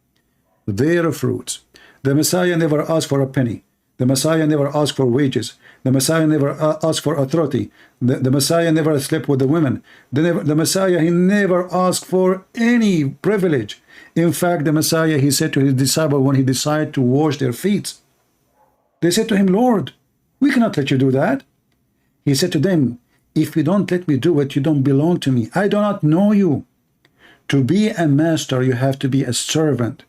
Their fruits. The Messiah never asked for a penny. The Messiah never asked for wages. The Messiah never asked for authority. The Messiah never slept with the women. The Messiah, he never asked for any privilege. In fact, the Messiah, he said to his disciple when he decided to wash their feet, they said to him, Lord, we cannot let you do that. He said to them, if you don't let me do it, you don't belong to me. I do not know you. To be a master, you have to be a servant.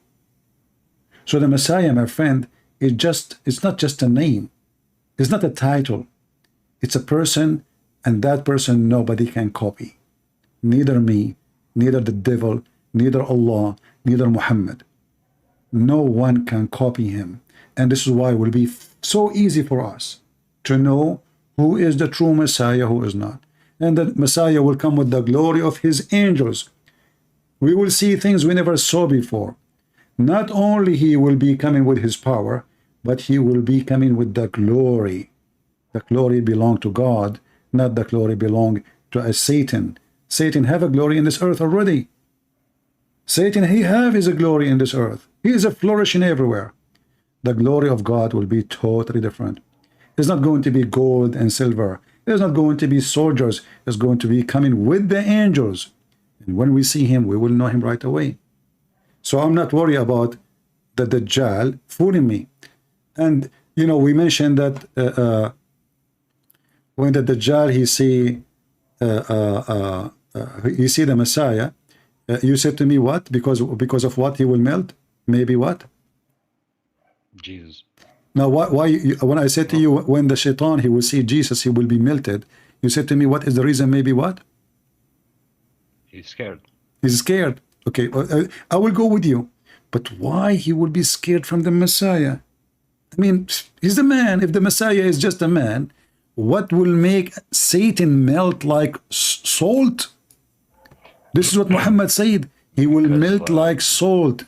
So the Messiah, my friend, it's not just a name. It's not a title. It's a person, and that person nobody can copy. Neither me, neither the devil, neither Allah, neither Muhammad. No one can copy him. And this is why it will be so easy for us to know who is the true Messiah, who is not. And the Messiah will come with the glory of his angels. We will see things we never saw before. Not only he will be coming with his power, but he will be coming with the glory. The glory belong to God, not the glory belong to a Satan. Satan have a glory in this earth already. Satan, he have his glory in this earth. He is a flourishing everywhere. The glory of God will be totally different. It's not going to be gold and silver. It's not going to be soldiers. It's going to be coming with the angels. And when we see him, we will know him right away. So I'm not worried about the Dajjal fooling me. And, you know, we mentioned that when the Dajjal, he see the Messiah, you said to me what? Because of what he will melt? Maybe what? Jesus. Now, why when I said to you, when the shaitan, he will see Jesus, he will be melted, you said to me, what is the reason? Maybe what? He's scared. He's scared. Okay, I will go with you. But why he will be scared from the Messiah? I mean, he's the man. If the Messiah is just a man, what will make Satan melt like salt? This is what Muhammad said. He will melt like salt.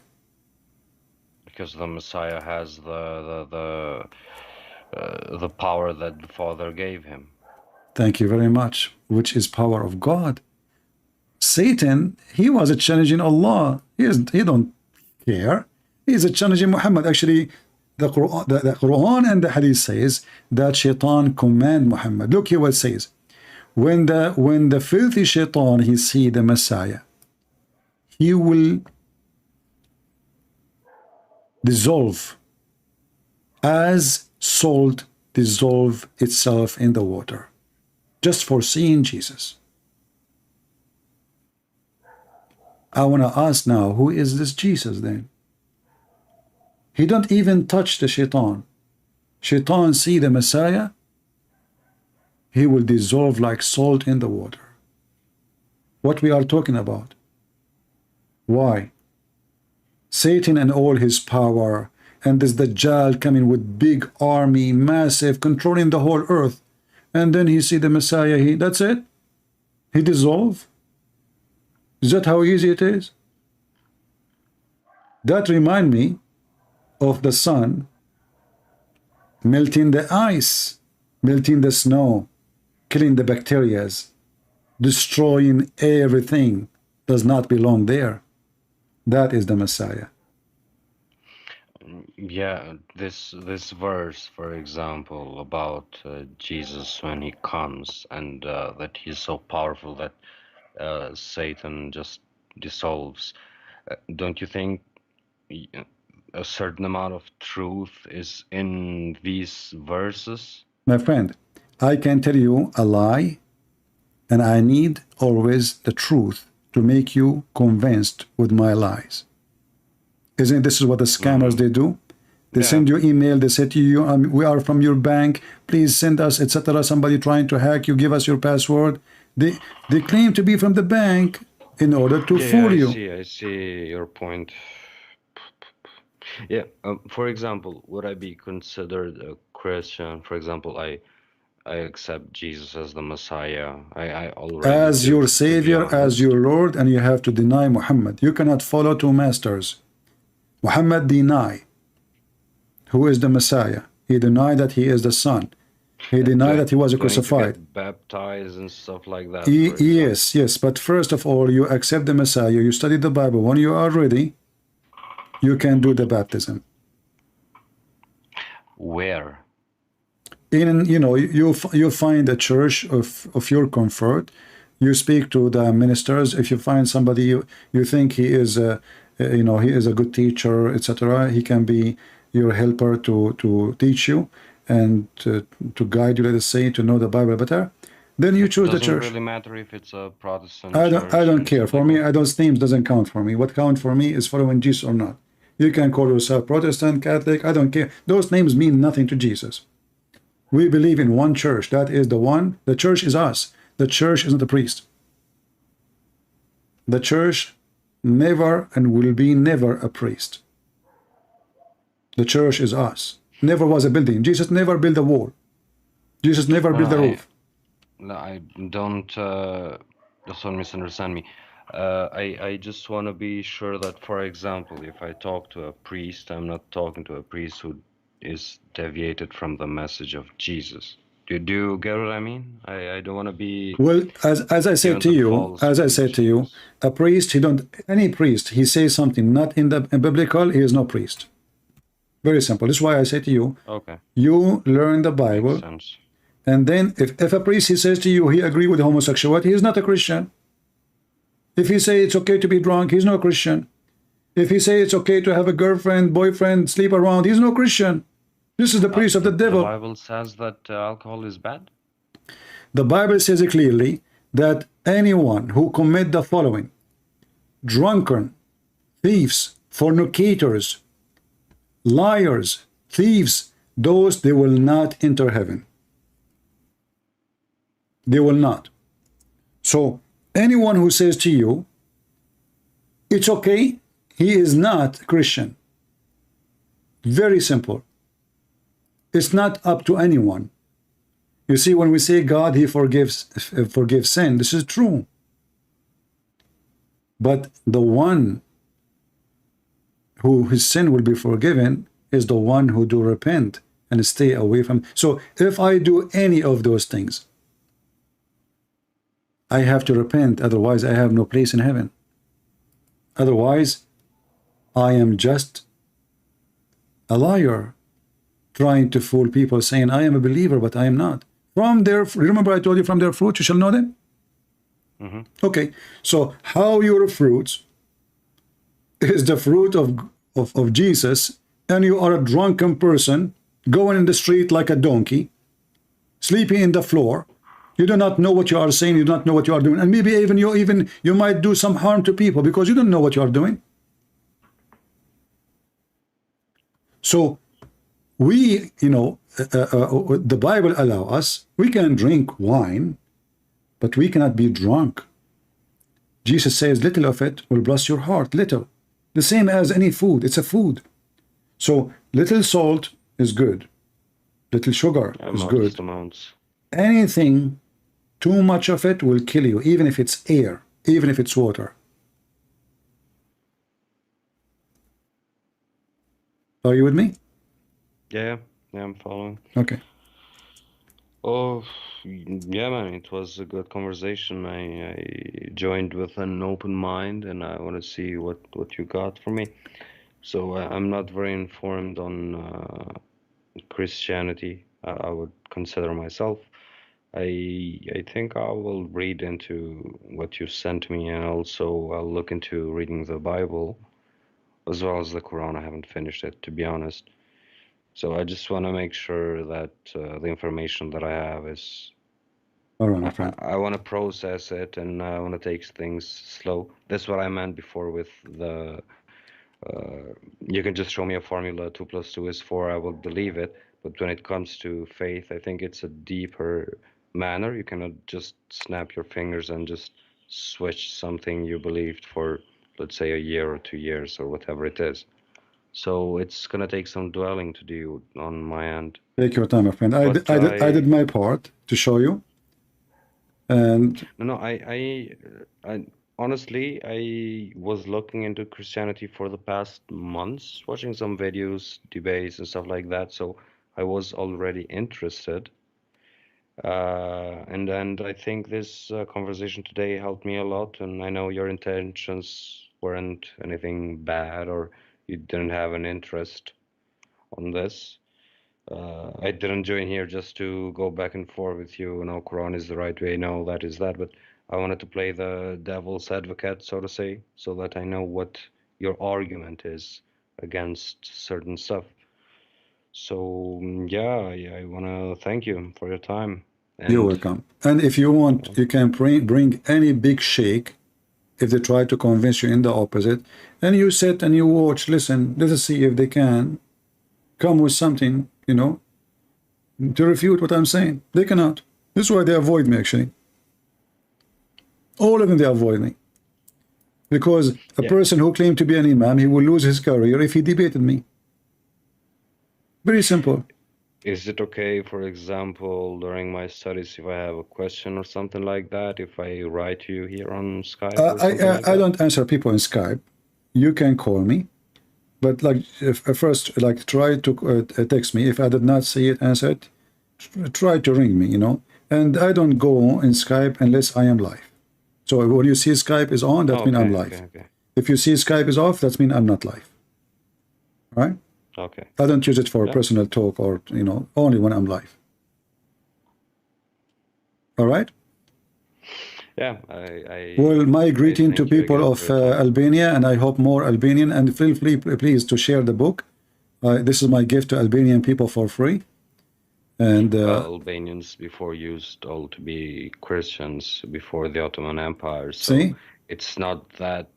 Because the Messiah has the power that the Father gave him. Thank you very much. Which is power of God. Satan, he was a challenging Allah. He don't care. He's a challenging Muhammad. Actually, the Quran and the Hadith says that Shaitan command Muhammad. Look here what it says. When the filthy Shaitan, he see the Messiah, he will dissolve as salt dissolve itself in the water, just for seeing Jesus. I want to ask now, who is this Jesus then? He don't even touch the Shaitan. Shaitan see the Messiah, he will dissolve like salt in the water. What we are talking about? Why? Satan and all his power, and this Dajjal coming with big army, massive, controlling the whole earth, and then he see the Messiah, that's it? He dissolve? Is that how easy it is? That remind me of the sun melting the ice. melting the snow, killing the bacteria, destroying everything, does not belong there. That is the Messiah. Yeah, this verse, for example, about Jesus when he comes and that he's so powerful that Satan just dissolves. Don't you think y- a certain amount of truth is in these verses? My friend, I can tell you a lie, and I need always the truth to make you convinced with my lies. Isn't this is what the scammers they do? They Yeah. send you email, they say to you, we are from your bank, please send us, etc. Somebody trying to hack you, give us your password. They claim to be from the bank in order to Yeah, fool you. I see your point. Yeah, for example, would I be considered a Christian? For example, I accept Jesus as the Messiah. I already As do, your to be savior, as honest. your Lord, and you have to deny Muhammad. You cannot follow two masters. Muhammad deny who is the Messiah. He denied that he is the Son. He denied that he was Do I need to crucified. get baptized and stuff like that, for example? Yes, yes. But first of all, you accept the Messiah. You study the Bible. When you are ready, you can do the baptism. Where? You find a church of your comfort. You speak to the ministers. If you find somebody you think he is he is a good teacher, etc., he can be your helper to teach you and to guide you, let us say, to know the Bible better. Then you choose the Doesn't church. really matter if it's a Protestant I church don't and care. stuff For like me, that. those names doesn't count for me. What count for me is following Jesus or not. You can call yourself Protestant, Catholic, I don't care. Those names mean nothing to Jesus. We believe in one church. That is the one. The church is us. The church isn't the priest. The church never and will be never a priest. The church is us. Never was a building. Jesus never built a wall. Jesus never built a roof. No, I don't, just don't misunderstand me. I just want to be sure that, for example, if I talk to a priest, I'm not talking to a priest who is deviated from the message of Jesus. Do you get what I mean? I don't want to be Well, as I said given to to you, false teachings. a priest, any priest, he says something not in the biblical, he is no priest. Very simple. This is why I say to you, Okay, you learn the makes Bible, sense. and then if a priest he says to you he agree with homosexuality, he is not a Christian. If he say it's okay to be drunk, he's no Christian. If he say it's okay to have a girlfriend, boyfriend, sleep around, he's no Christian. This is the priest of the The devil. Bible says that alcohol is bad? The Bible says it clearly that anyone who commit the following: drunken, thieves, fornicators, liars, thieves, those they will not enter heaven. They will not. So anyone who says to you, it's okay, he is not Christian. Very simple. It's not up to anyone. You see, when we say God, he forgives sin, this is true. But the one who his sin will be forgiven is the one who do repent and stay away from. So if I do any of those things, I have to repent, otherwise I have no place in heaven. Otherwise, I am just a liar trying to fool people, saying I am a believer, but I am not. From their, remember I told you, from their fruit you shall know them? Okay, so how your fruits is the fruit of Jesus, and you are a drunken person going in the street like a donkey, sleeping in the floor. You do not know what you are saying, you do not know what you are doing, and maybe even you might do some harm to people because you don't know what you are doing. So we, the Bible allow us, we can drink wine, but we cannot be drunk. Jesus says little of it will bless your heart, little. The same as any food, it's a food. So little salt is good, little sugar is Modest good. amounts. Anything, too much of it will kill you, even if it's air, even if it's water. Are you with me? Yeah, I'm following. Okay. Oh, yeah, man, it was a good conversation. I joined with an open mind, and I want to see what you got for me. So I'm not very informed on Christianity. I would consider myself. I think I will read into what you sent me, and also I'll look into reading the Bible as well as the Quran. I haven't finished it, to be honest. So I just want to make sure that the information that I have is All right, my friend. I want to process it, and I want to take things slow. That's what I meant before with the you can just show me a formula, 2 plus 2 is 4, I will believe it. But when it comes to faith, I think it's a deeper manner. You cannot just snap your fingers and just switch something you believed for, let's say, a year or 2 years or whatever it is. So it's gonna take some dwelling to do on my end. Take your time, my friend. But I did my part to show you. And no, I honestly, I was looking into Christianity for the past months, watching some videos, debates, and stuff like that. So I was already interested. And I think this conversation today helped me a lot. And I know your intentions weren't anything bad, or you didn't have an interest on this. I didn't join here just to go back and forth with you. No, Quran is the right way. No, that is that. But I wanted to play the devil's advocate, so to say, so that I know what your argument is against certain stuff. So yeah, I want to thank you for your time. you're And welcome. And if you want, you can bring any big sheikh if they try to convince you in the opposite. And you sit and you watch, listen, let us see if they can come with something, you know, to refute what I'm saying. They cannot. This is why they avoid me, actually. All of them, they avoid me. Because a yeah, person who claimed to be an imam, he will lose his career if he debated me. Very simple. is it okay, for example, during my studies, if I have a question or something like that, if I write to you here on Skype or something like I that? don't answer people in Skype. You can call me. But like, if first, like, try to text me. If I did not see it, answer it. Try to ring me, you know. And I don't go in Skype unless I am live. So when you see Skype is on, that means I'm live. Okay. If you see Skype is off, that means I'm not live. All right? Okay. I don't use it for Yeah. personal talk or, you know, only when I'm live. All right? Yeah, Well, my greeting to thank you people again of for your time. Albania, and I hope more Albanian, and feel free, please, to share the book. This is my gift to Albanian people for free. And Well, Albanians before used all to be Christians before the Ottoman Empire, so see, it's not that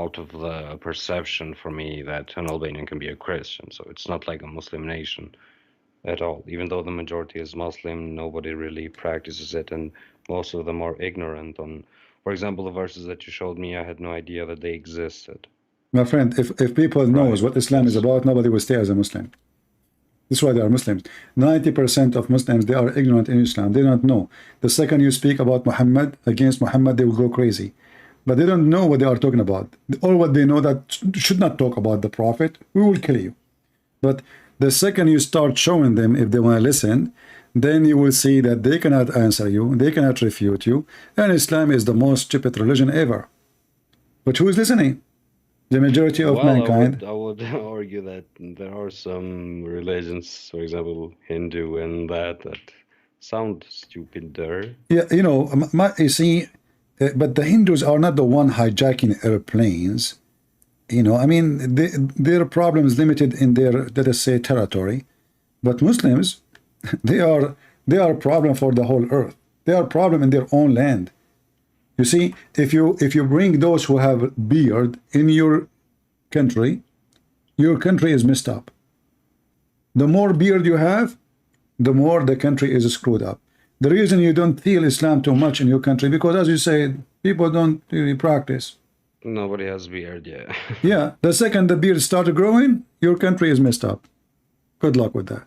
out of the perception for me that an Albanian can be a Christian. So it's not like a Muslim nation at all. Even though the majority is Muslim, nobody really practices it, and most of them are ignorant on, for example, the verses that you showed me. I had no idea that they existed. my friend, if people knows Right. what Islam is about, nobody will stay as a Muslim. This is why they are Muslims. 90% of Muslims, they are ignorant in Islam. They don't know. The second you speak about Muhammad, against Muhammad, they will go crazy. But they don't know what they are talking about. All what they know that should not talk about the Prophet, we will kill you. But the second you start showing them, if they want to listen, then you will see that they cannot answer you, they cannot refute you, and Islam is the most stupid religion ever. But who is listening? The majority of Well, mankind. I would argue that there are some religions, for example, Hindu and that sound stupid there. Yeah, you know, you see, but the Hindus are not the one hijacking airplanes. You know, I mean, their problem is limited in their, let us say, territory. But Muslims, they are a problem for the whole earth. They are a problem in their own land. You see, if you bring those who have beard in your country is messed up. The more beard you have, the more the country is screwed up. The reason you don't feel Islam too much in your country, because as you said, people don't really practice. Nobody has beard, yeah. Yeah, the second the beard started growing, your country is messed up. Good luck with that.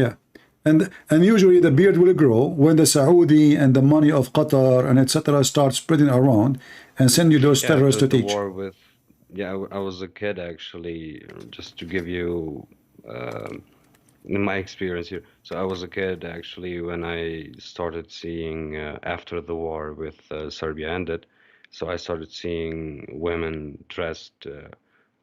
Yeah. And usually the beard will grow when the Saudi and the money of Qatar and etc. start spreading around and send you those terrorists to The teach. war with, yeah, I was a kid actually, just to give you in my experience here. So I was a kid actually when I started seeing after the war with Serbia ended. So I started seeing women dressed,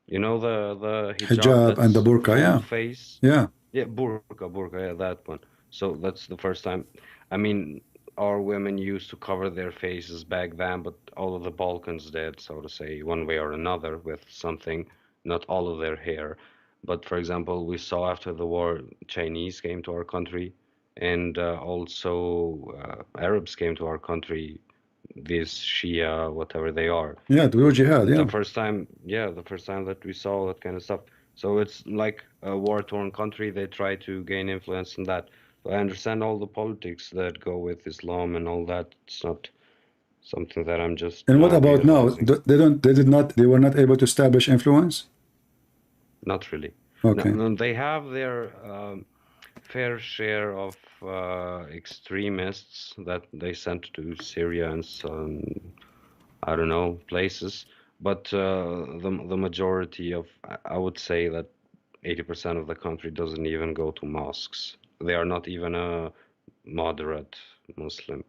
you know, the hijab Hijab and the that's burqa, full yeah, face. yeah. Yeah, burqa, yeah, that one. So that's the first time. I mean, our women used to cover their faces back then, but all of the Balkans did, so to say, one way or another with something, not all of their hair. But for example, we saw after the war, Chinese came to our country, and also Arabs came to our country, these Shia, whatever they are. Yeah, the real jihad, The yeah. first time, yeah, the first time that we saw that kind of stuff. So it's like a war-torn country. They try to gain influence in that. So I understand all the politics that go with Islam and all that. It's not something that I'm just And what now about now? realizing. They were not able to establish influence? Not really. No, Okay. no, they have their fair share of extremists that they sent to Syria and some, I don't know, places. But the majority of, I would say that 80% of the country doesn't even go to mosques. They are not even a moderate Muslim.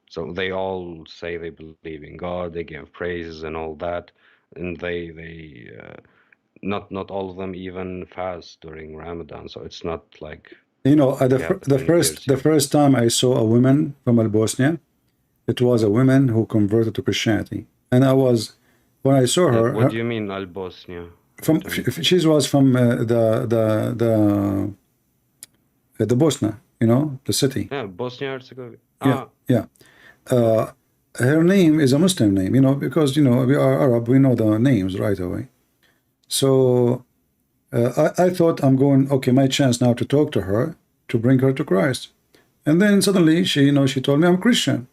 So they all say they believe in God, they give praises and all that, and they not all of them even fast during Ramadan. So it's not like You know, you have the the conspiracy. first time I saw a woman from Bosnia, it was a woman who converted to Christianity, and I was when I saw her, What do you mean, Al-Bosnia? from she was from the Bosnia, you know, the city. Yeah, Bosnia Herzegovina. Yeah, yeah. Her name is a Muslim name, you know, because you know we are Arab, we know the names right away. So I thought I'm going, okay, my chance now to talk to her, to bring her to Christ. And then suddenly she, you know, she told me I'm Christian.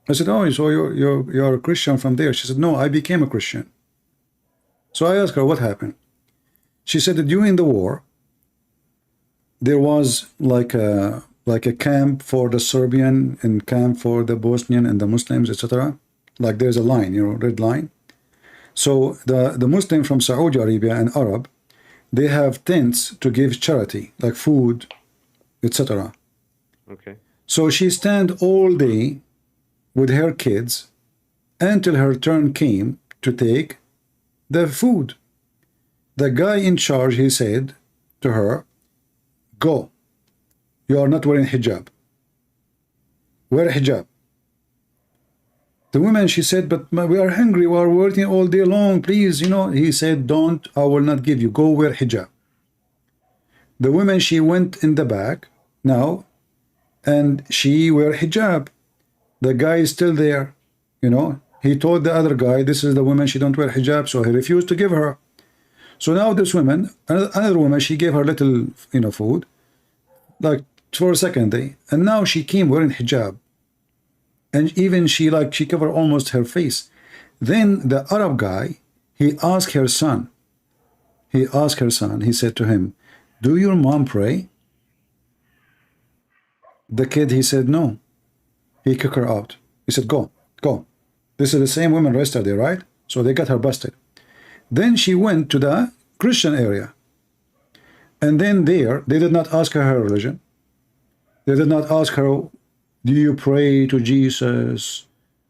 I said, oh, so you're a Christian from there? She said, no, I became a Christian. So I asked her what happened. She said that during the war, there was like a camp for the Serbian and camp for the Bosnian and the Muslims, etc. Like there's a line, you know, red line. So the Muslim from Saudi Arabia and Arab, they have tents to give charity, like food, etc. Okay. So she stand all day with her kids until her turn came to take the food. The guy in charge, he said to her, go. You are not wearing hijab. Wear hijab. The woman, she said, but we are hungry. We are working all day long. Please, you know. He said, don't. I will not give you. Go wear hijab. The woman, she went in the back now, and she wear hijab. The guy is still there, you know. He told the other guy, this is the woman, she don't wear hijab, so he refused to give her. So now this woman, another woman, she gave her little, you know, food, like for a second day, and now she came wearing hijab, and even she covered almost her face. Then the Arab guy, he asked her son, he said to him, do your mom pray? The kid, he said no. He kicked her out. He said, go. This is the same woman yesterday, right? So they got her busted. Then she went to the Christian area. And then there, they did not ask her religion. They did not ask her, do you pray to Jesus?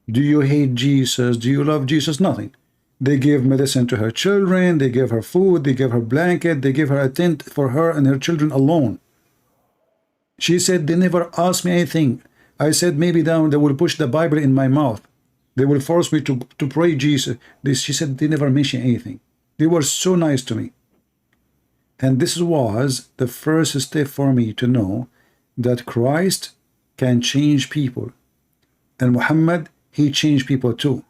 Do you hate Jesus? Do you love Jesus? Nothing. They gave medicine to her children. They gave her food. They gave her blanket. They gave her a tent for her and her children alone. She said, they never asked me anything. I said, maybe down they will push the Bible in my mouth. They will force me to pray Jesus. She said they never mentioned anything. They were so nice to me. And this was the first step for me to know that Christ can change people. And Muhammad, he changed people too.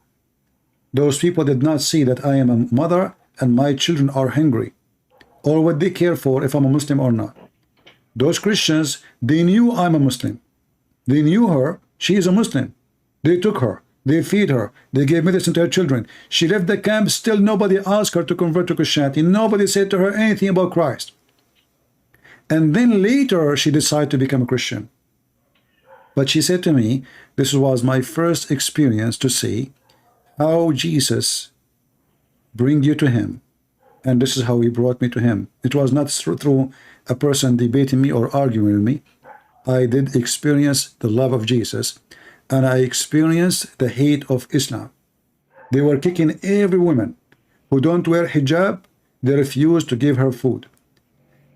Those people did not see that I am a mother and my children are hungry, or what they care for if I'm a Muslim or not. Those Christians, they knew I'm a Muslim. They knew her, she is a Muslim. They took her, they feed her, they gave medicine to her children. She left the camp, still nobody asked her to convert to Christianity. Nobody said to her anything about Christ. And then later she decided to become a Christian. But she said to me, this was my first experience to see how Jesus bring you to him. And this is how he brought me to him. It was not through a person debating me or arguing with me. I did experience the love of Jesus, and I experienced the hate of Islam. They were kicking every woman who don't wear hijab. They refuse to give her food.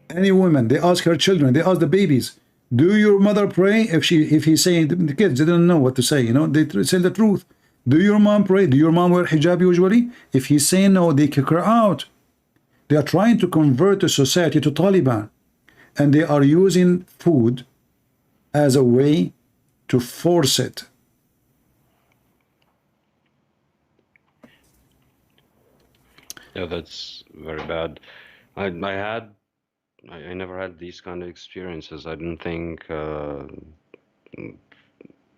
Any woman, they ask her children, they ask the babies, do your mother pray? If he's saying, the kids, they don't know what to say, you know, they say the truth. Do your mom pray? Do your mom wear hijab usually? If he's saying no, they kick her out. They are trying to convert the society to Taliban, and they are using food as a way to force it. Yeah, that's very bad. I never had these kind of experiences. I didn't think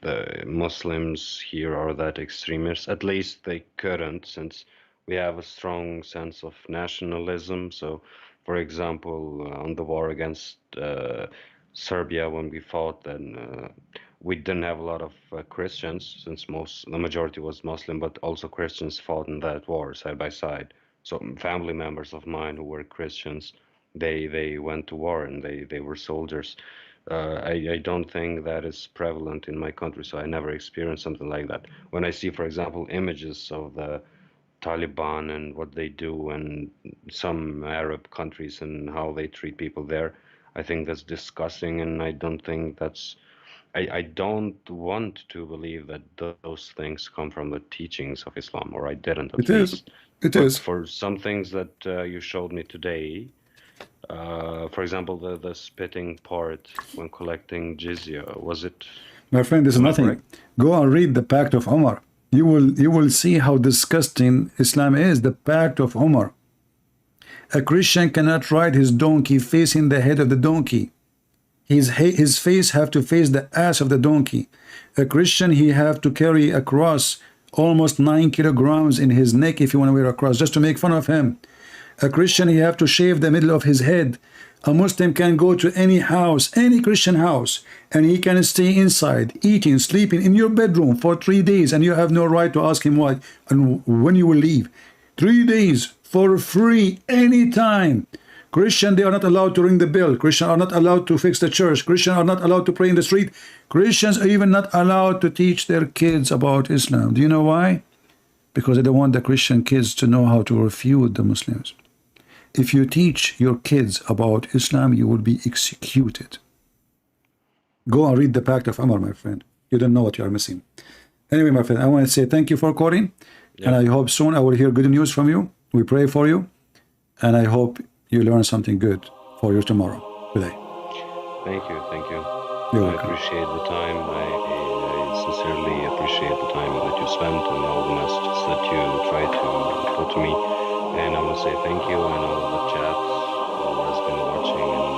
the Muslims here are that extremists. At least they couldn't, since we have a strong sense of nationalism. So, for example, on the war against Serbia, when we fought, then we didn't have a lot of Christians, since the majority was Muslim, but also Christians fought in that war side by side. So family members of mine who were Christians, they went to war and they were soldiers. I don't think that is prevalent in my country, so I never experienced something like that. When I see, for example, images of the Taliban and what they do and some Arab countries and how they treat people there, I think that's disgusting, and I don't think that's I don't want to believe that those things come from the teachings of Islam, or I didn't at It is. least. It But is. for some things that you showed me today, for example, the spitting part when collecting jizya, was it? My friend, this is Am I nothing. correct? Go and read the Pact of Umar. You will see how disgusting Islam is. The Pact of Umar. A Christian cannot ride his donkey facing the head of the donkey. His face have to face the ass of the donkey. A Christian, he have to carry a cross almost 9 kilograms in his neck if you want to wear a cross, just to make fun of him. A Christian, he have to shave the middle of his head. A Muslim can go to any house, any Christian house, and he can stay inside, eating, sleeping in your bedroom for 3 days, and you have no right to ask him why and when you will leave. 3 days for free, anytime. Christian, they are not allowed to ring the bell. Christians are not allowed to fix the church. Christians are not allowed to pray in the street. Christians are even not allowed to teach their kids about Islam. Do you know why? Because they don't want the Christian kids to know how to refute the Muslims. If you teach your kids about Islam, you will be executed. Go and read the Pact of Umar, my friend. You don't know what you are missing. Anyway, my friend, I want to say thank you for calling. Yeah. And I hope soon I will hear good news from you. We pray for you. And I hope you learn something good for you tomorrow. Today. Thank you, thank you. You're I welcome. appreciate the time. I sincerely appreciate the time that you spent and all the messages that you tried to put to me. And I want to say thank you and all the chat who has been watching and